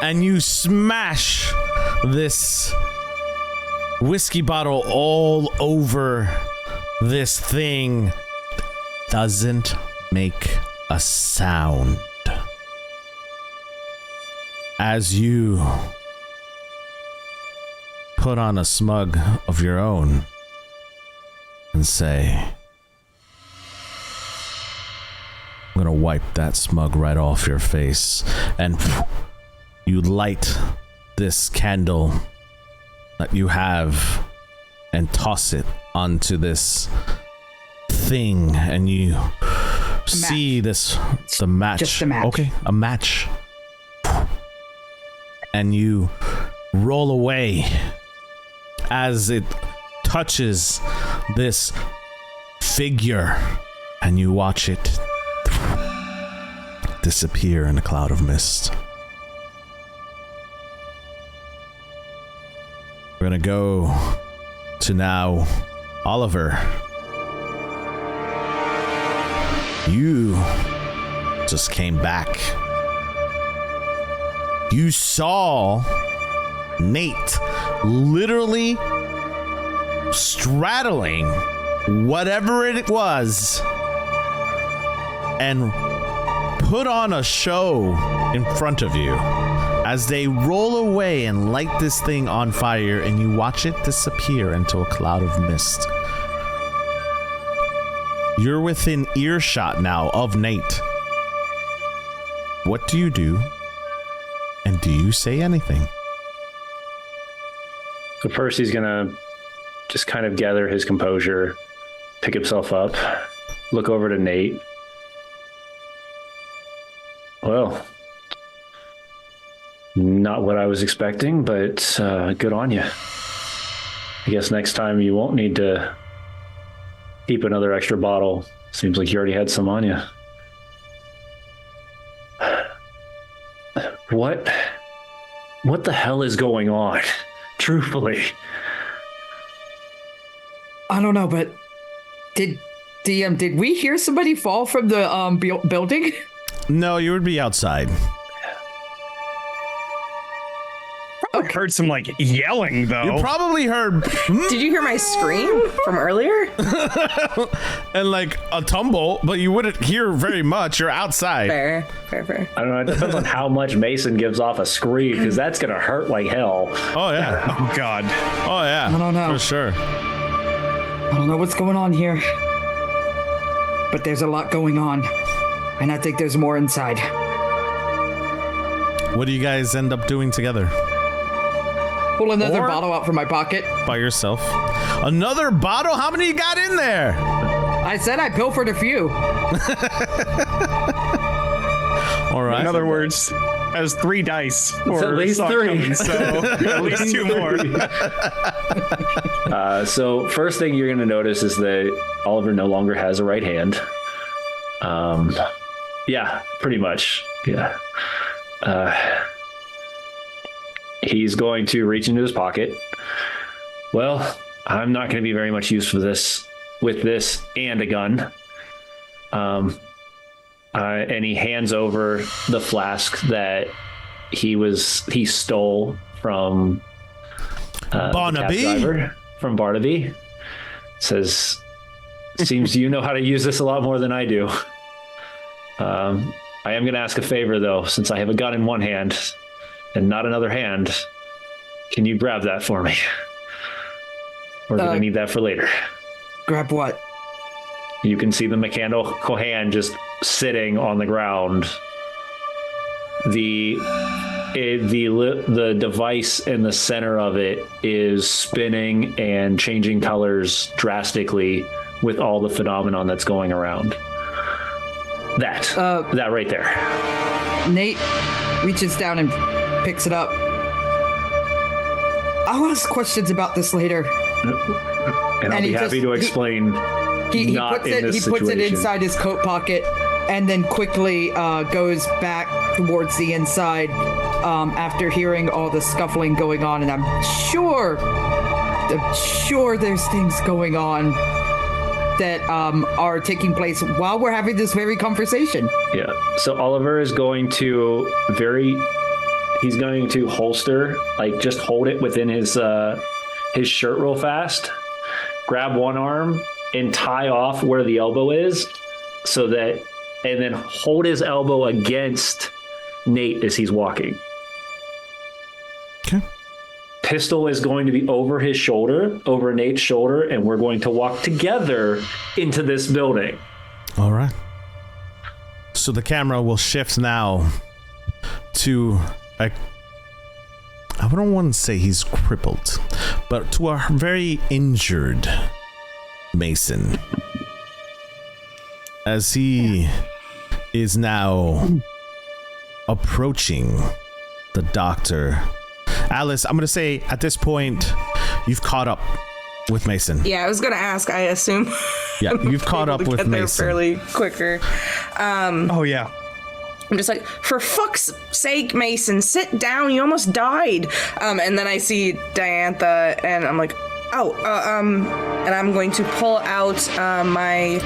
And you smash this whiskey bottle all over this thing. Doesn't make a sound. As you put on a smug of your own and say, I'm gonna wipe that smug right off your face, and you light this candle that you have and toss it onto this thing, and you see this, the match. Just a match. Okay, a match. And you roll away as it touches this figure, and you watch it disappear in a cloud of mist. We're gonna go to now Oliver. You just came back. You saw Nate literally straddling whatever it was and put on a show in front of you as they roll away and light this thing on fire, and you watch it disappear into a cloud of mist. You're within earshot now of Nate. What do you do? And do you say anything? So first he's gonna just kind of gather his composure, pick himself up, look over to Nate. Well, not what I was expecting, but good on you. I guess next time you won't need to keep another extra bottle. Seems like you already had some on you. What the hell is going on? Truthfully. I don't know, but did we hear somebody fall from the building? No, you would be outside. I heard some like yelling though. You probably heard Did you hear my scream from earlier? and like a tumble, but you wouldn't hear very much. You're outside. Fair. I don't know. It depends on how much Mason gives off a scream, because that's gonna hurt like hell. Oh yeah. Oh God. Oh yeah. I don't know. For sure. I don't know what's going on here, but there's a lot going on, and I think there's more inside. What do you guys end up doing together? Pull another Or- bottle out from my pocket. By yourself? Another bottle? How many you got in there? I said I pilfered a few. All right. In other words, has 3 dice. Or at least saw it 3. coming, so at least 2 more. So first thing you're gonna notice is that Oliver no longer has a right hand. Yeah, pretty much. Yeah. He's going to reach into his pocket. Well, I'm not going to be very much use for this with this and a gun. And he hands over the flask that he stole from Barnaby. the cab driver from Barnaby. Says, seems you know how to use this a lot more than I do. I am going to ask a favor though, since I have a gun in one hand and not another hand. Can you grab that for me? We're going to need that for later. Grab what? You can see the mechanical hand just sitting on the ground. The device in the center of it is spinning and changing colors drastically with all the phenomenon that's going around. That right there. Nate reaches down and picks it up. I'll ask questions about this later. And I'll be happy to explain. He puts it inside his coat pocket and then quickly goes back towards the inside after hearing all the scuffling going on. And I'm sure there's things going on that are taking place while we're having this very conversation. Yeah. So Oliver is going to he's going to holster, like just hold it within his shirt real fast, grab one arm and tie off where the elbow is and then hold his elbow against Nate as he's walking. Okay. Pistol is going to be over his shoulder, over Nate's shoulder, and we're going to walk together into this building. All right. So the camera will shift now to I don't want to say he's crippled, but to a very injured Mason. As he is now approaching the doctor. Alice, I'm going to say at this point, you've caught up with Mason. Yeah, I was going to ask, I assume. Yeah, you've caught up with Mason. Fairly quicker. Oh, yeah. I'm just like, for fuck's sake, Mason, sit down. You almost died. And then I see Diantha, and I'm like, and I'm going to pull out my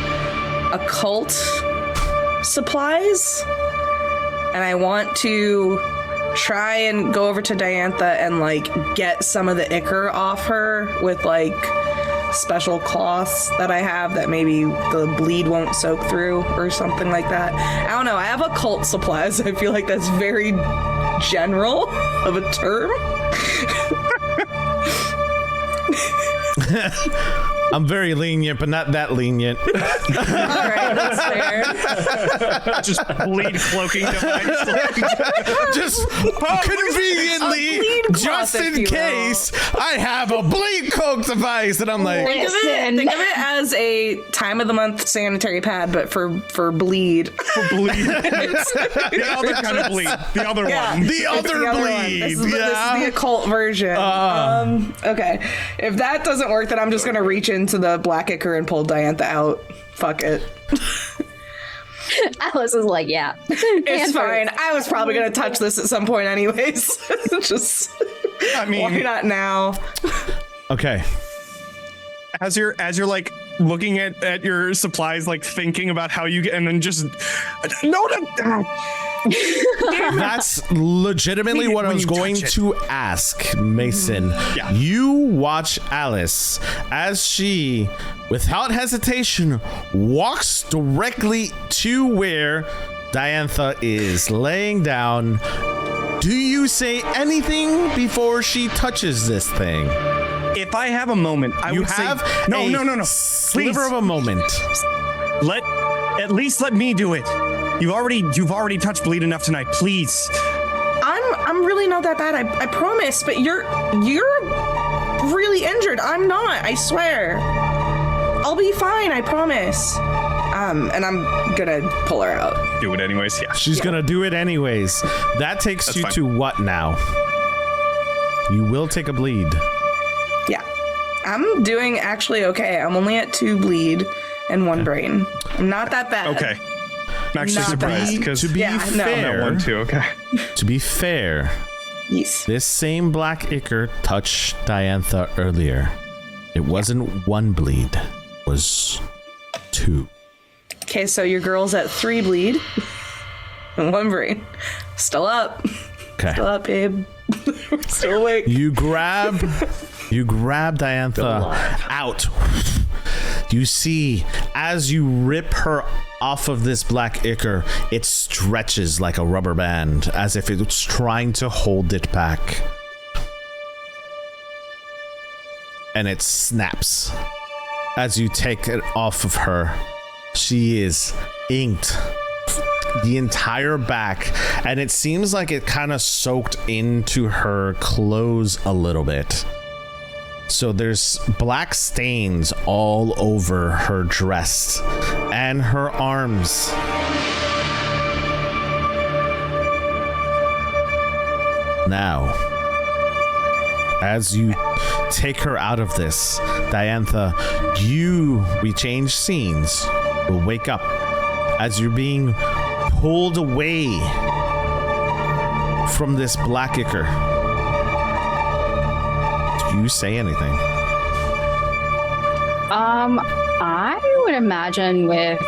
occult supplies, and I want to try and go over to Diantha and like get some of the ichor off her with like special cloths that I have that maybe the bleed won't soak through or something like that. I don't know. I have occult supplies. I feel like that's very general of a term. I'm very lenient, but not that lenient. All right, that's fair. Just bleed cloaking device. Just conveniently, just in case, I have a bleed cloak device, and I'm like, think of it as a time of the month sanitary pad, but for bleed. For bleed. The other kind of bleed. The other one. The other bleed. This is the occult version. Okay. If that doesn't work, then I'm just gonna reach into the black ichor and pull Diantha out. Fuck it. Alice is like, yeah. It's fine. I was probably gonna touch this at some point anyways. Just I mean, why not now? okay. As you're like looking at your supplies, like thinking about how you get, and then just That's legitimately what I was going to ask, Mason. Yeah. You watch Alice as she, without hesitation, walks directly to where Diantha is laying down. Do you say anything before she touches this thing? If I have a moment, I would say no. Sliver of a moment. At least let me do it. You've already touched bleed enough tonight. Please. I'm really not that bad. I promise. But you're really injured. I'm not. I swear. I'll be fine. I promise. And I'm gonna pull her out. Do it anyways. Yeah. She's gonna do it anyways. That takes That's you fine. to what now? You will take a bleed. Yeah. I'm doing actually okay. I'm only at 2 bleed and 1 brain. I'm not that bad. Okay. I'm actually Not surprised bad. because To be fair, one too. Okay. to be fair, Yes. this same black ichor touched Diantha earlier. It wasn't 1 bleed, it was 2. Okay, so your girl's at 3 bleed and 1 brain. Still up. Okay. Still up, babe. Still awake. You grab Diantha out. You see, as you rip her off of this black ichor, it stretches like a rubber band, as if it was trying to hold it back. And it snaps as you take it off of her. She is inked the entire back, and it seems like it kind of soaked into her clothes a little bit. So there's black stains all over her dress and her arms. Now, as you take her out of this, Diantha, we change scenes, will wake up as you're being pulled away from this black ichor. Do you say anything? I would imagine with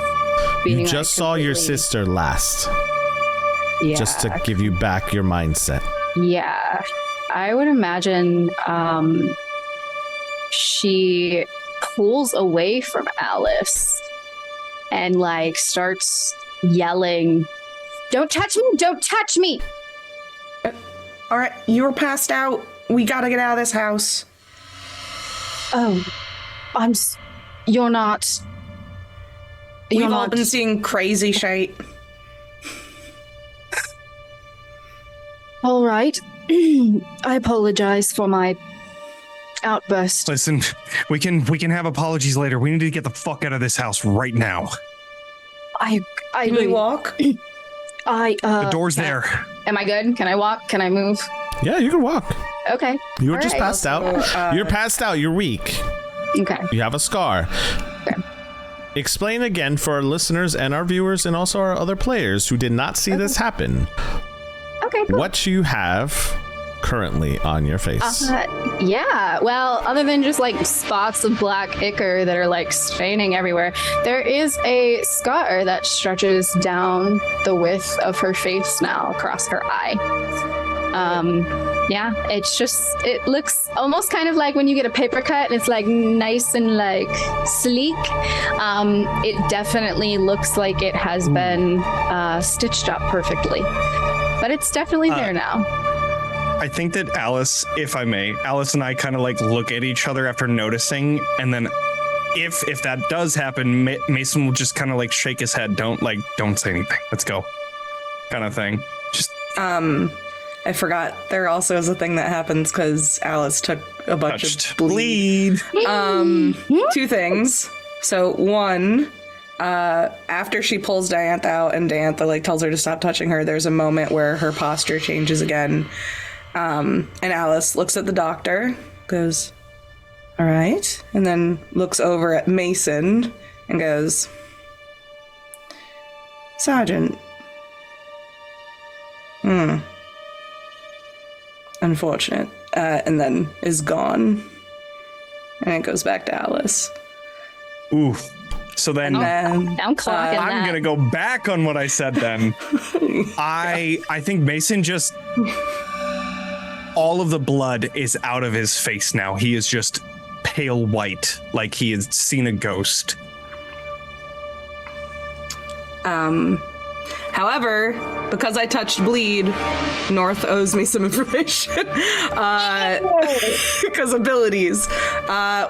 being you just saw your sister last. Yeah. Just to give you back your mindset. Yeah. I would imagine she pulls away from Alice and like starts yelling, "Don't touch me! Don't touch me!" All right, you were passed out. We gotta get out of this house. Oh, you're not. We've all been seeing crazy shit. All right. I apologize for my outburst. Listen, we can have apologies later. We need to get the fuck out of this house right now. I Can we walk? The door's there. Am I good? Can I walk? Can I move? Yeah, you can walk. Okay. You were All just right. passed out. You're passed out. You're weak. Okay. You have a scar. Okay. Explain again for our listeners and our viewers and also our other players who did not see this happen. Okay. Cool. What you have currently on your face. Yeah. Well, other than just like spots of black ichor that are like staining everywhere, there is a scar that stretches down the width of her face now across her eye. Yeah, it looks almost kind of like when you get a paper cut and it's like nice and like sleek. It definitely looks like it has been stitched up perfectly, but it's definitely there now. I think that Alice, if I may, Alice and I kind of like look at each other after noticing, and then if that does happen, Mason will just kind of like shake his head. Don't say anything. Let's go, kind of thing. Just I forgot. There also is a thing that happens because Alice took a bunch of bleed. Two things. So one, after she pulls Diantha out and Diantha like tells her to stop touching her, there's a moment where her posture changes again. And Alice looks at the doctor, goes, "All right," and then looks over at Mason and goes, "Sergeant. Unfortunate," and then is gone. And it goes back to Alice. ooh. So then, I'm clocking that. I'm gonna go back on what I said. Then, I think Mason just all of the blood is out of his face now. He is just pale white, like he has seen a ghost. However, because I touched bleed, North owes me some information. Because abilities.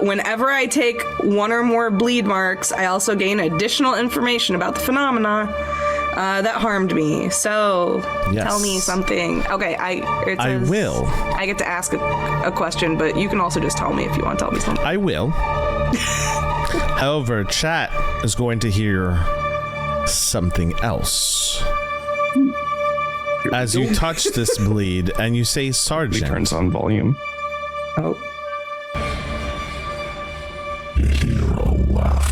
Whenever I take one or more bleed marks, I also gain additional information about the phenomena that harmed me. So, Yes. Tell me something. Okay, I will. I get to ask a question, but you can also just tell me if you want to tell me something. I will. However, chat is going to hear something else. As you touch this bleed and you say, He "Sergeant," turns on volume. Oh. You hear a laugh.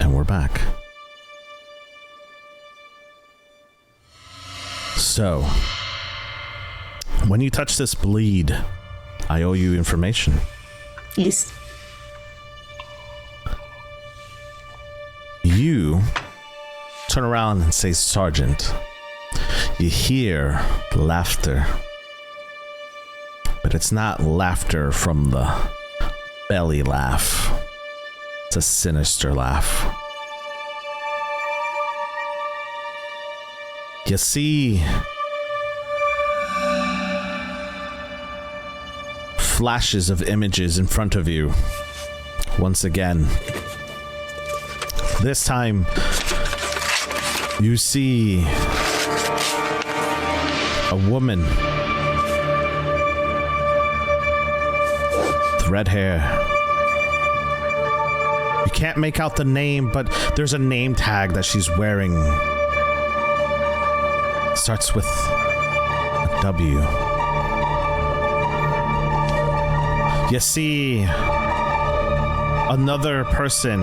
and we're back. So, when you touch this bleed, I owe you information. Yes. You turn around and say, "Sergeant." You hear laughter, but it's not laughter from the belly laugh. It's a sinister laugh. You see flashes of images in front of you. Once again, this time you see a woman with red hair, can't make out the name, but there's a name tag that she's wearing. It starts with a W. You see another person,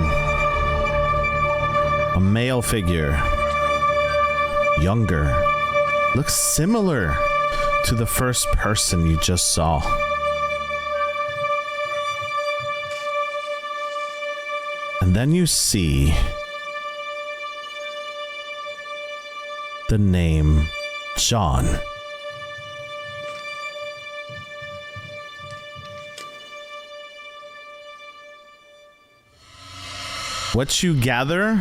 a male figure, younger, looks similar to the first person you just saw. And then you see the name John. What you gather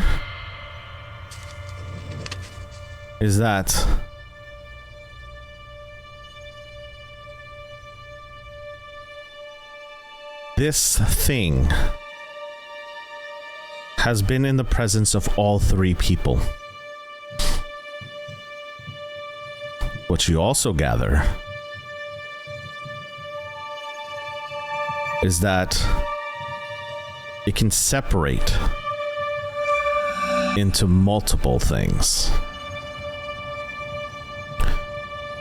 is that this thing has been in the presence of all three people. What you also gather is that it can separate into multiple things.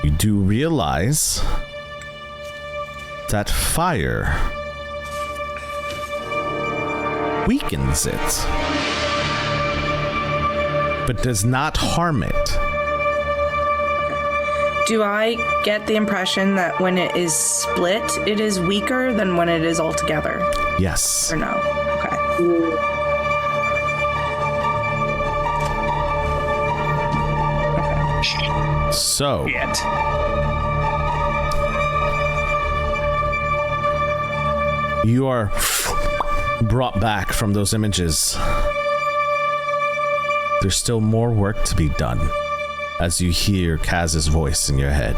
You do realize that fire weakens it, but does not harm it. Do I get the impression that when it is split, it is weaker than when it is all together? Yes. Or no? Okay. So, you are brought back from those images. There's still more work to be done as you hear Kaz's voice in your head.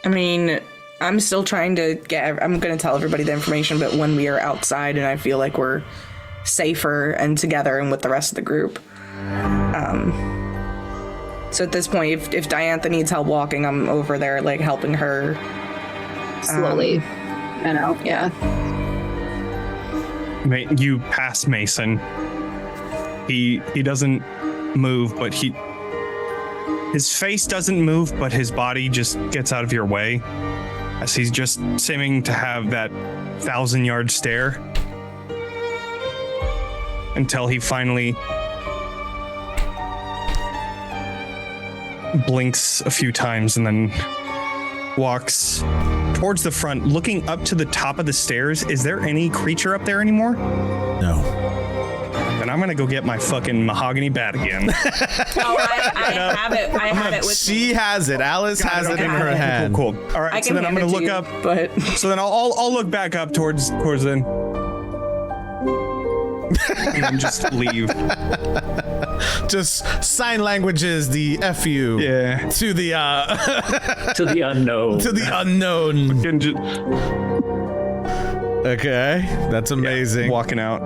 I mean, I'm still trying to I'm going to tell everybody the information, but when we are outside and I feel like we're safer and together and with the rest of the group. So at this point, if Diantha needs help walking, I'm over there, like, helping her. Slowly. I know, yeah. You pass Mason. He doesn't move, but his face doesn't move, but his body just gets out of your way as he's just seeming to have that 1,000-yard stare until he finally blinks a few times and then walks towards the front, looking up to the top of the stairs. Is there any creature up there anymore? No. Then I'm gonna go get my fucking mahogany bat again. Oh, I have it. I have it with She has it. Alice has it in her hand. Cool. All right. So then I'm gonna look up. But So then I'll look back up towards then. And then just leave. Just sign languages, the F you. Yeah. To the To the unknown. to the unknown. And just Okay. That's amazing. walking out.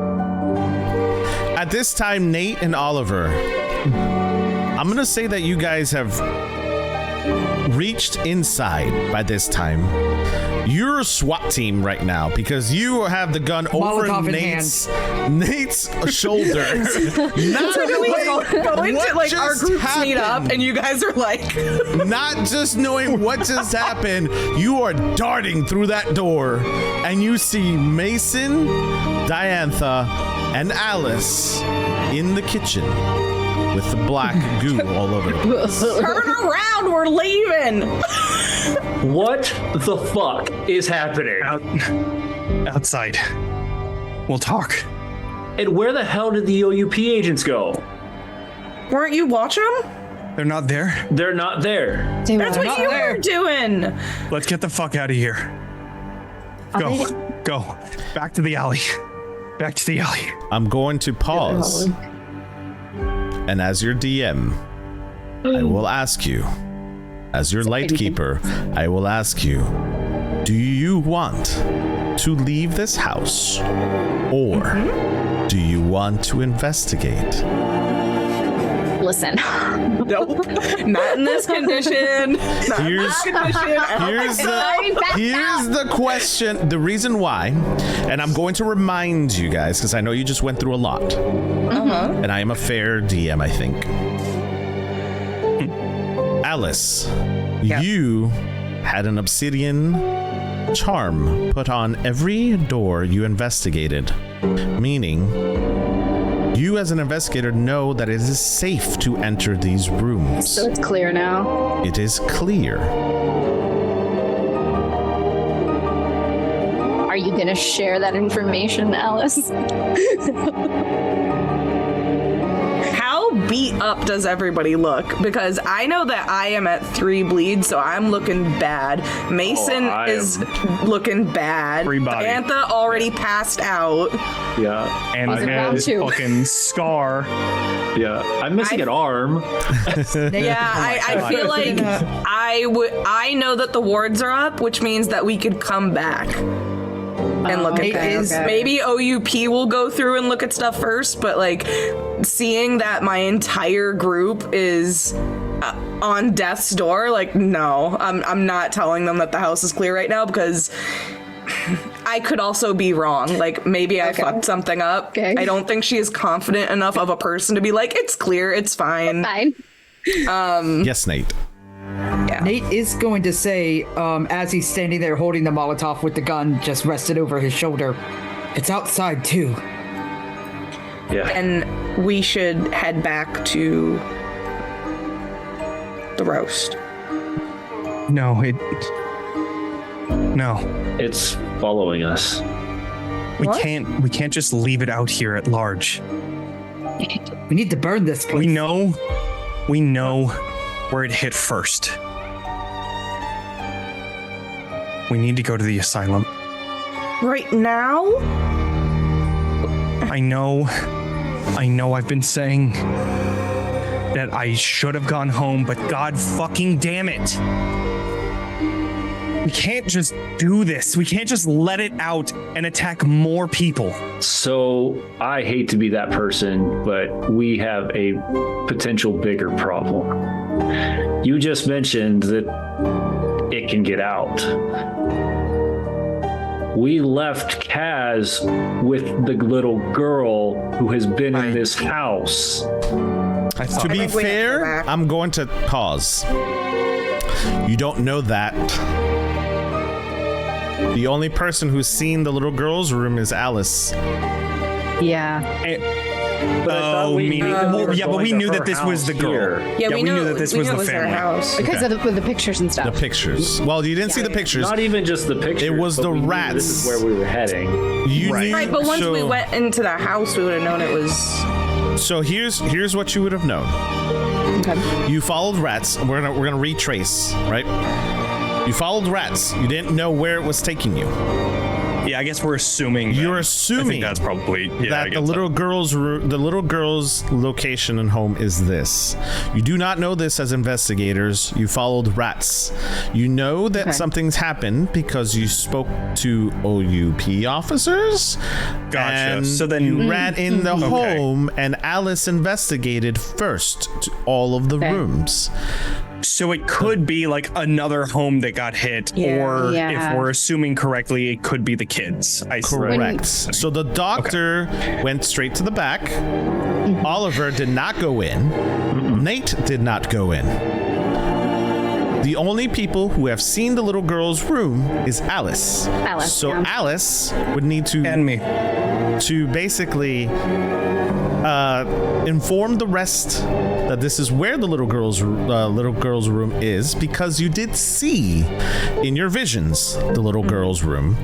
At this time, Nate and Oliver, I'm gonna say that you guys have reached inside by this time. You're a SWAT team right now because you have the gun over Molotov in Nate's shoulder. Not going to, like, our just groups meet up happened. and you guys are like, Not just knowing what just happened, you are darting through that door and you see Mason, Diantha, and Alice in the kitchen with the black goo all over the place. turn around, we're leaving. What the fuck is happening? Outside. We'll talk. And where the hell did the OUP agents go? Weren't you watching them? They're not there. They're not there. That's what you were doing. Let's get the fuck out of here. Go. Back to the alley. Back to the alley. I'm going to pause. And as your DM, I will ask you, as your Lightkeeper, I will ask you, do you want to leave this house or do you want to investigate? listen. Nope. Not in this condition. Not in this condition. Here's the question. The reason why, and I'm going to remind you guys, because I know you just went through a lot. And I am a fair DM, I think. Alice, you had an obsidian charm put on every door you investigated, meaning you as an investigator know that it is safe to enter these rooms. So it's clear now. It is clear. Are you going to share that information, Alice? How beat up does everybody look? Because I know that I am at 3 bleeds, so I'm looking bad. Mason is looking bad. Free body. Bantha already passed out. Yeah. And his fucking scar. Yeah. I'm missing an arm. Yeah, I feel like I know that the wards are up, which means that we could come back and look at things. Maybe OUP will go through and look at stuff first, but like seeing that my entire group is on death's door, like no, I'm not telling them that the house is clear right now because I could also be wrong. Like maybe I fucked something up. Okay. I don't think she is confident enough of a person to be like, it's clear, it's fine. Fine. Yes, Nate. Yeah. Nate is going to say, as he's standing there holding the Molotov with the gun just rested over his shoulder, it's outside too. Yeah. And we should head back to the roast. No. It's following us. We can't just leave it out here at large. We need to burn this place. We know where it hit first. We need to go to the asylum. Right now? I know I've been saying that I should have gone home, but god fucking damn it. We can't just do this. We can't just let it out and attack more people. So I hate to be that person, but we have a potential bigger problem. You just mentioned that it can get out. We left Kaz with the little girl who has been in this house. To be fair, I'm going to pause. You don't know that. The only person who's seen the little girl's room is Alice. Yeah. But we knew that this was the girl. Yeah, we knew that this was the family. House. Because of the pictures and stuff. The pictures. Well, you didn't see the pictures. Not even just the pictures. It was the rats. This is where we were heading. You knew, Right, but once we went into the house, we would have known it was. So here's what you would have known. Okay. You followed rats. We're gonna retrace, right? You followed rats. You didn't know where it was taking you. Yeah, I guess we're assuming. You're I assuming think that's probably that the little girl's location and home is this. You do not know this as investigators. You followed rats. You know that something's happened because you spoke to OUP officers. Gotcha. And So then you ran in the home, and Alice investigated first to all of the rooms. So it could be like another home that got hit, or if we're assuming correctly, it could be the kids. Correct. So the doctor went straight to the back. Oliver did not go in. Nate did not go in. The only people who have seen the little girl's room is Alice. So Alice would need to basically inform the rest that this is where the little girl's room is, because you did see in your visions the little girl's room.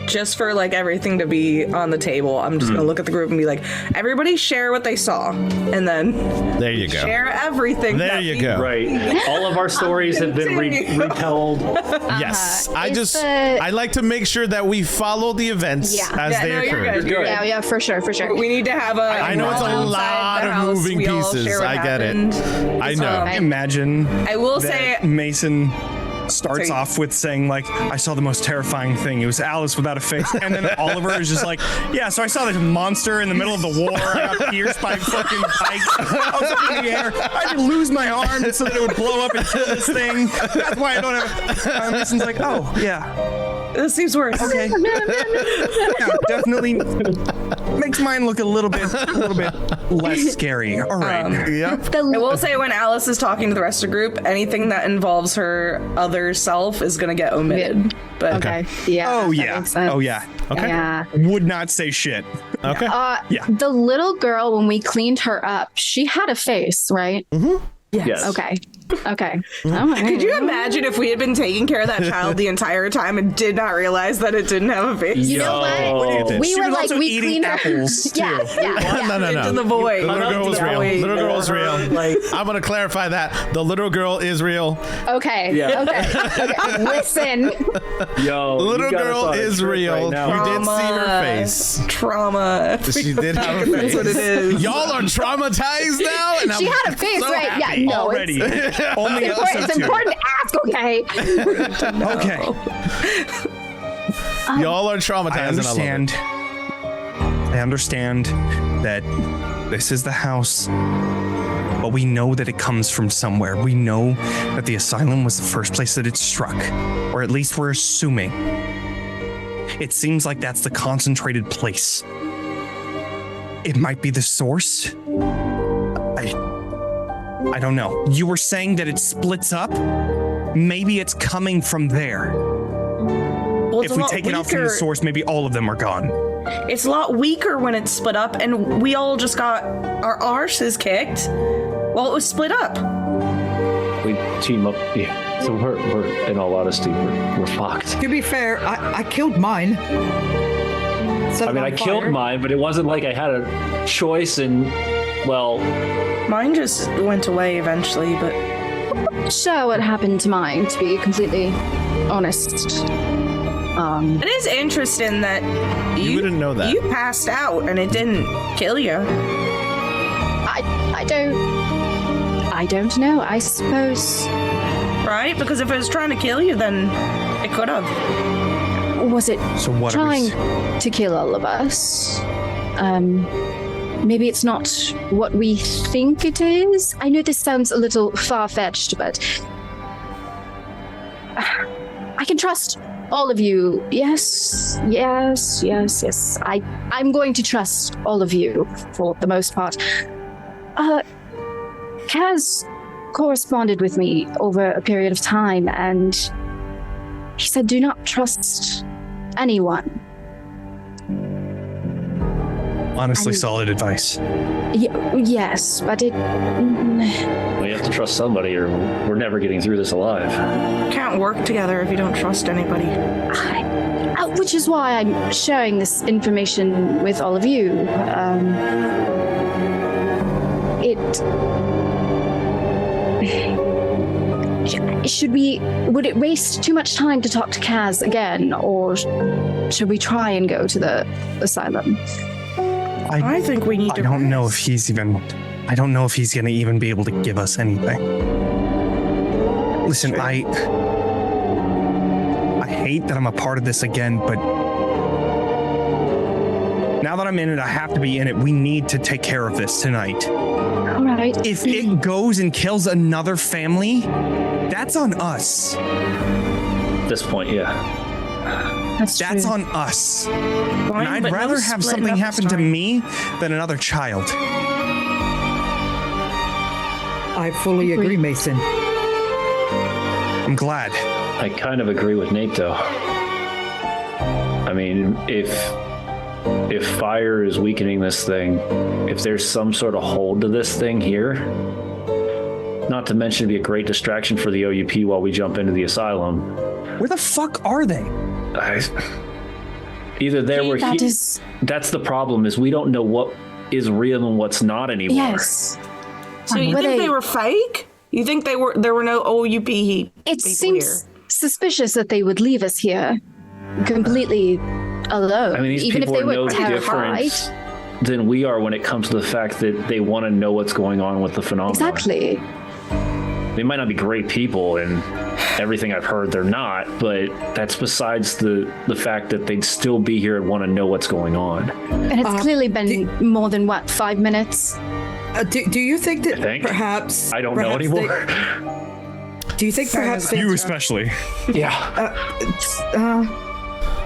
Just for like everything to be on the table, I'm just gonna look at the group and be like, everybody share what they saw, and then there you go. Share everything. There you go. Right. All of our stories have been retold. Yes. I like to make sure that we follow the events as they occur. Yeah, for sure. We need to have a. I know it's a lot of moving pieces. I get it. I know. Imagine. I will say Mason starts off with saying like, I saw the most terrifying thing. It was Alice without a face. And then Oliver is just like, yeah, so I saw this monster in the middle of the war. I got pierced by fucking bikes. I was up in the air. I had to lose my arm so that it would blow up and kill this thing. That's why I don't have... Mason's like, oh, yeah. This seems worse. Okay. Yeah, definitely makes mine look a little bit less scary. All right. I will say when Alice is talking to the rest of the group, anything that involves her other self is going to get omitted. But Okay. Yeah. Oh, that yeah. makes sense. Oh, yeah. Okay. Yeah. Would not say shit. Okay. Yeah. The little girl, when we cleaned her up, she had a face, right? Yes. Okay. Okay. All right. could you imagine if we had been taking care of that child the entire time and did not realize that it didn't have a face? You know what? We She were was like, also we eating cleaned her. apples, too. Yeah. No. Into the void. The little girl was real. Void. Little girl is real. Like, I'm going to clarify that. The little girl is real. Okay. Yeah. Okay. Listen. yo, Little you gotta girl start a is trip real. right now. You did see her face. Trauma. She did have a face. That's what it is. Y'all are traumatized now? And She I'm had a face, so right? happy. Yeah. No. Already. Only It's episode 2. important to ask, okay? Okay. Y'all are traumatized. I understand that this is the house, but we know that it comes from somewhere. We know that the asylum was the first place that it struck, or at least we're assuming. It seems like that's the concentrated place. It might be the source. I don't know. You were saying that it splits up? Maybe it's coming from there. Well, it's If a we lot take it out from the weaker. source, maybe all of them are gone. It's a lot weaker when it's split up, and we all just got our arses kicked while it was split up. We team up. Yeah. So we're in all honesty, we're fucked. To be fair, I killed mine. Set I mean, it I on killed fire. mine, but it wasn't like I had a choice. And well, Mine just went away eventually, but Sure, what happened to mine, to be completely honest. it is interesting that You wouldn't know that. You passed out and it didn't kill you. I don't know. I suppose. Right? Because if it was trying to kill you, then it could have. Was it So what are we trying to kill all of us? Maybe it's not what we think it is. I know this sounds a little far-fetched, but I can trust all of you. Yes. I'm going to trust all of you for the most part. Kaz corresponded with me over a period of time, and he said, "Do not trust anyone." Honestly, solid advice. Yes, but it. we have to trust somebody, or we're never getting through this alive. Can't work together if you don't trust anybody. Which is why I'm sharing this information with all of you. Would it waste too much time to talk to Kaz again, or should we try and go to the asylum? I think we need to. I don't know if he's even. I don't know if he's gonna even be able to give us anything. Listen, I hate that I'm a part of this again, but now that I'm in it, I have to be in it. We need to take care of this tonight. All right. If it goes and kills another family, that's on us. At this point, yeah. That's That's true. on us. Fine, And I'd but no rather have splitting something up happen this to time. me than another child. I fully agree, Mason. I'm glad. I kind of agree with Nate, though. I mean, if fire is weakening this thing, if there's some sort of hold to this thing here, not to mention it'd be a great distraction for the OUP while we jump into the asylum. Where the fuck are they? Either there or That here. is- That's the problem, is we don't know what is real and what's not anymore. Yes. So you Were think they- they were fake? You think there were no OUP It people seems here? suspicious that they would leave us here completely alone, I mean, these even if people they are no were terrified. different than we are when it comes to the fact that they want to know what's going on with the phenomenon. Exactly. They might not be great people, and everything I've heard, they're not. But that's besides the fact that they'd still be here and want to know what's going on. And it's clearly been more than 5 minutes. Do you think that perhaps I don't know anymore. Do you think perhaps you especially? Yeah.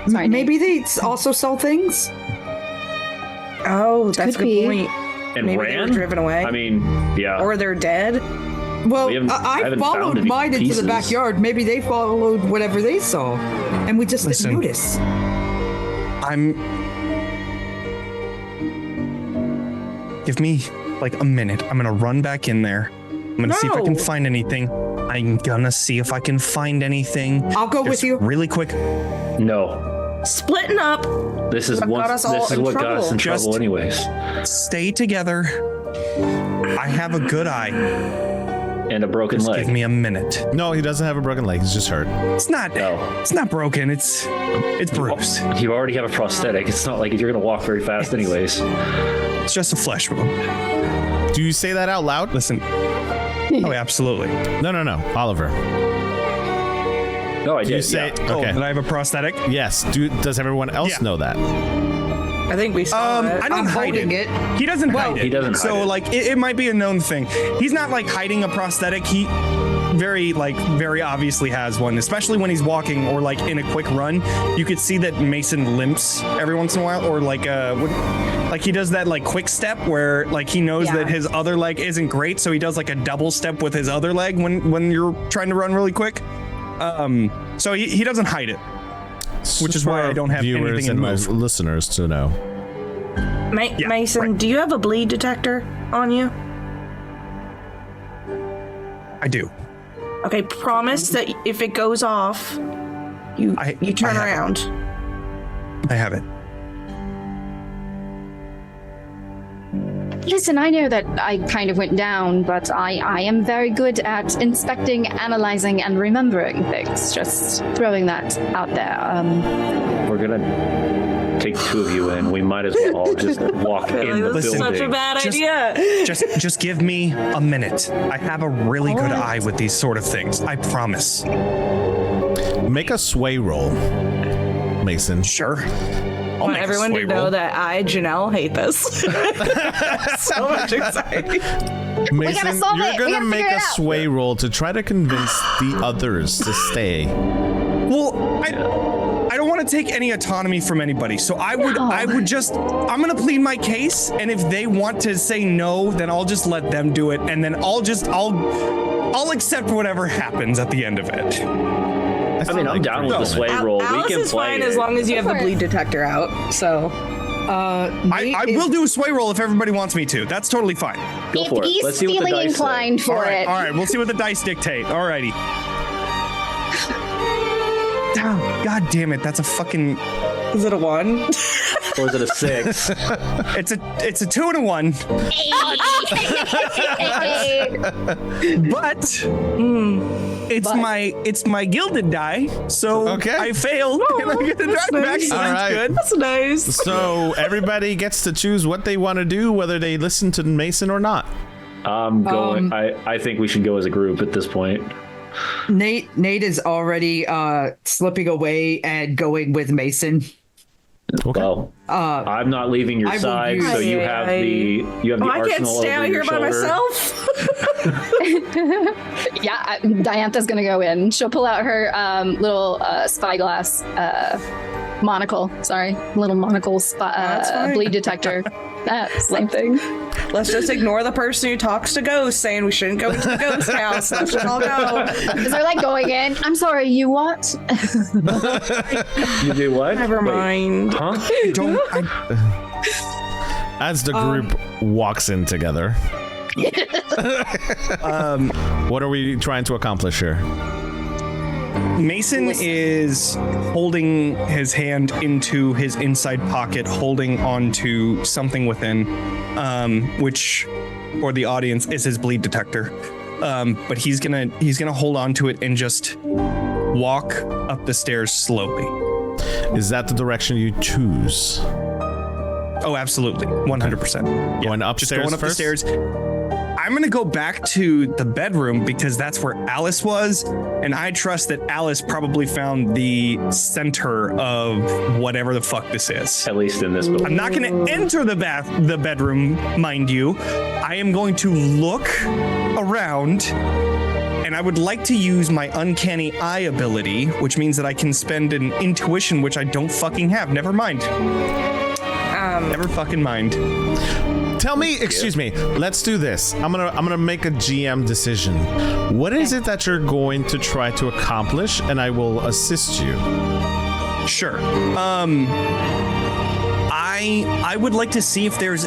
Sorry, maybe they also sell things? Oh, that's a good point. And maybe ran? they were driven away. I mean, yeah. Or they're dead. Well, I followed mine into the backyard. Maybe they followed whatever they saw, and we just didn't notice. Give me like a minute. I'm gonna run back in there. I'm gonna see if I can find anything. I'm gonna see if I can find anything. I'll go with you. Really quick. No. Splitting up. This is what got us in trouble anyways. Stay together. I have a good eye. And a broken leg. Give me a minute. No, he doesn't have a broken leg. He's just hurt. It's not broken. It's bruised. You already have a prosthetic. It's not like you're gonna walk very fast anyways. It's just a flesh wound. Do you say that out loud? Listen. Oh, absolutely. No, Oliver. No, I did. You say okay. That I have a prosthetic? Yes. Does everyone else know that? I think we saw it. I don't hide it. He doesn't hide it. He doesn't hide so, it. like, it might be a known thing. He's not, like, hiding a prosthetic. He very obviously has one, especially when he's walking or, like, in a quick run. You could see that Mason limps every once in a while, or, like, he does that, like, quick step where, like, he knows that his other leg isn't great, so he does, like, a double step with his other leg when you're trying to run really quick. So he doesn't hide it. Which is why I don't have viewers anything and in my listeners to know. Mason, do you have a bleed detector on you? I do. Okay, promise that if it goes off, you turn around. I have it. Listen, I know that I kind of went down, but I am very good at inspecting, analyzing, and remembering things. Just throwing that out there. We're gonna take 2 of you in. We might as well all just walk in the building. Such a bad idea. Just give me a minute. I have a really good eye with these sort of things. I promise. Make a sway roll, Mason. Sure. I want everyone to know that Janelle, hate this. So much anxiety. Mason, you're gonna make a sway roll to try to convince the others to stay. Well, I don't want to take any autonomy from anybody, so I'm gonna plead my case, and if they want to say no, then I'll just let them do it, and then I'll accept whatever happens at the end of it. I mean, I'm down with the sway roll. Alice We can is play fine it. as long as you have the bleed detector out. So, I will do a sway roll if everybody wants me to. That's totally fine. Go for it. He's Let's see what the feeling dice inclined say. for it. All right, we'll see what the dice dictate. Alrighty. Oh, God damn it! That's a fucking. is it a 1? Or is it a 6? It's a 2 and a 1. But it's my gilded die, so I failed and I get the die back. So that's good. That's nice. So everybody gets to choose what they want to do, whether they listen to Mason or not. I'm going. I think we should go as a group at this point. Nate is already slipping away and going with Mason. Okay. Well, I'm not leaving your side, so you have the arsenal I can't stay out here by myself. Yeah, Diantha's gonna go in. She'll pull out her little spyglass monocle. Sorry, little monocle bleed detector. Same thing. Let's just ignore the person who talks to ghosts saying we shouldn't go into the ghost house. Let's just all go. Because they're like going in. I'm sorry, you what? You do what? Never mind. Huh? As the group walks in together. What are we trying to accomplish here? Mason is holding his hand into his inside pocket, holding onto something within, which, for the audience, is his bleed detector. But he's gonna hold on to it and just walk up the stairs slowly. Is that the direction you choose? Oh, absolutely. 100%. Going upstairs Just going up first? the stairs. I'm going to go back to the bedroom because that's where Alice was. And I trust that Alice probably found the center of whatever the fuck this is. At least in this building. I'm not going to enter the bedroom, mind you. I am going to look around, and I would like to use my uncanny eye ability, which means that I can spend an intuition, which I don't fucking have. Never mind. Never fucking mind. Tell me, excuse me. Let's do this. I'm gonna make a GM decision. What is it that you're going to try to accomplish, and I will assist you. Sure. I would like to see if there's.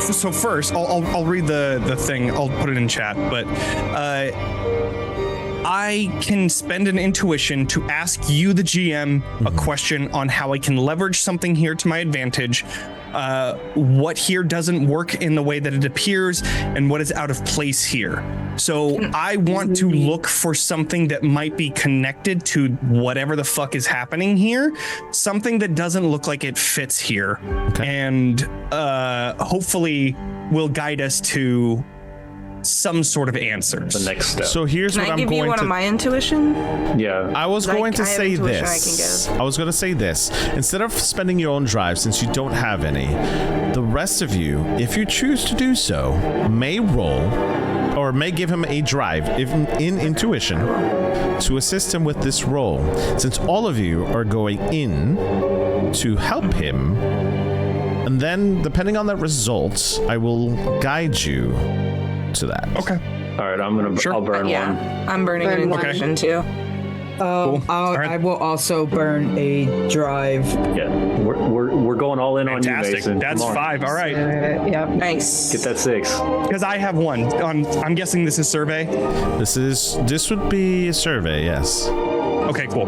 So first, I'll read the thing. I'll put it in chat. But I can spend an intuition to ask you, the GM, a question on how I can leverage something here to my advantage. What here doesn't work in the way that it appears, and what is out of place here. So I want to look for something that might be connected to whatever the fuck is happening here, something that doesn't look like it fits here, and hopefully will guide us to some sort of answers. The next step. So here's what I'm Can I give going you one to. of my intuition? Yeah. I was going to I have say intuition this. I can I was going to say this. Instead of spending your own drive, since you don't have any, the rest of you, if you choose to do so, may roll or may give him a drive in intuition to assist him with this roll. Since all of you are going in to help him, and then depending on the results, I will guide you to that. Okay. All right, I'll burn one. I'm burning an intuition too. Cool. I will also burn a drive. Yeah, we're going all in Fantastic. on you, Mason. That's Come on. 5. All right. Yeah. Nice. Get that 6. Because I have one. I'm guessing this is survey. This would be a survey, yes. Okay, cool.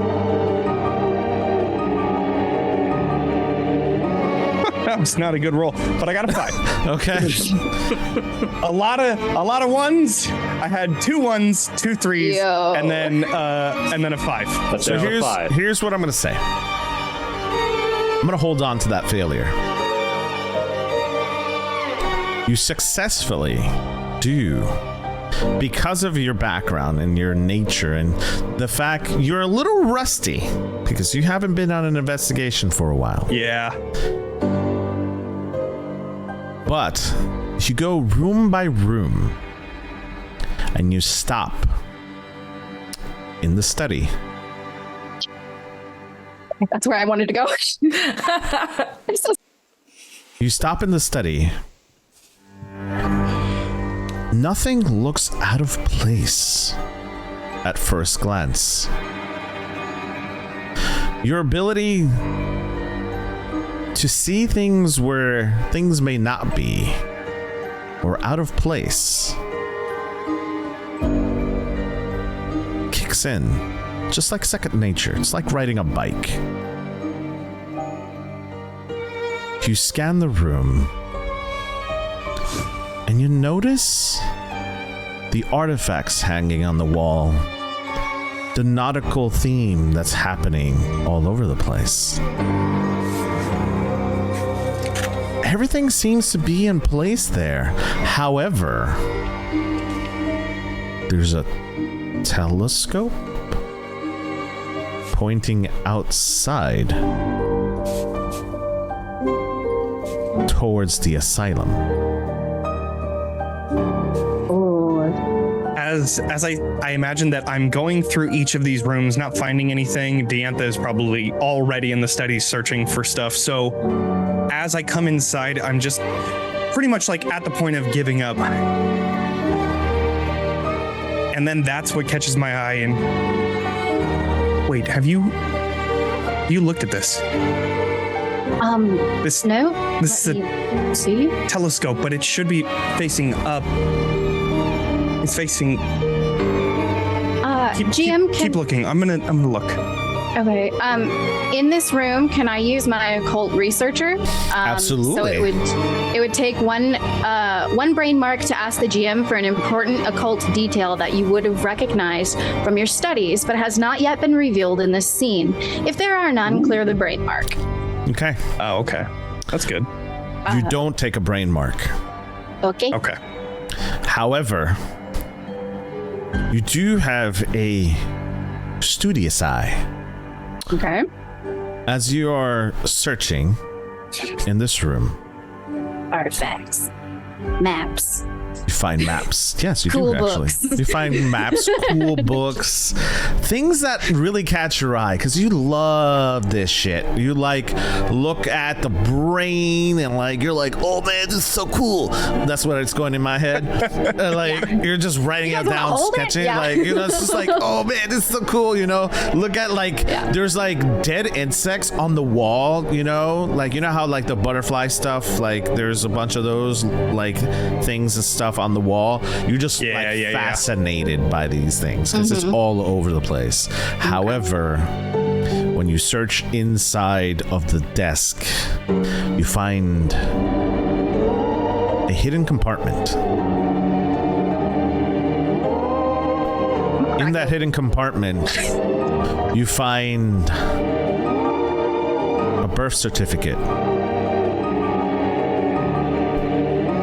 That was not a good roll, but I got a 5. Okay. a lot of ones. I had 2 1s, 2 3s, Yo. and then a 5. Let's So have a 5. here's what I'm going to say. I'm going to hold on to that failure. You successfully do, because of your background and your nature and the fact you're a little rusty because you haven't been on an investigation for a while. Yeah. But you go room by room and you stop in the study. That's where I wanted to go. You stop in the study. Nothing looks out of place at first glance. Your ability to see things where things may not be or out of place kicks in, just like second nature. It's like riding a bike. You scan the room and you notice the artifacts hanging on the wall, the nautical theme that's happening all over the place. Everything seems to be in place there. However, there's a telescope pointing outside towards the asylum. As I imagine that I'm going through each of these rooms, not finding anything. Diantha is probably already in the study searching for stuff. So as I come inside, I'm just pretty much like at the point of giving up. And then that's what catches my eye. And wait, have you looked at this? This No. This is a see telescope, but it should be facing up. It's facing. GM keep looking. I'm gonna look. Okay. In this room, can I use my occult researcher? Absolutely. So it would take one brain mark to ask the GM for an important occult detail that you would have recognized from your studies, but has not yet been revealed in this scene. If there are none, clear the brain mark. Okay. Oh, okay. That's good. You don't take a brain mark. Okay. Okay. However, you do have a studious eye. Okay. As you are searching in this room, Artifacts. Maps. you find maps. Yes, you Cool do actually. books. You find maps, cool books, things that really catch your eye because you love this shit. You like look at the brain and like you're like, oh man, this is so cool. That's what it's going in my head. You're just writing it down, hold it? sketching. Yeah. Like it's just like, oh man, this is so cool. Look at there's like dead insects on the wall. Like how like the butterfly stuff. Like there's a bunch of those like things and stuff on the wall. You're just fascinated by these things because it's all over the place. However, when you search inside of the desk, you find a hidden compartment. In that hidden compartment, you find a birth certificate.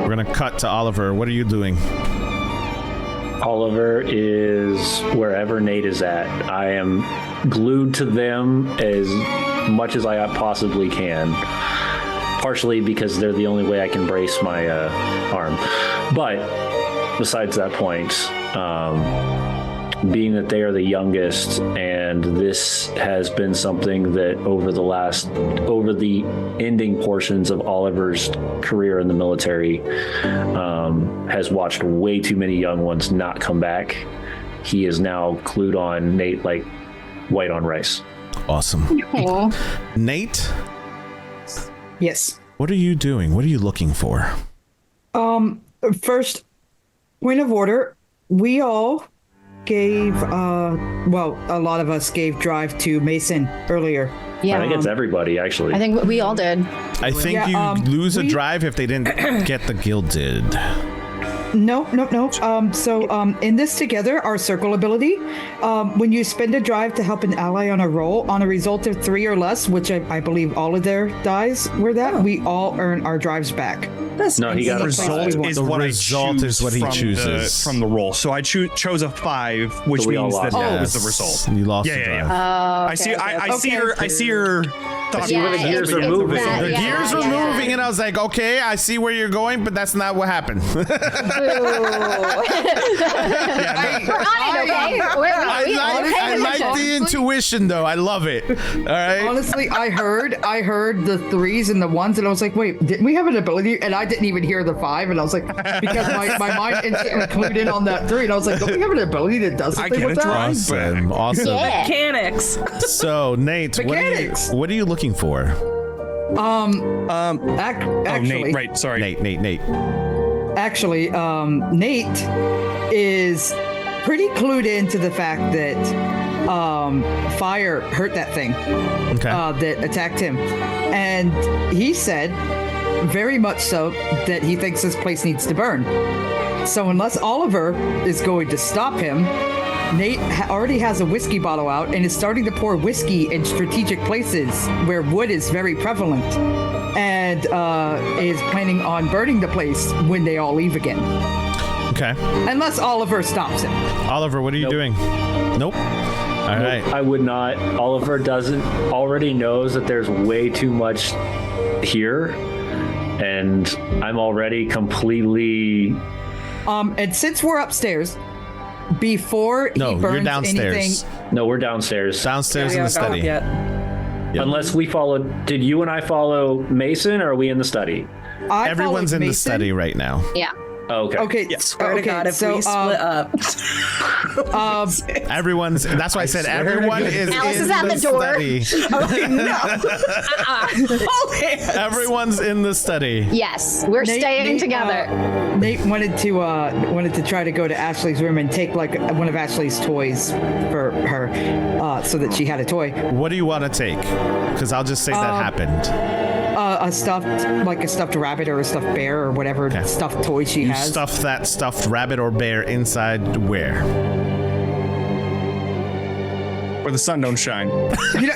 We're gonna cut to Oliver. What are you doing? Oliver is wherever Nate is at. I am glued to them as much as I possibly can. Partially because they're the only way I can brace my arm. But besides that point, being that they are the youngest, and this has been something that over the ending portions of Oliver's career in the military, has watched way too many young ones not come back. He is now glued on Nate like white on rice. Awesome. Nate? Yes. What are you doing? What are you looking for? First, point of order, we all gave, a lot of us gave drive to Mason earlier. Yeah. I think it's everybody, actually. I think we all did. I think you lose a drive if they didn't get the gilded. No. In this together, our circle ability, when you spend a drive to help an ally on a roll, on a result of 3 or less, which I believe all of their dies were that, we all earn our drives back. That's No, he got a Result is The what result I choose is what he from chooses. from the roll. So I chose a 5, which So we all means that lost. that was the result. You lost Yeah, the yeah, drive. yeah. I see her. I see her. Thought see where the gears are moving. The gears were moving, and I was like, okay, I see where you're going, but that's not what happened. We're on it, okay? I like the intuition, though. I love it. All right. Honestly, I heard the 3s and the 1s, and I was like, wait, didn't we have an ability? And I didn't even hear the 5, and I was like, because my mind instantly clued in on that 3, and I was like, don't we have an ability that does something with that? Awesome. Yeah. Mechanics. So, Nate, Mechanics. what are you looking for? Actually, Nate, right? Sorry, Nate. Actually, Nate is pretty clued into the fact that fire hurt that thing that attacked him, and he said very much so that he thinks this place needs to burn. So unless Oliver is going to stop him, Nate already has a whiskey bottle out and is starting to pour whiskey in strategic places where wood is very prevalent, and is planning on burning the place when they all leave again. Okay. Unless Oliver stops him. Oliver, what are you doing? Nope. All right. I would not. Oliver already knows that there's way too much here, and I'm already completely. And since we're upstairs, before he burns you're downstairs. anything, No, we're downstairs. Downstairs in the study. Yet. Yep. Unless we followed. Did you and I follow Mason, or are we in the study? Everyone's in the study right now. Yeah. Oh, okay. Okay. Swear to God, if we split up. Everyone's. That's why I said everyone is Alice in is at the door. study. Okay. Everyone's in the study. Yes, we're staying together. Nate wanted to try to go to Ashley's room and take like one of Ashley's toys for her, so that she had a toy. What do you want to take? Because I'll just say that happened. A stuffed rabbit or a stuffed bear or whatever stuffed toy she You has. stuff that stuffed rabbit or bear inside where? where the sun don't shine.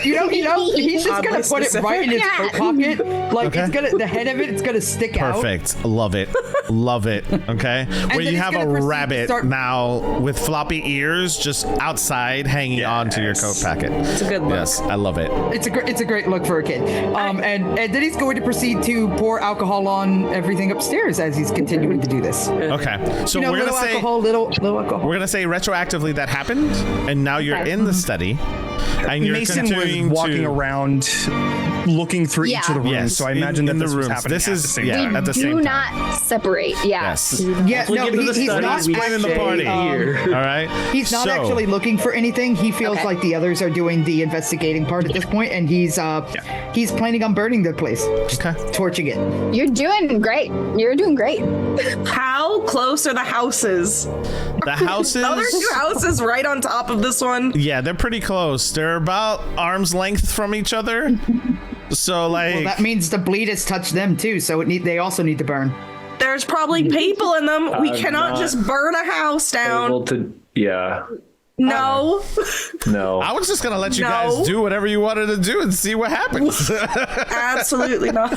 You know, he's just gonna put it right in his coat pocket. Like Okay. it's gonna, the head of it's gonna stick out. Perfect. Love it. Love it. Okay. Where then you he's have a gonna proceed to rabbit start- now with floppy ears just outside hanging onto your coat packet. It's a good look. Yes, I love it. It's a great look for a kid. And then he's going to proceed to pour alcohol on everything upstairs as he's continuing to do this. Okay. So You know, we're little gonna say alcohol, little alcohol. we're gonna say retroactively that happened, and now you're in the study, and you're Mason was continuing walking to around, looking through each of the rooms. Yes, So I imagine in that the this was rooms. happening This at is the same yeah, time. at the Do same time. not separate. Yeah. Yes. Yeah, We no, get to the he's study, not we Explain in the party. actually, All right. he's not So, actually looking for anything. He feels Okay. like the others are doing the investigating part at this point, and he's planning on burning the place, Okay. torching it. You're doing great. You're doing great. How close are the houses? The houses. Other two houses right on top of this one. Yeah, they're pretty close. They're about arm's length from each other. So like Well, that means the bleed has touched them too, so they also need to burn. There's probably people in them. We I'm cannot not just burn a house down. Able to, yeah. No. No. I was just gonna let you No. guys do whatever you wanted to do and see what happens. Absolutely not.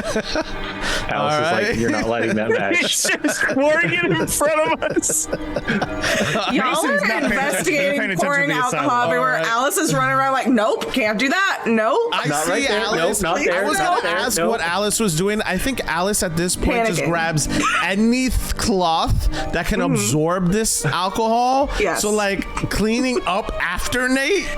Alice is right. like, you're not lighting that match. He's just pouring it in front of us. Y'all Mason's are not paying attention. They're paying investigating, attention pouring to the alcohol asylum. everywhere. Alright. Alice is running around like, nope, can't do that. Nope. I Not see right there. Alice. Nope, not there, I was not gonna there. ask Nope. what Alice was doing. I think Alice at this point just Panicking. grabs any cloth that can absorb this alcohol. Yes. So like cleaning up after Nate.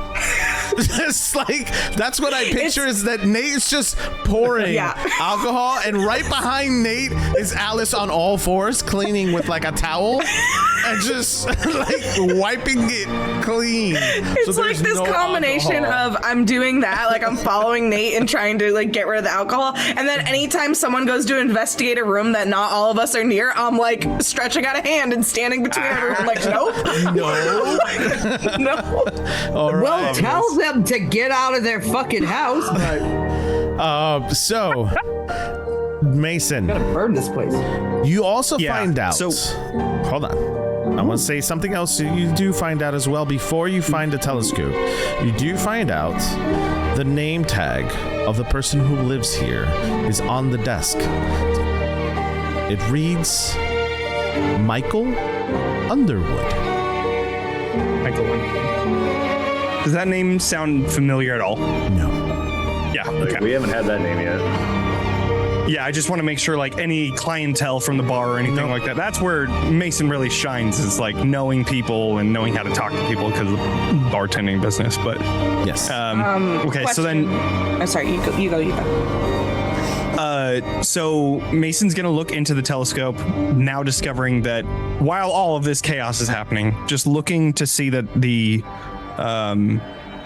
Just like that's what I picture is that Nate's just pouring Yeah. alcohol, and right behind Nate is Alice on all fours cleaning with like a towel and just like wiping it clean. It's like this combination of I'm doing that, like I'm following Nate and trying to like get rid of the alcohol, and then anytime someone goes to investigate a room that not all of us are near, I'm like stretching out a hand and standing between everyone, like nope, No. no. All right. Well, tell them to get out of their fucking house, but So, Mason, burn this place. you also Yeah, find out. so- Hold on. I want to say something else you do find out as well before you find the telescope. You do find out the name tag of the person who lives here is on the desk. It reads Michael Underwood. Michael. Does that name sound familiar at all? No. Yeah. Okay. We haven't had that name yet. Yeah, I just want to make sure, like, any clientele from the bar or anything like that. That's where Mason really shines, is like knowing people and knowing how to talk to people because of bartending business. But Yes. okay, so then, I'm sorry, you go. so Mason's gonna look into the telescope, now discovering that while all of this chaos is happening, just looking to see that the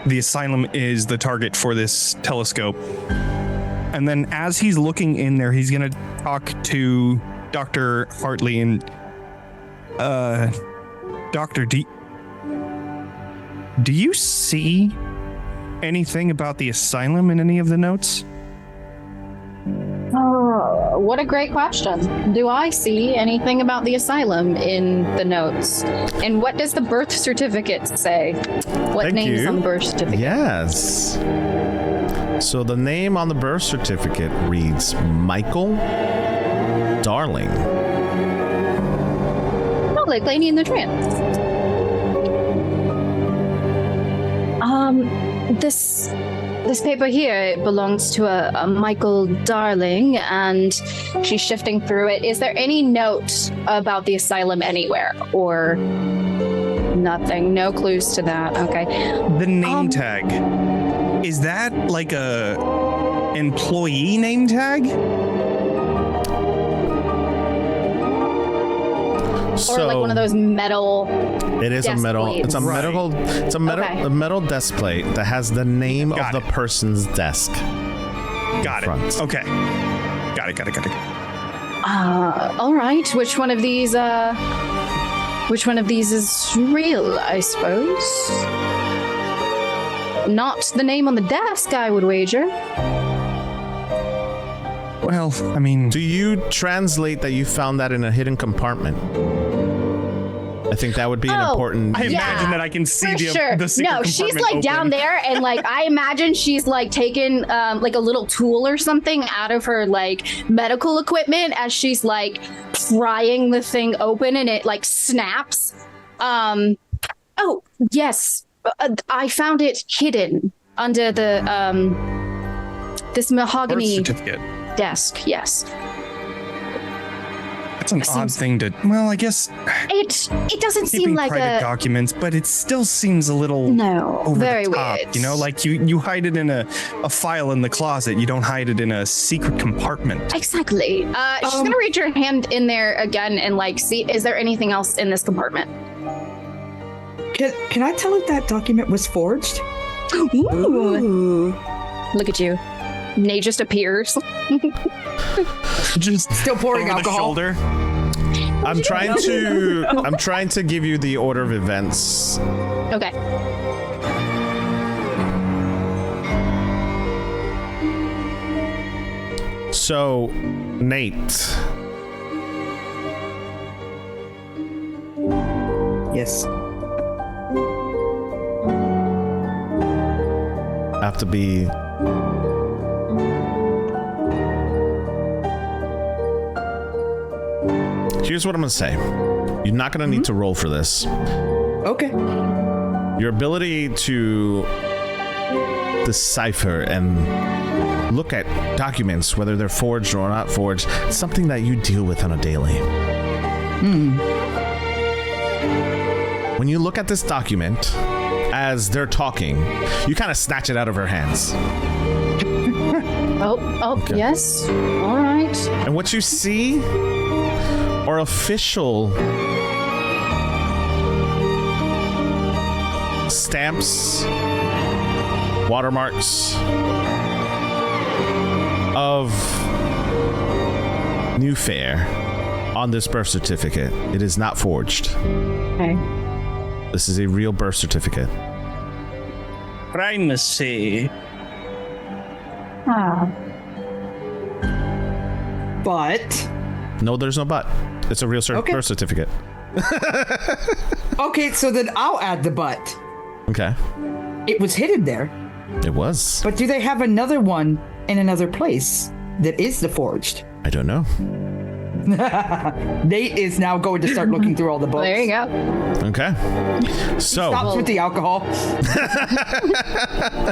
asylum is the target for this telescope. And then as he's looking in there, he's going to talk to Dr. Hartley and Doctor, do you see anything about the asylum in any of the notes? Oh, what a great question. Do I see anything about the asylum in the notes? And what does the birth certificate say? What Thank name is you. on the birth certificate? Yes. So the name on the birth certificate reads Michael Darling. Oh, like Lady in the Tramp. This paper here belongs to a Michael Darling, and she's shifting through it. Is there any note about the asylum anywhere, or nothing? No clues to that. Okay. The name tag. Is that like a employee name tag? Or like one of those metal. It is a desk metal. plates. It's a Right. metal. It's a metal. Okay. A metal desk plate that has the name Got of the it. person's desk. Got it. front. Okay. Got it. All right. Which one of these is real, I suppose? Not the name on the desk, I would wager. Well, I mean, Do you translate that you found that in a hidden compartment? I think that would be an important. I imagine that I can see For the sure. the secret No, she's compartment like down open. there, and like I imagine she's like taking like a little tool or something out of her like medical equipment as she's like prying the thing open, and it like snaps. Oh yes, I found it hidden under the this Birth mahogany certificate. desk. Yes, That's an odd seems- thing to. Well, I guess it doesn't seem keeping like private a documents, but it still seems a little no. over Very the top. weird. You know, like you hide it in a file in the closet. You don't hide it in a secret compartment. Exactly. She's gonna reach her hand in there again and like see, is there anything else in this compartment? Can I tell if that document was forged? Ooh. Look at you. Nate just appears. Just Still pouring over alcohol. the shoulder. I'm trying to give you the order of events. Okay. So, Nate, Yes. have to be. Here's what I'm gonna say. You're not gonna need to roll for this. Okay. Your ability to decipher and look at documents, whether they're forged or not forged, it's something that you deal with on a daily. When you look at this document as they're talking, you kind of snatch it out of her hands. Yes. All right. And what you see are official stamps, watermarks of New Fair on this birth certificate. It is not forged. Okay. This is a real birth certificate. Primacy. But No, there's no but. It's a real Okay. birth certificate. okay, so then I'll add the but. Okay. It was hidden there. It was. But do they have another one in another place that is the forged? I don't know. Nate is now going to start looking through all the books. There you go. Okay. So, Stops with the alcohol.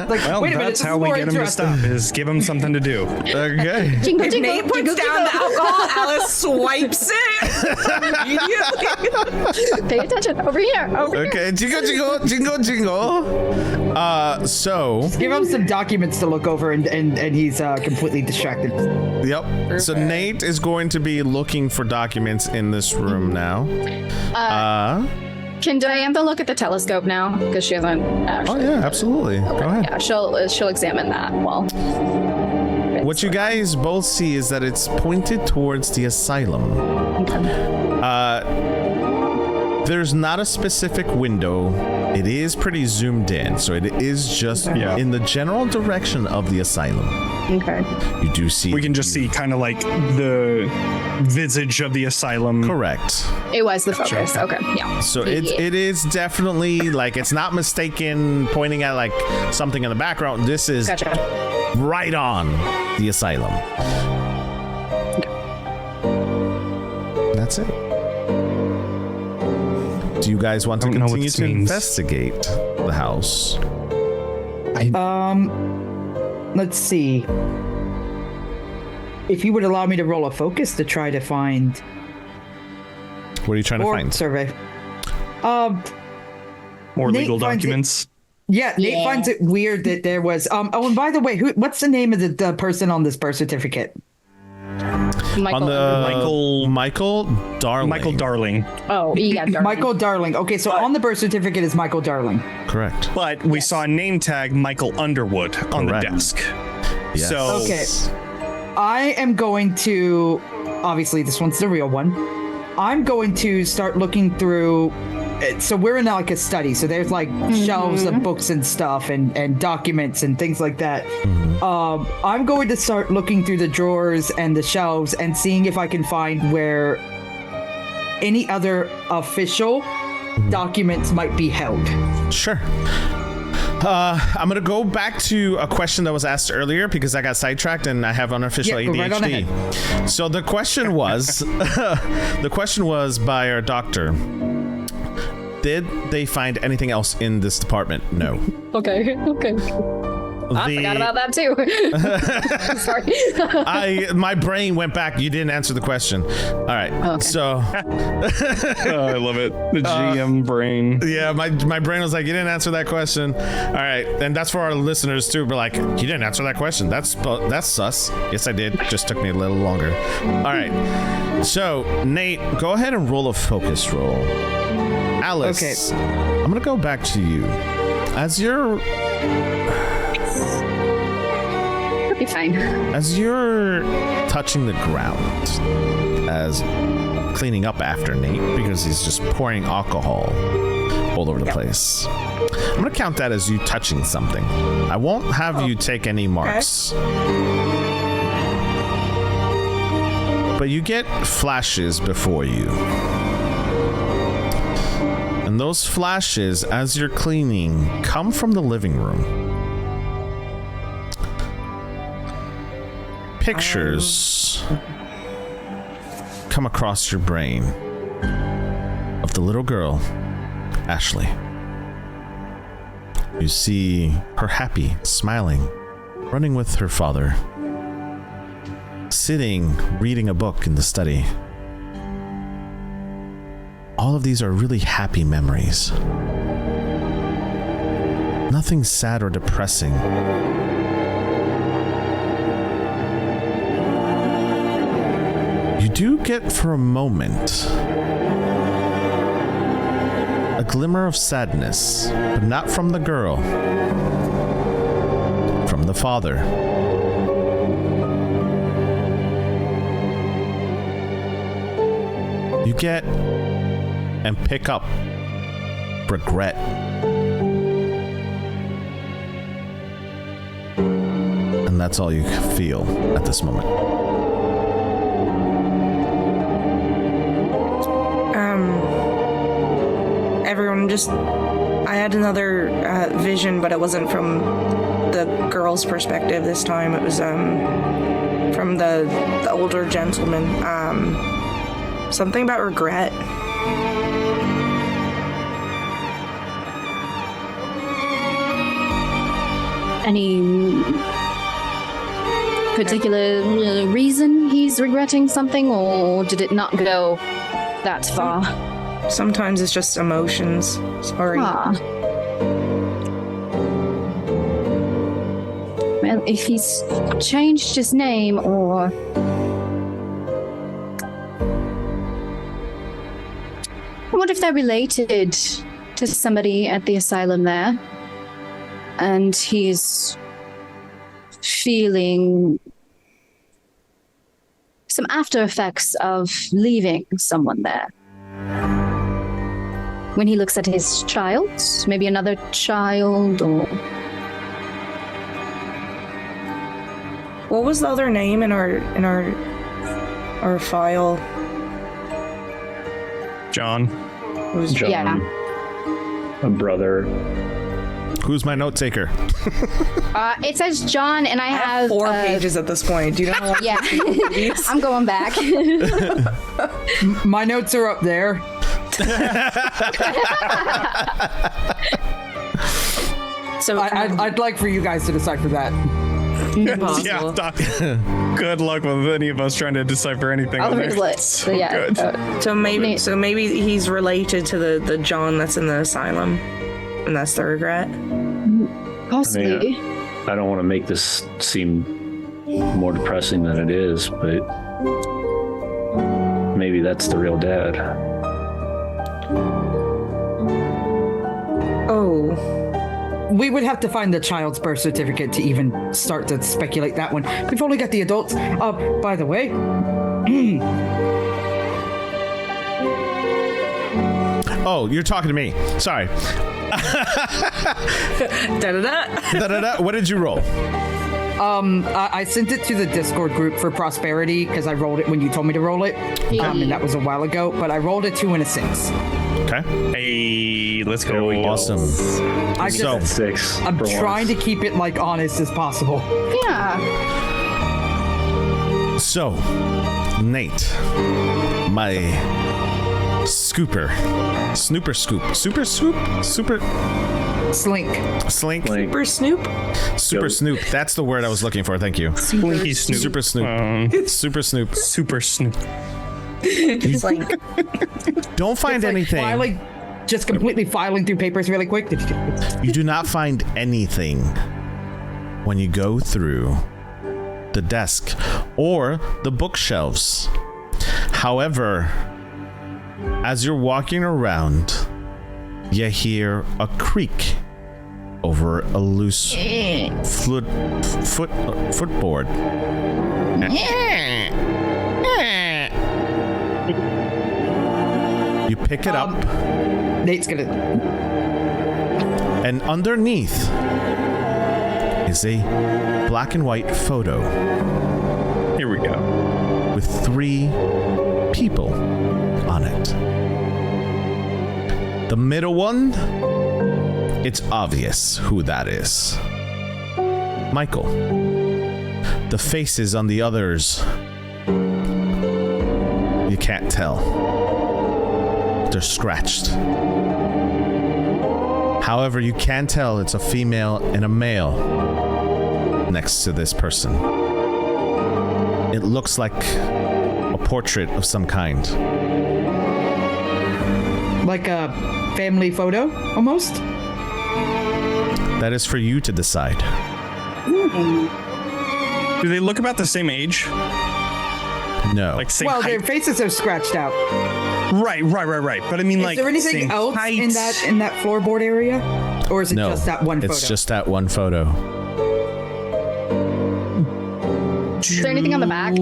Like, Well, wait a minute, that's this how is we more get him to interesting. stop, is give him something to do. okay. Jingle, If jingle, Nate puts jingle, down the jingle. alcohol, Alice swipes it immediately. Pay attention. Over here. Over here. Okay. Jingle, jingle, jingle, jingle. So, Give him some documents to look over, and he's completely distracted. yep. So Nate is going to be looking for documents in this room now. Can Diantha look at the telescope now? Because she hasn't Oh actually. yeah, absolutely. Go ahead. Yeah, she'll examine that. Well, What you guys both see is that it's pointed towards the asylum. There's not a specific window. It is pretty zoomed in, so it is just in the general direction of the asylum. okay. You do see. We can just see kind of like the visage of the asylum. Correct. It was the focus. Okay. Yeah. So it is definitely like it's not mistaken pointing at like something in the background. This is Gotcha. right on the asylum. That's it. Do you guys want to I don't know what continue this to means. investigate the house? Let's see. If you would allow me to roll a focus to try to find What are you trying to or find? survey. More Nate legal finds it- documents. Yeah, Nate finds it weird that there was. Oh, and by the way, what's the name of the person on this birth certificate? Michael. On the Michael- Michael Darling. Michael Darling. Oh, yeah. Darling. Michael Darling. Okay, so on the birth certificate is Michael Darling. Correct. But we saw a name tag Michael Underwood on Correct. the desk. Yes. So Okay. I am going to. Obviously, this one's the real one. I'm going to start looking through. So we're in like a study. So there's like shelves of books and stuff and documents and things like that. I'm going to start looking through the drawers and the shelves and seeing if I can find where any other official documents might be held. Sure. I'm gonna go back to a question that was asked earlier because I got sidetracked and I have unofficial ADHD. Right on ahead. So the question was, by our doctor. Did they find anything else in this department? No. Okay. I forgot about that too. Sorry. My brain went back. You didn't answer the question. All right. Okay. So. I love it. The GM brain. Yeah, my brain was like, you didn't answer that question. All right, and that's for our listeners too. We're like, you didn't answer that question. That's sus. Yes, I did. Just took me a little longer. All right. So Nate, go ahead and roll a focus roll. Alice. Okay. I'm gonna go back to you. As you're. Be fine. As you're touching the ground, as cleaning up after Nate, because he's just pouring alcohol all over the place. I'm gonna count that as you touching something. I won't have you take any marks. Okay. But you get flashes before you. And those flashes, as you're cleaning, come from the living room. Pictures come across your brain of the little girl, Ashley. You see her happy, smiling, running with her father, sitting, reading a book in the study. All of these are really happy memories. Nothing sad or depressing. You do get for a moment a glimmer of sadness, but not from the girl, from the father. You get and pick up regret. And that's all you feel at this moment. Everyone I had another vision, but it wasn't from the girl's perspective this time. It was from the older gentleman. Something about regret. Any particular reason he's regretting something, or did it not go that far? Sometimes it's just emotions. Sorry. Well, if he's changed his name, or what if they're related to somebody at the asylum there, and he's feeling some after effects of leaving someone there? When he looks at his child, maybe another child, or... What was the other name in our file? John. It was John. Yeah. A brother. Who's my note taker? It says John, and I have 4 pages at this point. Do you know how long? Yeah. I'm going back. My notes are up there. So I'd like for you guys to decipher that. Yeah, good luck with any of us trying to decipher anything. So maybe he's related to the John that's in the asylum, and that's the regret. Possibly. I don't want to make this seem more depressing than it is, but maybe that's the real dad. Oh. We would have to find the child's birth certificate to even start to speculate that one. We've only got the adults. By the way. Oh, you're talking to me. Sorry. Da-da-da. What did you roll? I sent it to the Discord group for prosperity because I rolled it when you told me to roll it. And that was a while ago, but I rolled a 2 and a 6. Okay. Hey, let's go. Awesome. I So- just, 6. I'm for trying once. to keep it like honest as possible. Yeah. So, Nate, my scooper, snooper scoop, super Slink. slink, Like, Super Snoop. super snoop. That's the word I was looking for. Thank you. Blinky Snoop. Super snoop. Super snoop. Super Snoop. Slink. Don't find Like anything. filing, just completely filing through papers really quick. You do not find anything when you go through the desk or the bookshelves. However, as you're walking around, you hear a creak over a loose footboard. You pick it up, Nate's gonna. and underneath is a black and white photo Here we go. with 3 people on it. The middle one, it's obvious who that is. Michael. The faces on the others, you can't tell. They're scratched. However, you can tell it's a female and a male next to this person. It looks like a portrait of some kind. Like a family photo, almost? That is for you to decide. Do they look about the same age? No. Like same Well, height? their faces are scratched out. Right. But I mean, Is like, there anything same else height? in that floorboard area? Or is it No, just that one photo? it's just that one photo. Is there anything on the back?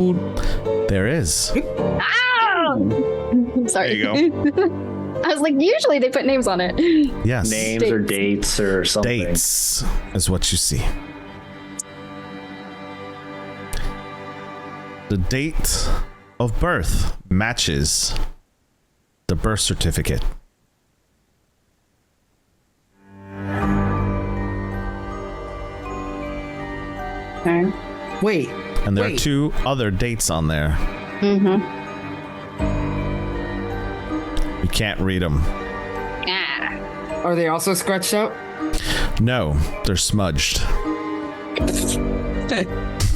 There is. I'm sorry. There you I was like, usually they put names on it. Yes. names or dates or something. Dates is what you see. The date of birth matches the birth certificate. Okay. Wait. And there are Wait. 2 other dates on there. You can't read them. Ah. Are they also scratched out? No, they're smudged.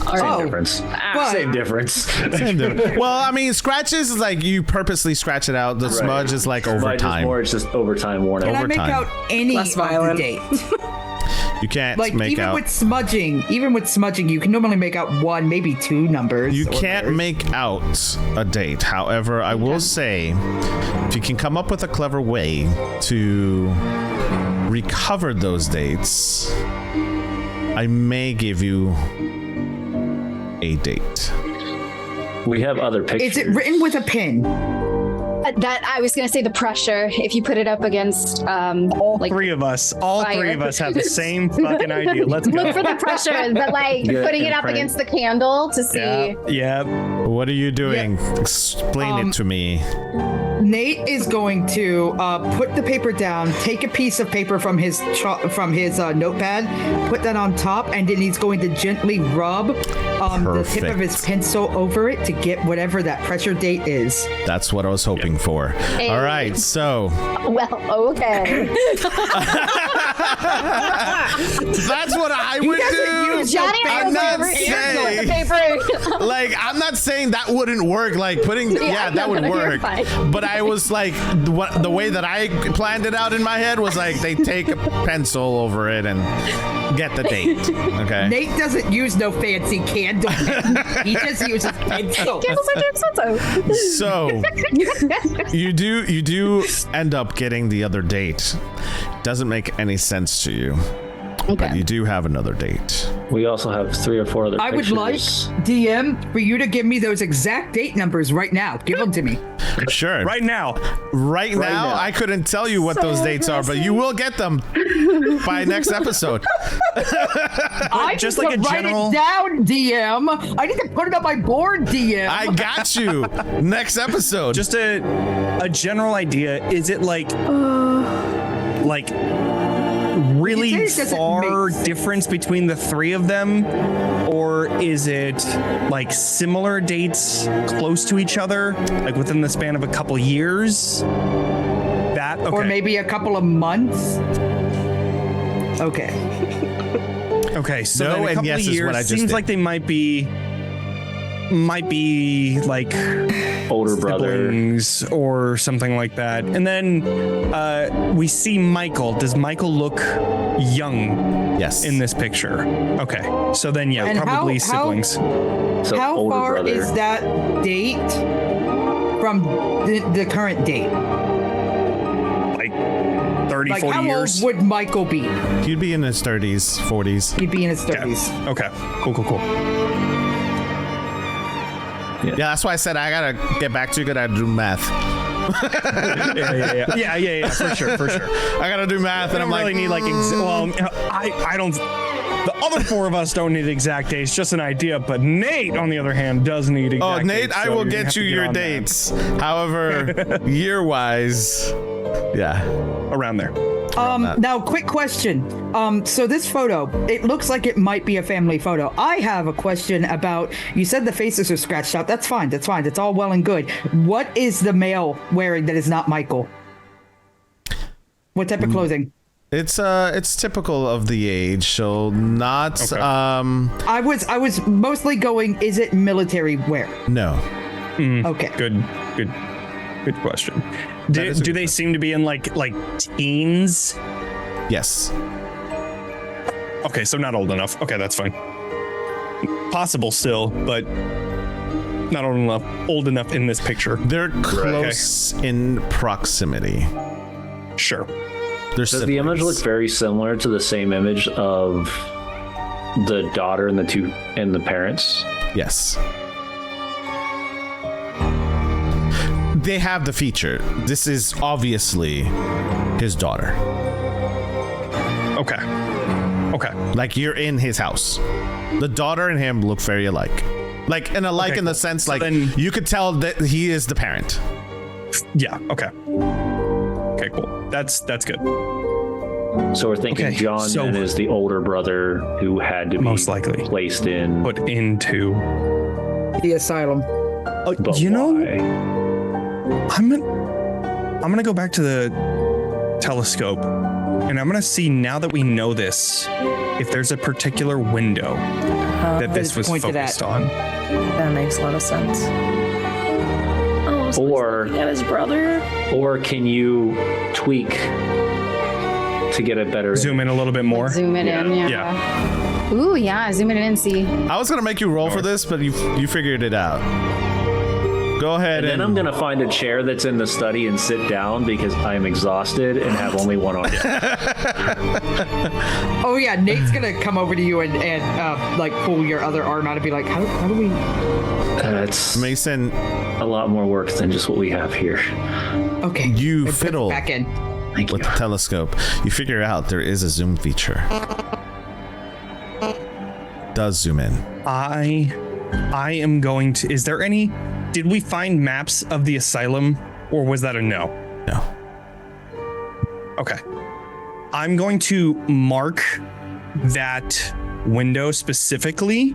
All right. Difference. But Same difference. Same difference. Well, I mean, scratches is like you purposely scratch it out. The smudge is like over Mine is time. more, it's just overtime worn can out. I make overtime. out any Less of the violent. date? You can't Like make even out. with smudging, you can normally make out 1, maybe 2 numbers. You or can't letters. make out a date. However, I will say, if you can come up with a clever way to recover those dates, I may give you a date. We have other pictures. Is it written with a pen? That I was gonna say the pressure. If you put it up against all like 3 of us fire. have the same fucking idea. Let's go. look for the pressure, but like Yeah, putting it up imprint. against the candle to see. Yeah. What are you doing? Explain it to me. Nate is going to put the paper down, take a piece of paper from his notepad, put that on top, and then he's going to gently rub the tip of his Perfect. pencil over it to get whatever that pressure date is. That's what I was hoping for. Hey. All right, so Well, okay. that's what I would do. Johnny I'm knows not every saying, the paper. like, I'm not saying that wouldn't work. Like putting, yeah, that would no, you're work. fine. But I was like, the way that I planned it out in my head was like they take a pencil over it and get the date. Okay. Nate doesn't use no fancy candle. He just uses pencil. Candles are too expensive. So you do end up getting the other date. Doesn't make any sense to you. But you do have another date. We also have 3 or 4 other I would like pictures. DM for you to give me those exact date numbers right now. Give them to me. Sure. Right now. Right now, I couldn't tell you what those dates are, but you will get them by next episode. I just need like to a write general- it down, DM. I need to put it on my board, DM. I got you. Next episode. Just a general idea. Is it like really You say it doesn't far make sense. difference between the three of them? Or is it like similar dates close to each other, like within the span of a couple years? That okay. Or maybe a couple of months. Okay. Okay, so No then a and couple yes of is years what I just seems did. like they might be like Older brother. siblings or something like that. And then we see Michael. Does Michael look young yes. in this picture? Okay, so then yeah, And probably how- siblings. So How older far brother. is that date from the current date? Like 30, Like, 40 how years. old would Michael be? He'd be in his 30s, 40s. He'd be in his 30s. Okay, cool. Yeah, that's why I said I gotta get back to you. Gotta do math. Yeah, for sure. I gotta do math, I and I'm don't like, really need like I don't. The other four of us don't need exact dates, just an idea. But Nate, on the other hand, does need exact oh, Nate, dates. I so will you're gonna get have you to your on that. dates. However, year-wise, yeah. Around there. Now, quick question. So this photo, it looks like it might be a family photo. I have a question about, you said the faces are scratched out. That's fine. That's all well and good. What is the male wearing that is not Michael? What type of clothing? It's typical of the age, so not Okay. I was mostly going, is it military wear? no. Okay. Good question. is a Do good they seem to be in like teens? Yes. Okay, so not old enough. Okay, that's fine. Possible still, but not old enough in this picture. They're close in proximity. Sure. They're Does the image look very similar to the same image of the daughter and the parents? Yes. They have the feature. This is obviously his daughter. Okay. Like, you're in his house. The daughter and him look very alike. Like, in Okay, in the cool. sense, So like, then- you could tell that he is the parent. Yeah. Okay. Okay. Cool. That's good. So we're thinking Okay, John so- then is the older brother who had to be Most likely. placed in. Put into. The asylum. But You know, why? I'm gonna go back to the telescope, and I'm gonna see, now that we know this, if there's a particular window that this was pointed focused at. on. That makes a lot of sense. Oh, so Or- he's looking at his brother. Or can you tweak to get a better Zoom in a little bit more. Zoom it in, yeah. Yeah. Ooh, yeah, zoom it in and see. I was gonna make you roll for this, but you figured it out. Go ahead And then I'm gonna find a chair that's in the study and sit down because I'm exhausted and have only one arm. Oh yeah, Nate's gonna come over to you and like pull your other arm out and be like, how do we? It's Mason, a lot more work than just what we have here. Okay. You And put it fiddle. back in. Thank with you. the telescope. You figure out there is a zoom feature. Does zoom in. I am going to. Is there any? Did we find maps of the asylum, or was that a no? No. Okay. I'm going to mark that window specifically,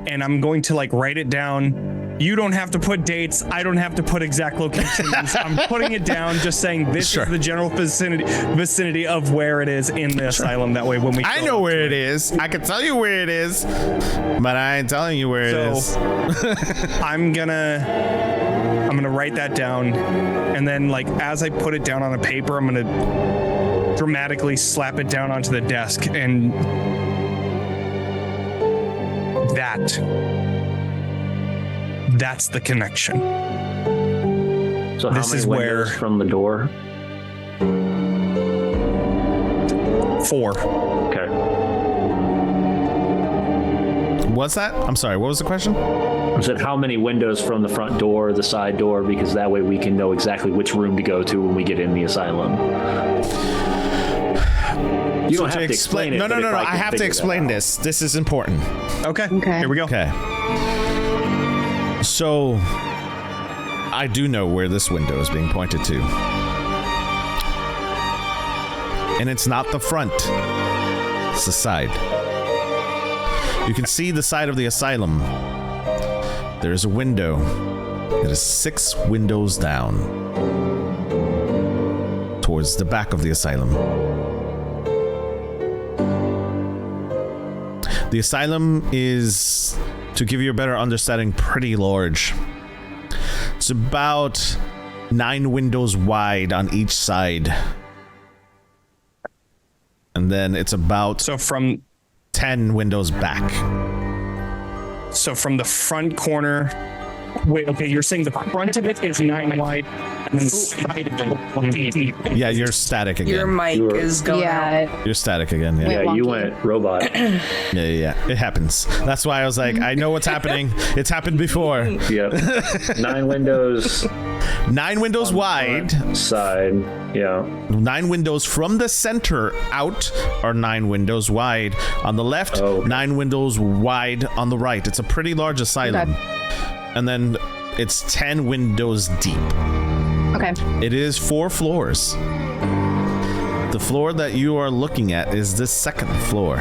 and I'm going to like write it down. You don't have to put dates. I don't have to put exact locations. I'm putting it down, just saying this Sure. is the general vicinity of where it is in the asylm. That way, when we I go know up where to it is. I can tell you where it is, but I ain't telling you where it is. So I'm gonna write that down, and then like as I put it down on a paper, I'm gonna dramatically slap it down onto the desk, and that's the connection. So how This many is where- windows from the door? 4. Okay. What's that? I'm sorry. What was the question? said how many windows from the front door or the side door, because that way we can know exactly which room to go to when we get in the asylum. You don't have to explain it. No. I have to explain this. This is important. Okay. Here we go. Okay. So, I do know where this window is being pointed to. And it's not the front. It's the side. You can see the side of the asylum. There's a window. It is 6 windows down. Towards the back of the asylum. The asylum is, to give you a better understanding, pretty large. It's about 9 windows wide on each side. And then it's about 10 windows back. So from the front corner. Wait, okay, you're saying the front of it is 9 wide, and then the side of it. Yeah, you're static again. Your mic is going out. You're static again. Yeah, Yeah, you went robot. Yeah. It happens. That's why I was like, I know what's happening. It's happened before. Yep. 9 windows. 9 windows wide. Side. Yeah. 9 windows from the center out are 9 windows wide. On the left, 9 windows wide on the right. It's a pretty large asylum. Okay. And then it's 10 windows deep. Okay. It is 4 floors. The floor that you are looking at is the 2nd floor.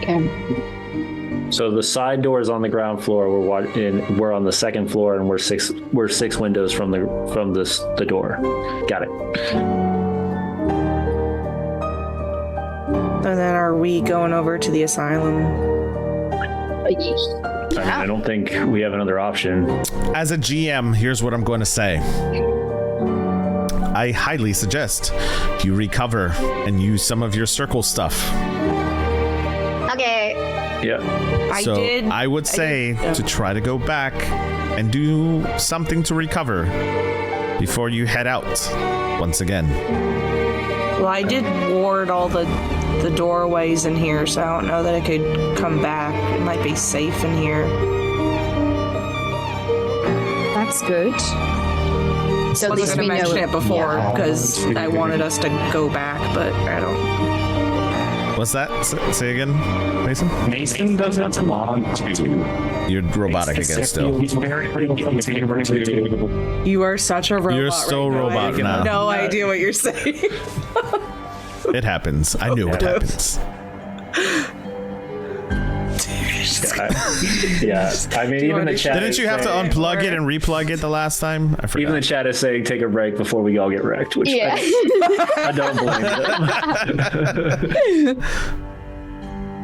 Okay. So the side door is on the ground floor. We're on the 2nd floor, and we're six windows from the door. Got it. And then are we going over to the asylum? I mean, I don't think we have another option. As a GM, here's what I'm going to say. I highly suggest you recover and use some of your circle stuff. Okay. Yeah. I would say to try to go back and do something to recover before you head out once again. Well, I did ward all the doorways in here, so I don't know that I could come back. It might be safe in here. That's good. So I was going to mention it before because I wanted us to go back, but I don't. What's that? Say again, Mason? Mason doesn't want to. You're robotic again still. He's very You are such a robot. You're still right robot now. I have now. no idea what you're saying. It happens. I knew it happens. Yeah. I mean, even the chat. Didn't you have to unplug it and replug it the last time? I forgot. Even the chat is saying take a break before we all get wrecked, which I don't blame them.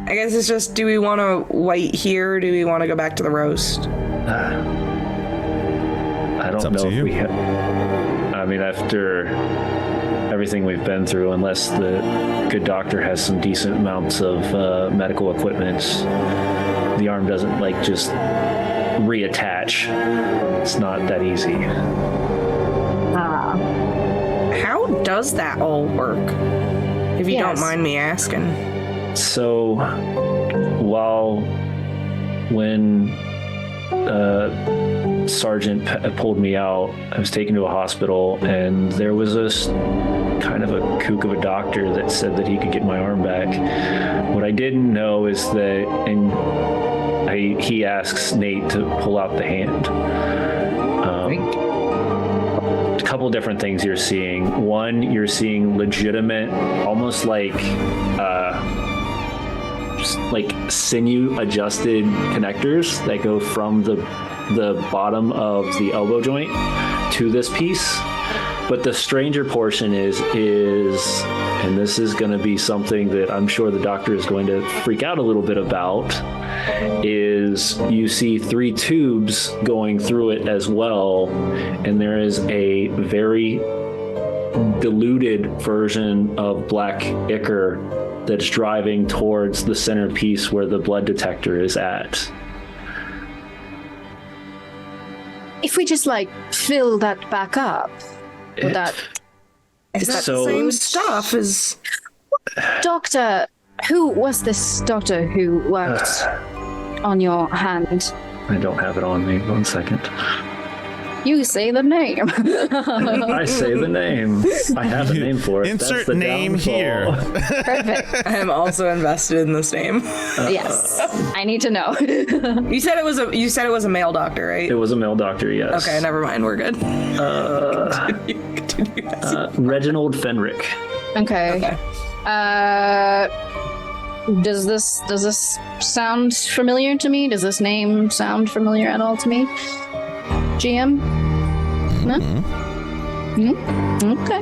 I guess it's just, do we want to wait here or do we want to go back to the roast? I don't know if we have. I mean, after everything we've been through, unless the good doctor has some decent amounts of medical equipment, the arm doesn't just reattach. It's not that easy. How does that all work? If you don't mind me asking. So, when Sergeant pulled me out, I was taken to a hospital, and there was this kind of a kook of a doctor that said that he could get my arm back. What I didn't know is that, he asks Nate to pull out the hand. A couple different things you're seeing. One, you're seeing legitimate, almost like sinew adjusted connectors that go from the bottom of the elbow joint to this piece. But the stranger portion is, and this is going to be something that I'm sure the doctor is going to freak out a little bit about, is you see 3 tubes going through it as well, and there is a very diluted version of black ichor that's driving towards the centerpiece where the blood detector is at. If we just fill that back up, Is that the same stuff as... Doctor, Who was this doctor who worked on your hand? I don't have it on me. 1 second. You say the name. I say the name. I have a name for it. Insert name here. Perfect. I am also invested in this name. Yes, I need to know. You said it was a male doctor, right? It was a male doctor, yes. Okay, never mind. We're good. Continue. Reginald Fenrick. Okay. Does this sound familiar to me? Does this name sound familiar at all to me? GM? No? Okay.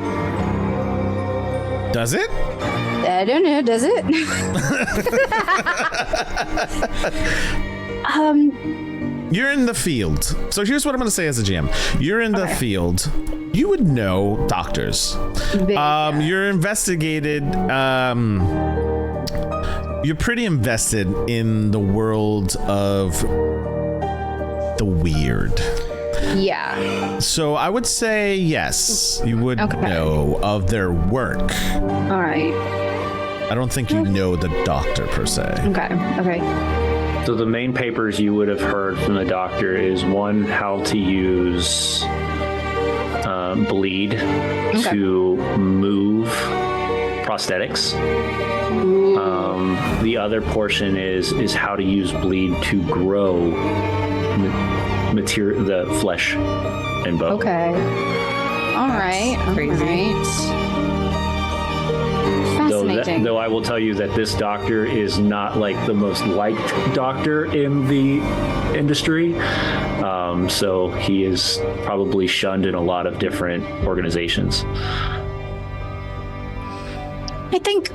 Does it? I don't know, does it? You're in the field. So here's what I'm going to say as a GM. You're in the field. You would know doctors. You're investigated. You're pretty invested in the world of the weird. Yeah. So I would say yes, you would know of their work. All right. I don't think you know the doctor per se. Okay. So the main papers you would have heard from the doctor is one, how to use bleed to move prosthetics. The other portion is how to use bleed to grow material, the flesh and bone. Okay. All right. Crazy. Fascinating. Though I will tell you that this doctor is not like the most liked doctor in the industry. So he is probably shunned in a lot of different organizations. I think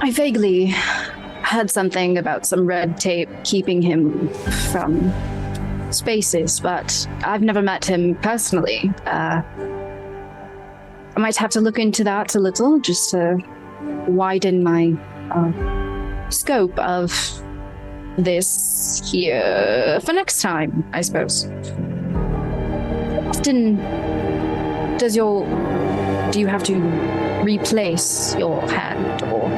I vaguely heard something about some red tape keeping him from spaces, but I've never met him personally. I might have to look into that a little just to widen my scope of this here for next time, I suppose. Often do you have to replace your hand, or?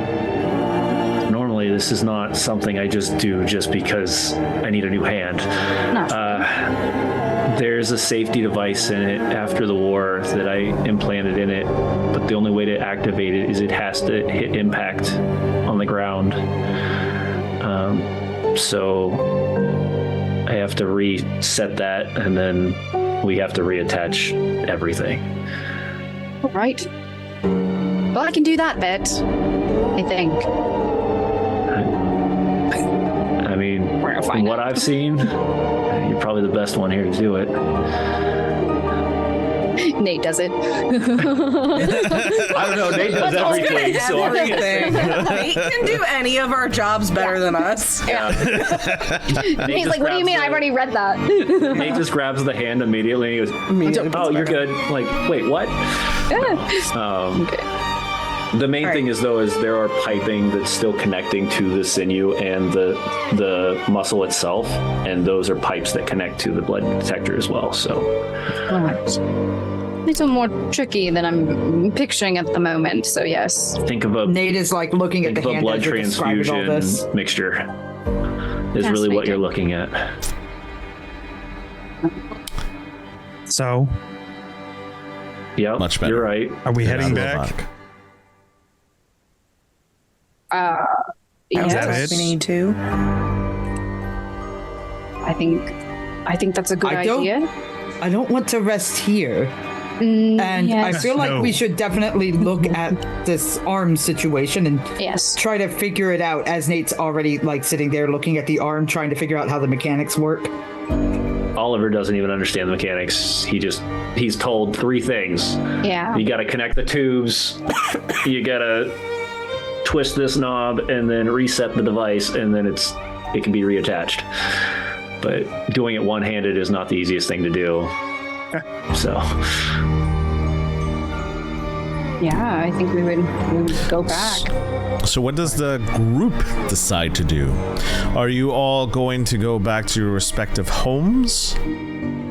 Normally, this is not something I just do just because I need a new hand. There's a safety device in it after the war that I implanted in it, but the only way to activate it is it has to hit impact on the ground. So I have to reset that, and then we have to reattach everything. All right. Well, I can do that bit, I think. I mean, from what I've seen, you're probably the best one here to do it. Nate does it. I don't know. Nate does everything. So Everything. Nate can do any of our jobs better than us. Yeah. He's like, what do you mean? I've already read that. Nate just grabs the hand immediately and he goes, "Oh, you're good." Like, wait, what? Okay. The main thing is there are piping that's still connecting to the sinew and the muscle itself, and those are pipes that connect to the blood detector as well. So, All right. A little more tricky than I'm picturing at the moment. So yes. think of a Nate is like looking at the hand blood as you're describing all this. transfusion mixture is really what you're looking at. So, Yep, Much better. You're right. are we Get heading out of the back? muck. Yes. that it? We need to. I think that's a good idea. I don't want to rest here. And I Yes. feel like No. we should definitely look at this arm situation and Yes. try to figure it out, as Nate's already like sitting there looking at the arm, trying to figure out how the mechanics work. Oliver doesn't even understand the mechanics. He's told 3 things. Yeah. You got to connect the tubes. You got to twist this knob and then reset the device, and then it can be reattached. But doing it one-handed is not the easiest thing to do. So Yeah, I think we would go back. So what does the group decide to do? Are you all going to go back to your respective homes?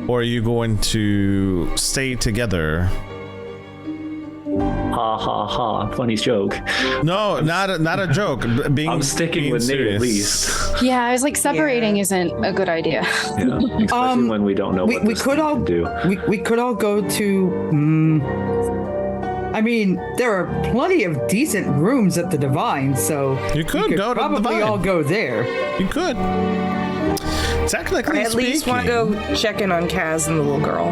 Or are you going to stay together? Ha ha ha. Funny joke. No, not a joke. I'm sticking with Nate at least. Yeah, I was like, separating isn't a good idea. Yeah. Especially when we don't know what we this could thing all can do. we could all go to. I mean, there are plenty of decent rooms at the Divine, so You could go to the probably Divine. all go there. You could. Technically I at least want to go check in on Kaz and the little girl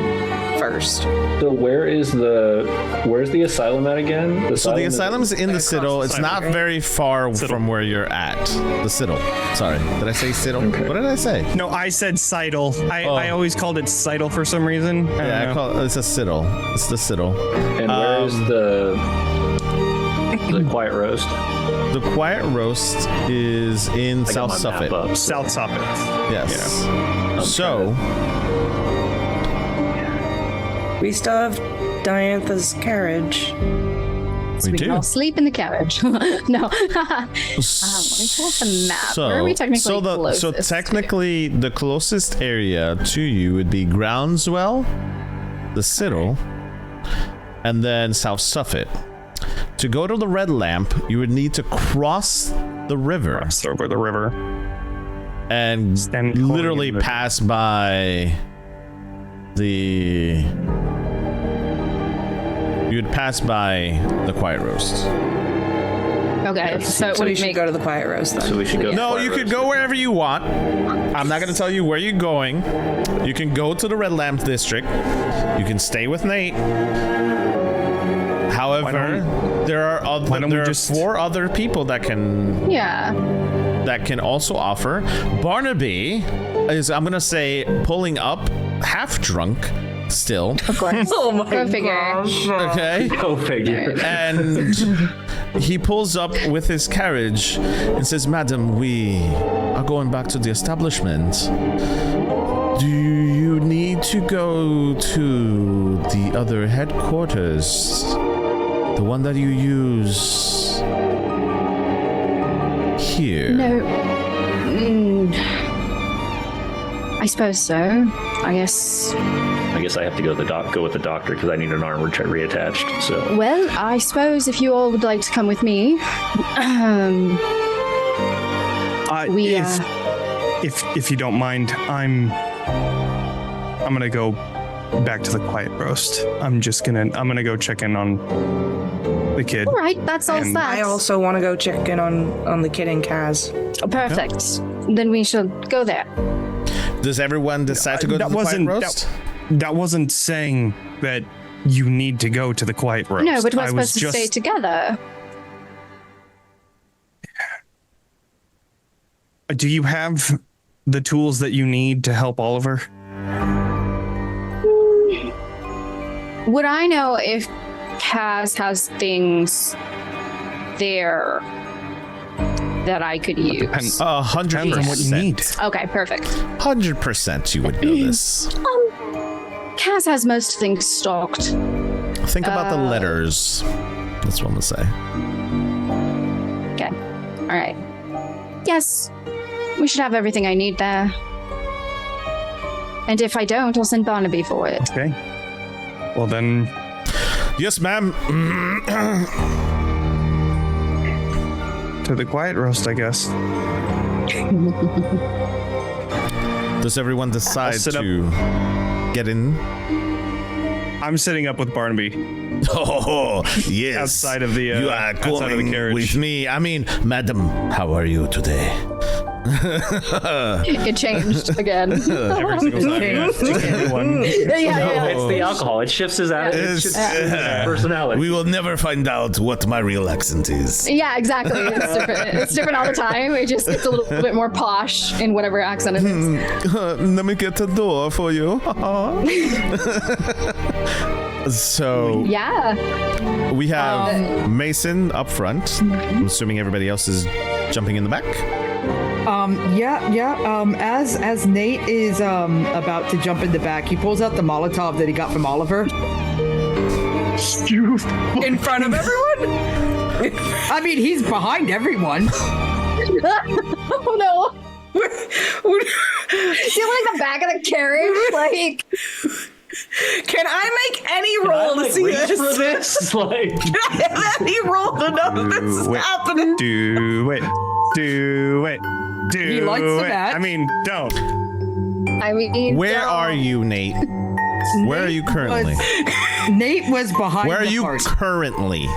first. So where's the asylum at again? So the asylum's in the Citadel. It's not very far from where you're at. The Citadel. Sorry. Did I say Citadel? Okay. What did I say? No, I said Seidel. I always called it Seidel for some reason. Yeah, I call it's a Citadel. It's the Citadel. And where is the Quiet Roast? The Quiet Roast is in South Suffolk. South Suffolk. Yes. Yeah. So, We still have Diantha's carriage. So we can all sleep in the carriage. No. Let me pull up the map. Where are we technically closest? So technically, the closest area to you would be Groundswell, the Citadel, and then South Suffolk. To go to the Red Lamp, you would need to cross the river. Cross over the river. And Stand literally calling pass by the... You would pass by the Quiet Roast. Okay, so it So we would should make go to the Quiet Roast then. So we should go. No, you could go wherever you want. I'm not going to tell you where you're going. You can go to the Red Lamp District. You can stay with Nate. However, there are 4 other people that can also offer. Barnaby is, I'm going to say, pulling up half drunk still. Of course. Oh my Go figure. gosh. Okay. Go figure. And he pulls up with his carriage and says, "Madam, we are going back to the establishment. Do you need to go to the other headquarters? The one that you use here?" No. I suppose so. I guess I have to go with the doctor because I need an arm reattached. So. Well, I suppose if you all would like to come with me, if you don't mind, I'm gonna go back to the Quiet Roast. I'm gonna go check in on the kid. all right, that's all And set. I also want to go check in on the kid and Kaz. Perfect. Then we shall go there. Does everyone decide to go to the Quiet Roast? That wasn't saying that you need to go to the Quiet Roast. No, but we're I was supposed to stay just- together. Do you have the tools that you need to help Oliver? Would I know if Kaz has things there that I could use? Depends 100%. on what you need. Okay, perfect. 100% you would know this. Kaz has most things stocked. Think about the letters. That's what I'm gonna say. Okay. All right. Yes. We should have everything I need there. And if I don't, I'll send Barnaby for it. Okay. Well then, Yes, ma'am. to the Quiet Roast, I guess. Does everyone decide sit to get in? I'm sitting up with Barnaby. Oh, yes. Outside of the, you are outside of the coming carriage. with me. I mean, madam, how are you today? It changed again. Every single time. Everyone. Yeah. It's the alcohol. It shifts his attitude. It shifts his personality. We will never find out what my real accent is. Yeah, exactly. It's different. It's different all the time. It just gets a little bit more posh in whatever accent it is. Let me get the door for you. So Yeah. we have Mason up front. I'm assuming everybody else is jumping in the back. As Nate is about to jump in the back, he pulls out the Molotov that he got from Oliver. In front of everyone? I mean, he's behind everyone. Oh no. You're like the back of the carriage, like Can I make any roll to see this? For this? Like, Can I have any roll to know this is happening? Do it. He likes the match. I mean, don't. I mean, Where are you, Nate? Where are you currently? Nate was behind Where are the you cart. currently?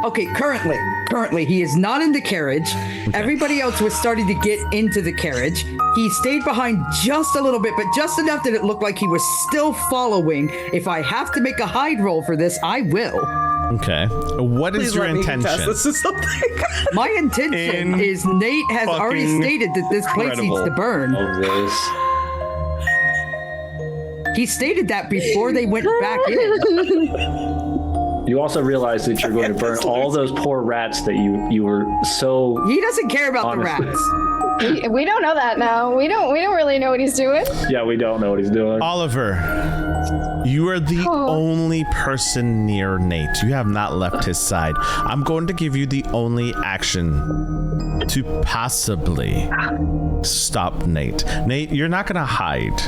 Okay, currently, he is not in the carriage. Everybody else was starting to get into the carriage. He stayed behind just a little bit, but just enough that it looked like he was still following. If I have to make a hide roll for this, I will. Okay. What is Please your let me confess intention? this is something. My intention is Nate has already fucking stated that this place needs to burn. of this. He stated that before they went back in. You also realize that you're going to burn all those poor rats that you were so. He doesn't care about Honestly. the rats. we don't know that now. We don't really know what he's doing. Yeah, we don't know what he's doing. Oliver, you are the only person near Nate. You have not left his side. I'm going to give you the only action to possibly stop Nate. Nate, you're not going to hide.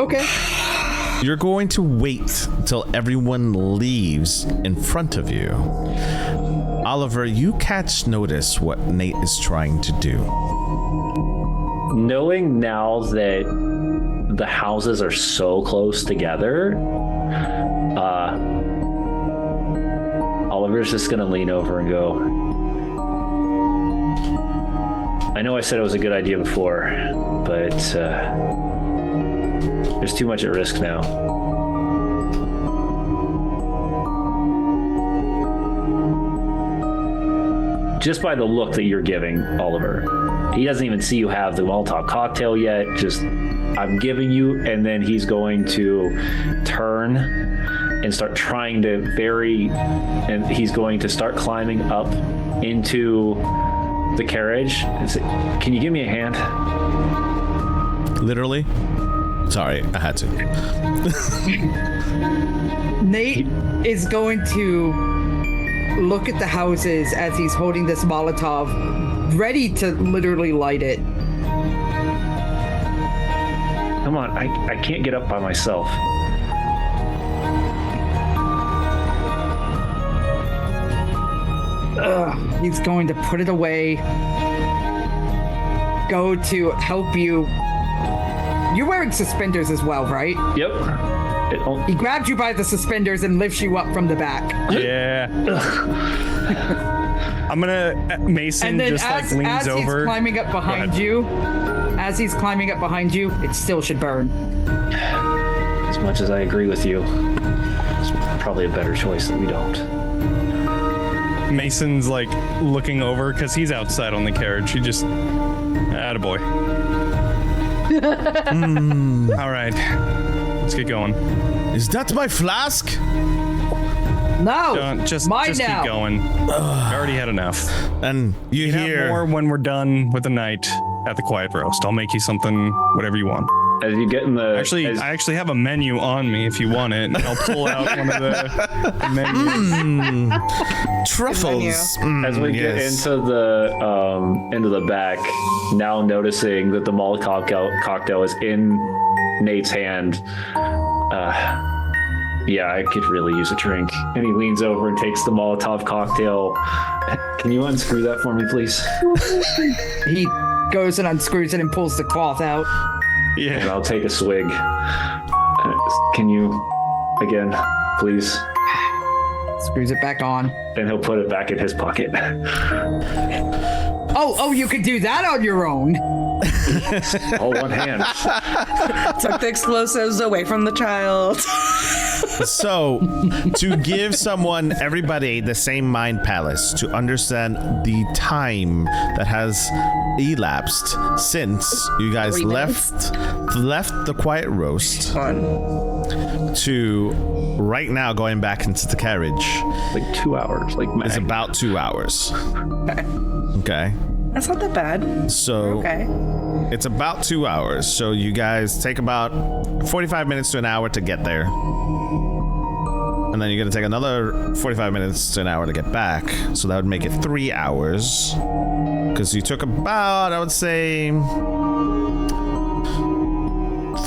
Okay. You're going to wait until everyone leaves in front of you. Oliver, you catch notice what Nate is trying to do. Knowing now that the houses are so close together, Oliver's just gonna lean over and go, I know I said it was a good idea before, but there's too much at risk now. Just by the look that you're giving, Oliver. He doesn't even see you have the Molotov cocktail yet. Just, I'm giving you, and then he's going to turn and start trying to and he's going to start climbing up into the carriage and say, can you give me a hand? Literally? Sorry, I had to. Nate is going to look at the houses as he's holding this Molotov, ready to literally light it. Come on, I can't get up by myself. He's going to put it away, go to help you. You're wearing suspenders as well, right? Yep. He grabs you by the suspenders and lifts you up from the back. Yeah. I'm gonna Mason And then just as leans he's over. climbing up behind you, it still should burn. As much as I agree with you, it's probably a better choice that we don't. Mason's like looking over because he's outside on the carriage. He just, attaboy. All right, let's get going. Is that my flask? No, Just mine keep now. going. I already had enough. And you You have hear more when we're done with the night at the Quiet Roast. I'll make you something, whatever you want. As you get in the I actually have a menu on me if you want it. I'll pull out one of the menus. truffles. as we get Yes. into the back, now noticing that the Molotov cocktail is in Nate's hand. Yeah, I could really use a drink. And he leans over and takes the Molotov cocktail. Can you unscrew that for me, please? He goes and unscrews it and pulls the cloth out. And Yeah. I'll take a swig. Can you, again, please? Screws it back on. And he'll put it back in his pocket. Oh, you could do that on your own. All one hand. Took the explosives away from the child. So, to give everybody the same mind palace to understand the time that has elapsed since you guys 3 minutes. left the Quiet Roast to right now going back into the carriage Like 2 hours. Like is max. about 2 hours. Okay. That's not that bad. So Okay. it's about 2 hours. So you guys take about 45 minutes to an hour to get there. And then you're going to take another 45 minutes to an hour to get back. So that would make it 3 hours. Because you took about, I would say,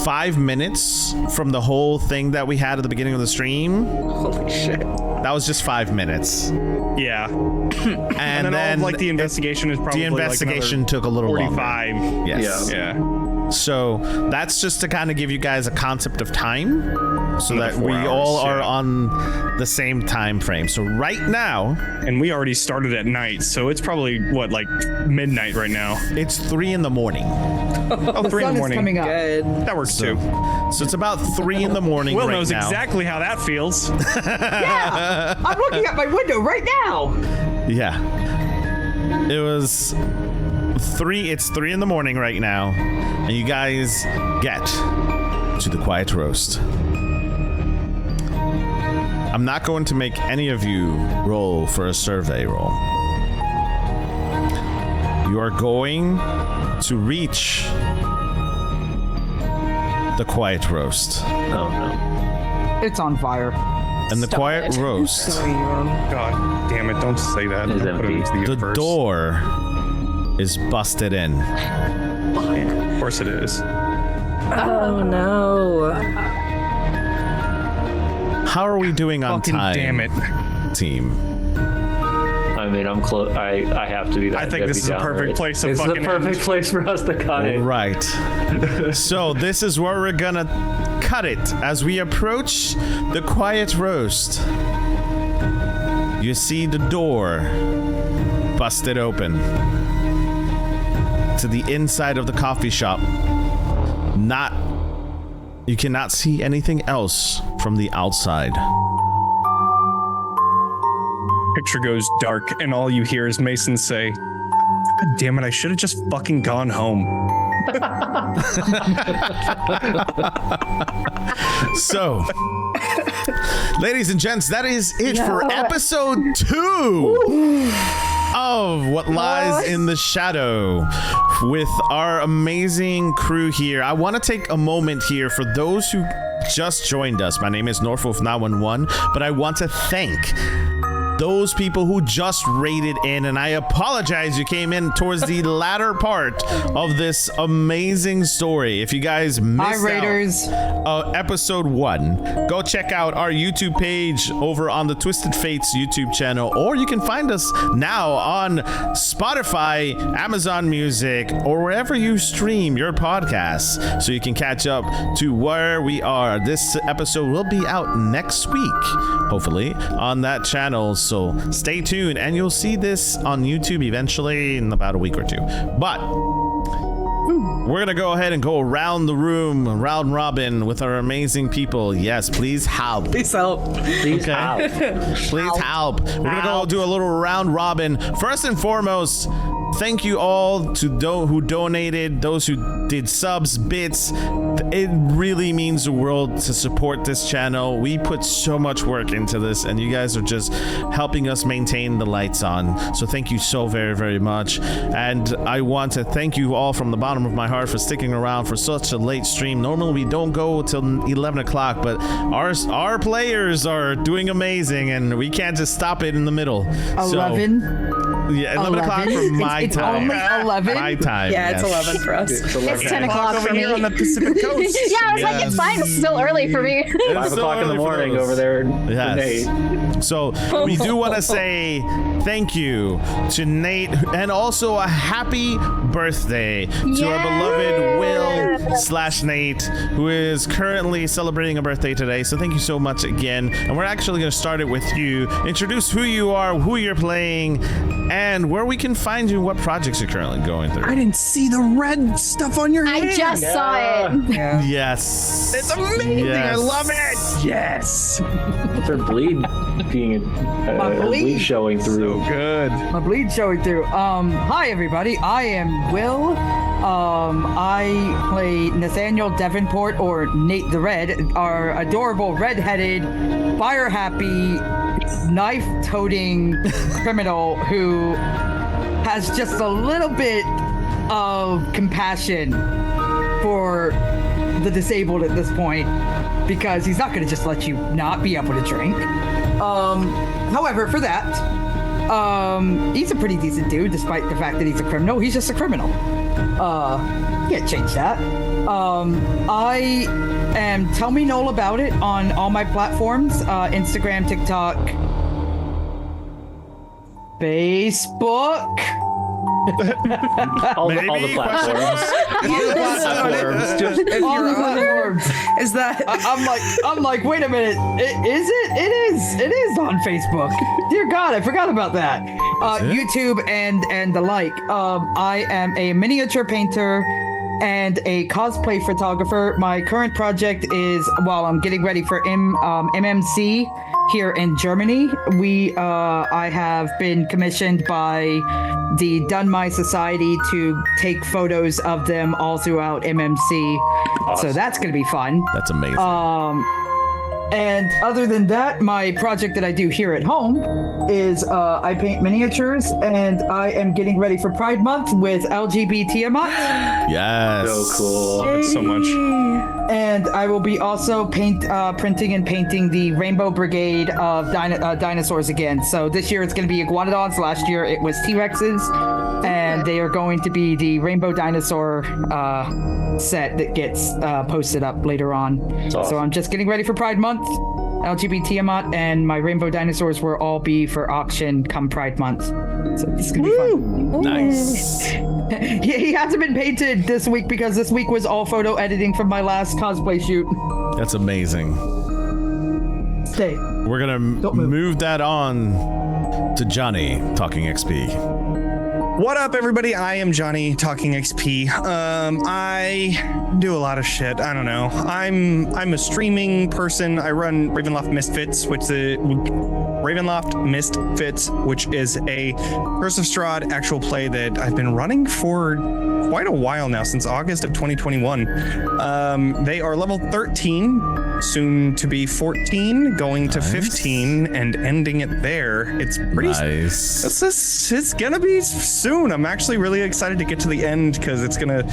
5 minutes from the whole thing that we had at the beginning of the stream. Holy shit. That was just 5 minutes. Yeah. And then all of, like the investigation is probably the investigation like took a little 45. longer. Yes. Yeah. So that's just to kind of give you guys a concept of time, so that we 4 hours, all are yeah. on the same time frame. So right now, And we already started at night, so it's probably what, like midnight right now. it's 3 in the morning. Oh, The 3 in sun the is morning. coming up. Good. That works So, too. so it's about 3 in the morning Will right knows now. exactly how that feels. Yeah, I'm looking at my window right now. Yeah. It was 3. It's 3 in the morning right now, and you guys get to the quiet roast. I'm not going to make any of you roll for a survey roll. You are going to reach the quiet roast. Oh no. It's on fire. And the Stop quiet it. roast, God damn it! Don't say that. It's Don't put it empty. into the verse. door is busted in. Of course it is. Oh no. How are we doing on Fucking time, damn it! team? I mean, I'm close. I have to be that. I think this is a perfect place to It's the fucking perfect end. place for us to cut it. Right. So this is where we're gonna cut it as we approach the quiet roast. You see the door busted open to the inside of the coffee shop. You cannot see anything else from the outside. Picture goes dark, and all you hear is Mason say, "God damn it! I should have just fucking gone home." So, ladies and gents, that is it for episode 2 of What Lies in the Shadow with our amazing crew here. I want to take a moment here for those who just joined us. My name is Northwolf911, but I want to thank those people who just rated in, and I apologize you came in towards the latter part of this amazing story. If you guys missed Hi, Raiders. episode 1, go check out our YouTube page over on the Twisted Fates YouTube channel, or you can find us now on Spotify, Amazon Music, or wherever you stream your podcasts, so you can catch up to where we are. This episode will be out next week, hopefully, on that channel. So stay tuned, and you'll see this on YouTube eventually in about a week or 2. But we're gonna go ahead and go around the room, round robin, with our amazing people. Yes, please help. Please help. Please help. Please help. We're gonna go do a little round robin. First and foremost, thank you all to who donated, those who did subs, bits. It really means the world to support this channel. We put so much work into this, and you guys are just helping us maintain the lights on. So thank you so very, very much. And I want to thank you all from the bottom of my heart for sticking around for such a late stream. Normally we don't go till 11 o'clock, but our players are doing amazing, and we can't just stop it in the middle. 11. Yeah, 11 o'clock for my It's time. only 11? My time. Yeah, yes. it's 11 for us. It's 10 o'clock Over for me. here on the Pacific Coast. Yeah, I was like, it's fine. It's still early for me. 5 so o'clock in the early for morning those. over there. Yes. Nate. So we do want to say thank you to Nate, and also a happy birthday to our beloved Will/Nate, who is currently celebrating a birthday today. So thank you so much again. And we're actually going to start it with you. Introduce who you are, who you're playing, and where we can find you, what projects you're currently going I through. didn't see the red stuff on your hand. I just saw it. Yeah. Yes. It's amazing. Yes. I love it. Yes. What's her bleed being My a bleed. bleed showing through? Good. My bleed showing through. Hi everybody. I am Will. I play Nathaniel Davenport, or Nate the Red, our adorable red-headed, fire-happy, knife-toting criminal who has just a little bit of compassion for the disabled at this point, because he's not going to just let you not be able to drink. However, for that, he's a pretty decent dude, despite the fact that he's a criminal. He's just a criminal. Can't change that. I am Tell Me Noel About It on all my platforms, Instagram, TikTok, Facebook. all the platforms. All the platforms. Is that? I'm like, wait a minute. Is it? It is on Facebook. Dear God, I forgot about that. YouTube and the like. I am a miniature painter and a cosplay photographer. My current project is, while I'm getting ready for MMC here in Germany, I have been commissioned by the Dunmai Society to take photos of them all throughout MMC. Awesome. So that's going to be fun. That's amazing. And other than that, my project that I do here at home is I paint miniatures, and I am getting ready for Pride Month with LGB Tiamat. Yes. So cool. Thanks so much. And I will be also printing and painting the Rainbow Brigade of dinosaurs again. So this year it's going to be iguanodons. Last year it was T-Rexes. And they are going to be the Rainbow Dinosaur set that gets posted up later on. Awesome. So I'm just getting ready for Pride Month. LGBT Tiamat and my Rainbow Dinosaurs will all be for auction come Pride Month. So this is going to be fun. Nice. He hasn't been painted this week because this week was all photo editing from my last cosplay shoot. That's amazing. Stay. We're going to move that on to Johnny, Talking XP. What up, everybody? I am Johnny, Talking XP. I do a lot of shit. I don't know. I'm a streaming person. I run Ravenloft Misfits, which is a Curse of Strahd actual play that I've been running for quite a while now, since August of 2021. They are level 13, soon to be 14, going to 15, and ending it there. It's pretty nice. It's gonna be soon. I'm actually really excited to get to the end because it's gonna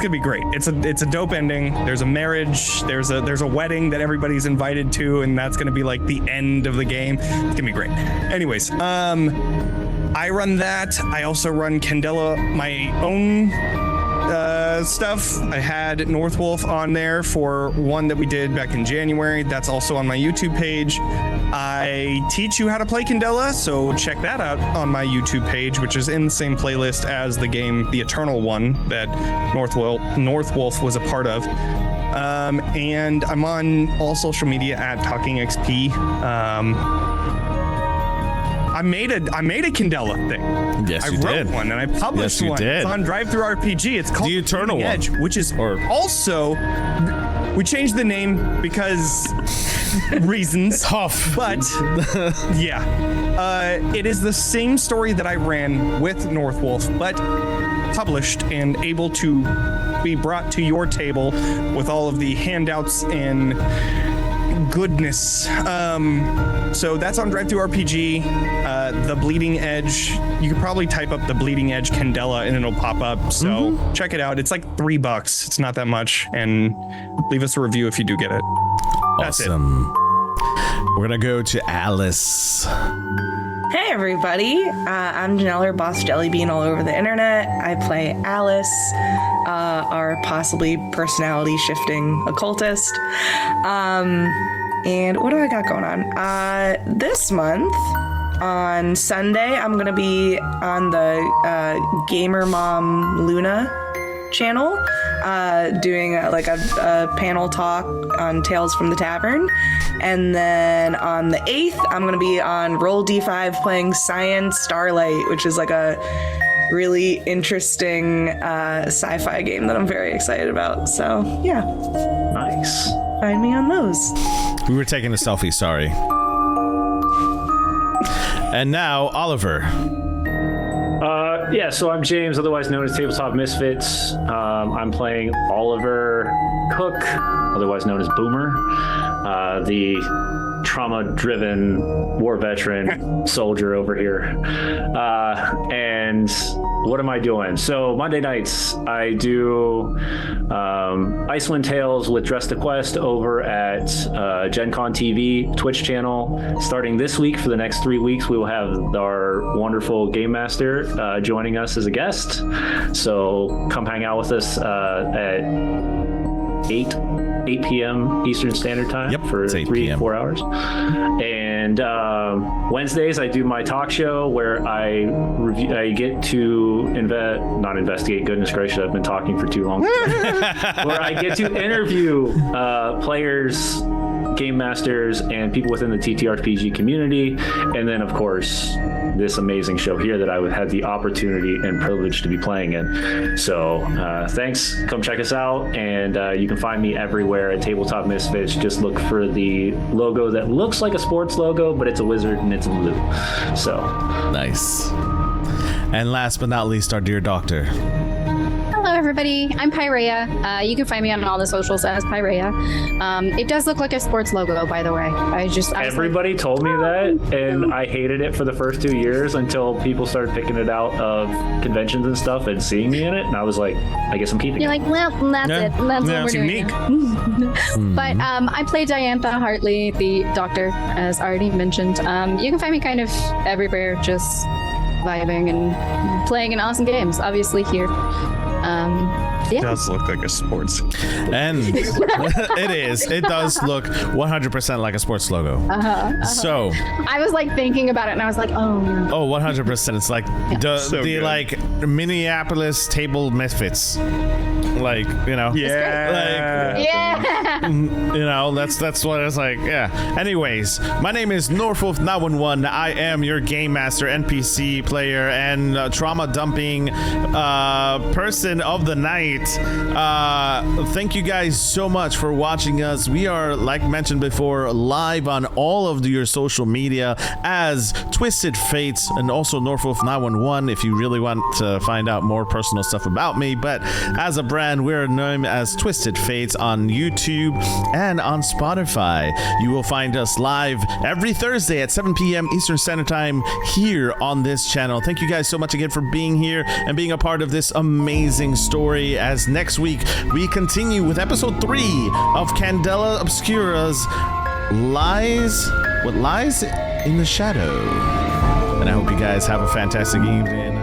be great. It's a dope ending. There's a marriage. There's a wedding that everybody's invited to, and that's gonna be like the end of the game. It's gonna be great. Anyways, I run that. I also run Candela, my own stuff. I had Northwolf on there for one that we did back in January. That's also on my YouTube page. I teach you how to play Candela, so check that out on my YouTube page, which is in the same playlist as the game, the Eternal one that Northwolf was a part of. And I'm on all social media at TalkingXP. I made a Candela thing. Yes, I you wrote did. one and I published one. Did. It's on RPG. It's called The Eternal Bleeding Edge, which is also, we changed the name because reasons. Tough. But yeah, it is the same story that I ran with Northwolf, but published and able to be brought to your table with all of the handouts and goodness. So that's on RPG. The Bleeding Edge, you could probably type up the Bleeding Edge Candela and it'll pop up. So check it out. It's like $3. It's not that much. And leave us a review if you do get it. That's awesome. We're gonna go to Alice. Hey everybody, I'm Janelle, BossJellyBean all over the internet. I play Alice, our possibly personality shifting occultist. And what do I got going on? This month, on Sunday, I'm gonna be on the Gamer Mom Luna channel, doing a panel talk on Tales from the Tavern. And then on the 8th, I'm going to be on Roll D5 playing Science Starlight, which is like a really interesting sci-fi game that I'm very excited about. So, yeah. Nice. Find me on those. We were taking a selfie, sorry. And now, Oliver. Yeah, so I'm James, otherwise known as Tabletop Misfits. I'm playing Oliver Cook, otherwise known as Boomer, the trauma-driven war veteran soldier over here. And what am I doing? So Monday nights, I do Icewind Tales with Dress to Quest over at Gen Con TV Twitch channel. Starting this week, for the next 3 weeks, we will have our wonderful Gamemaster joining us as a guest. So come hang out with us at 8 p.m. Eastern Standard Time for 3-4 hours. And Wednesdays I do my talk show where I get to not investigate. Goodness gracious, I've been talking for too long. Where I get to interview players, game masters, and people within the TTRPG community, and then of course this amazing show here that I had the opportunity and privilege to be playing in. So thanks, come check us out, and you can find me everywhere at Tabletop Misfits. Just look for the logo that looks like a sports logo, but it's a wizard and it's blue. So nice. And last but not least, our dear doctor. Hello, everybody. I'm Pyreiia. You can find me on all the socials as Pyreiia. It does look like a sports logo, by the way. Everybody told me that, and I hated it for the first 2 years until people started picking it out of conventions and stuff and seeing me in it, and I was like, I guess I'm keeping it. You're like, well, that's it. That's what we're doing. Unique. But I play Diantha Hartley, the doctor, as already mentioned. You can find me kind of everywhere, just vibing and playing in awesome games, obviously here. It does look like a sports. And it does look 100% like a sports logo. So I was like thinking about it and I was like, oh 100%. It's like the like Minneapolis table misfits. Like, you know. Yeah. You know, that's what it's like. Yeah. Anyways, my name is Norfolf911. I am your game master, NPC player, and trauma dumping person of the night. Thank you guys so much for watching us. We are, like mentioned before, live on all of your social media as Twisted Fates, and also Norfolf911 if you really want to find out more personal stuff about me. But as a brand, we're known as Twisted Fates on YouTube and on Spotify. You will find us live every Thursday at 7 p.m. Eastern Standard Time here on this channel. Thank you guys so much again for being here and being a part of this amazing story, as next week we continue with episode 3 of Candela Obscura's What Lies in the Shadow. And I hope you guys have a fantastic evening.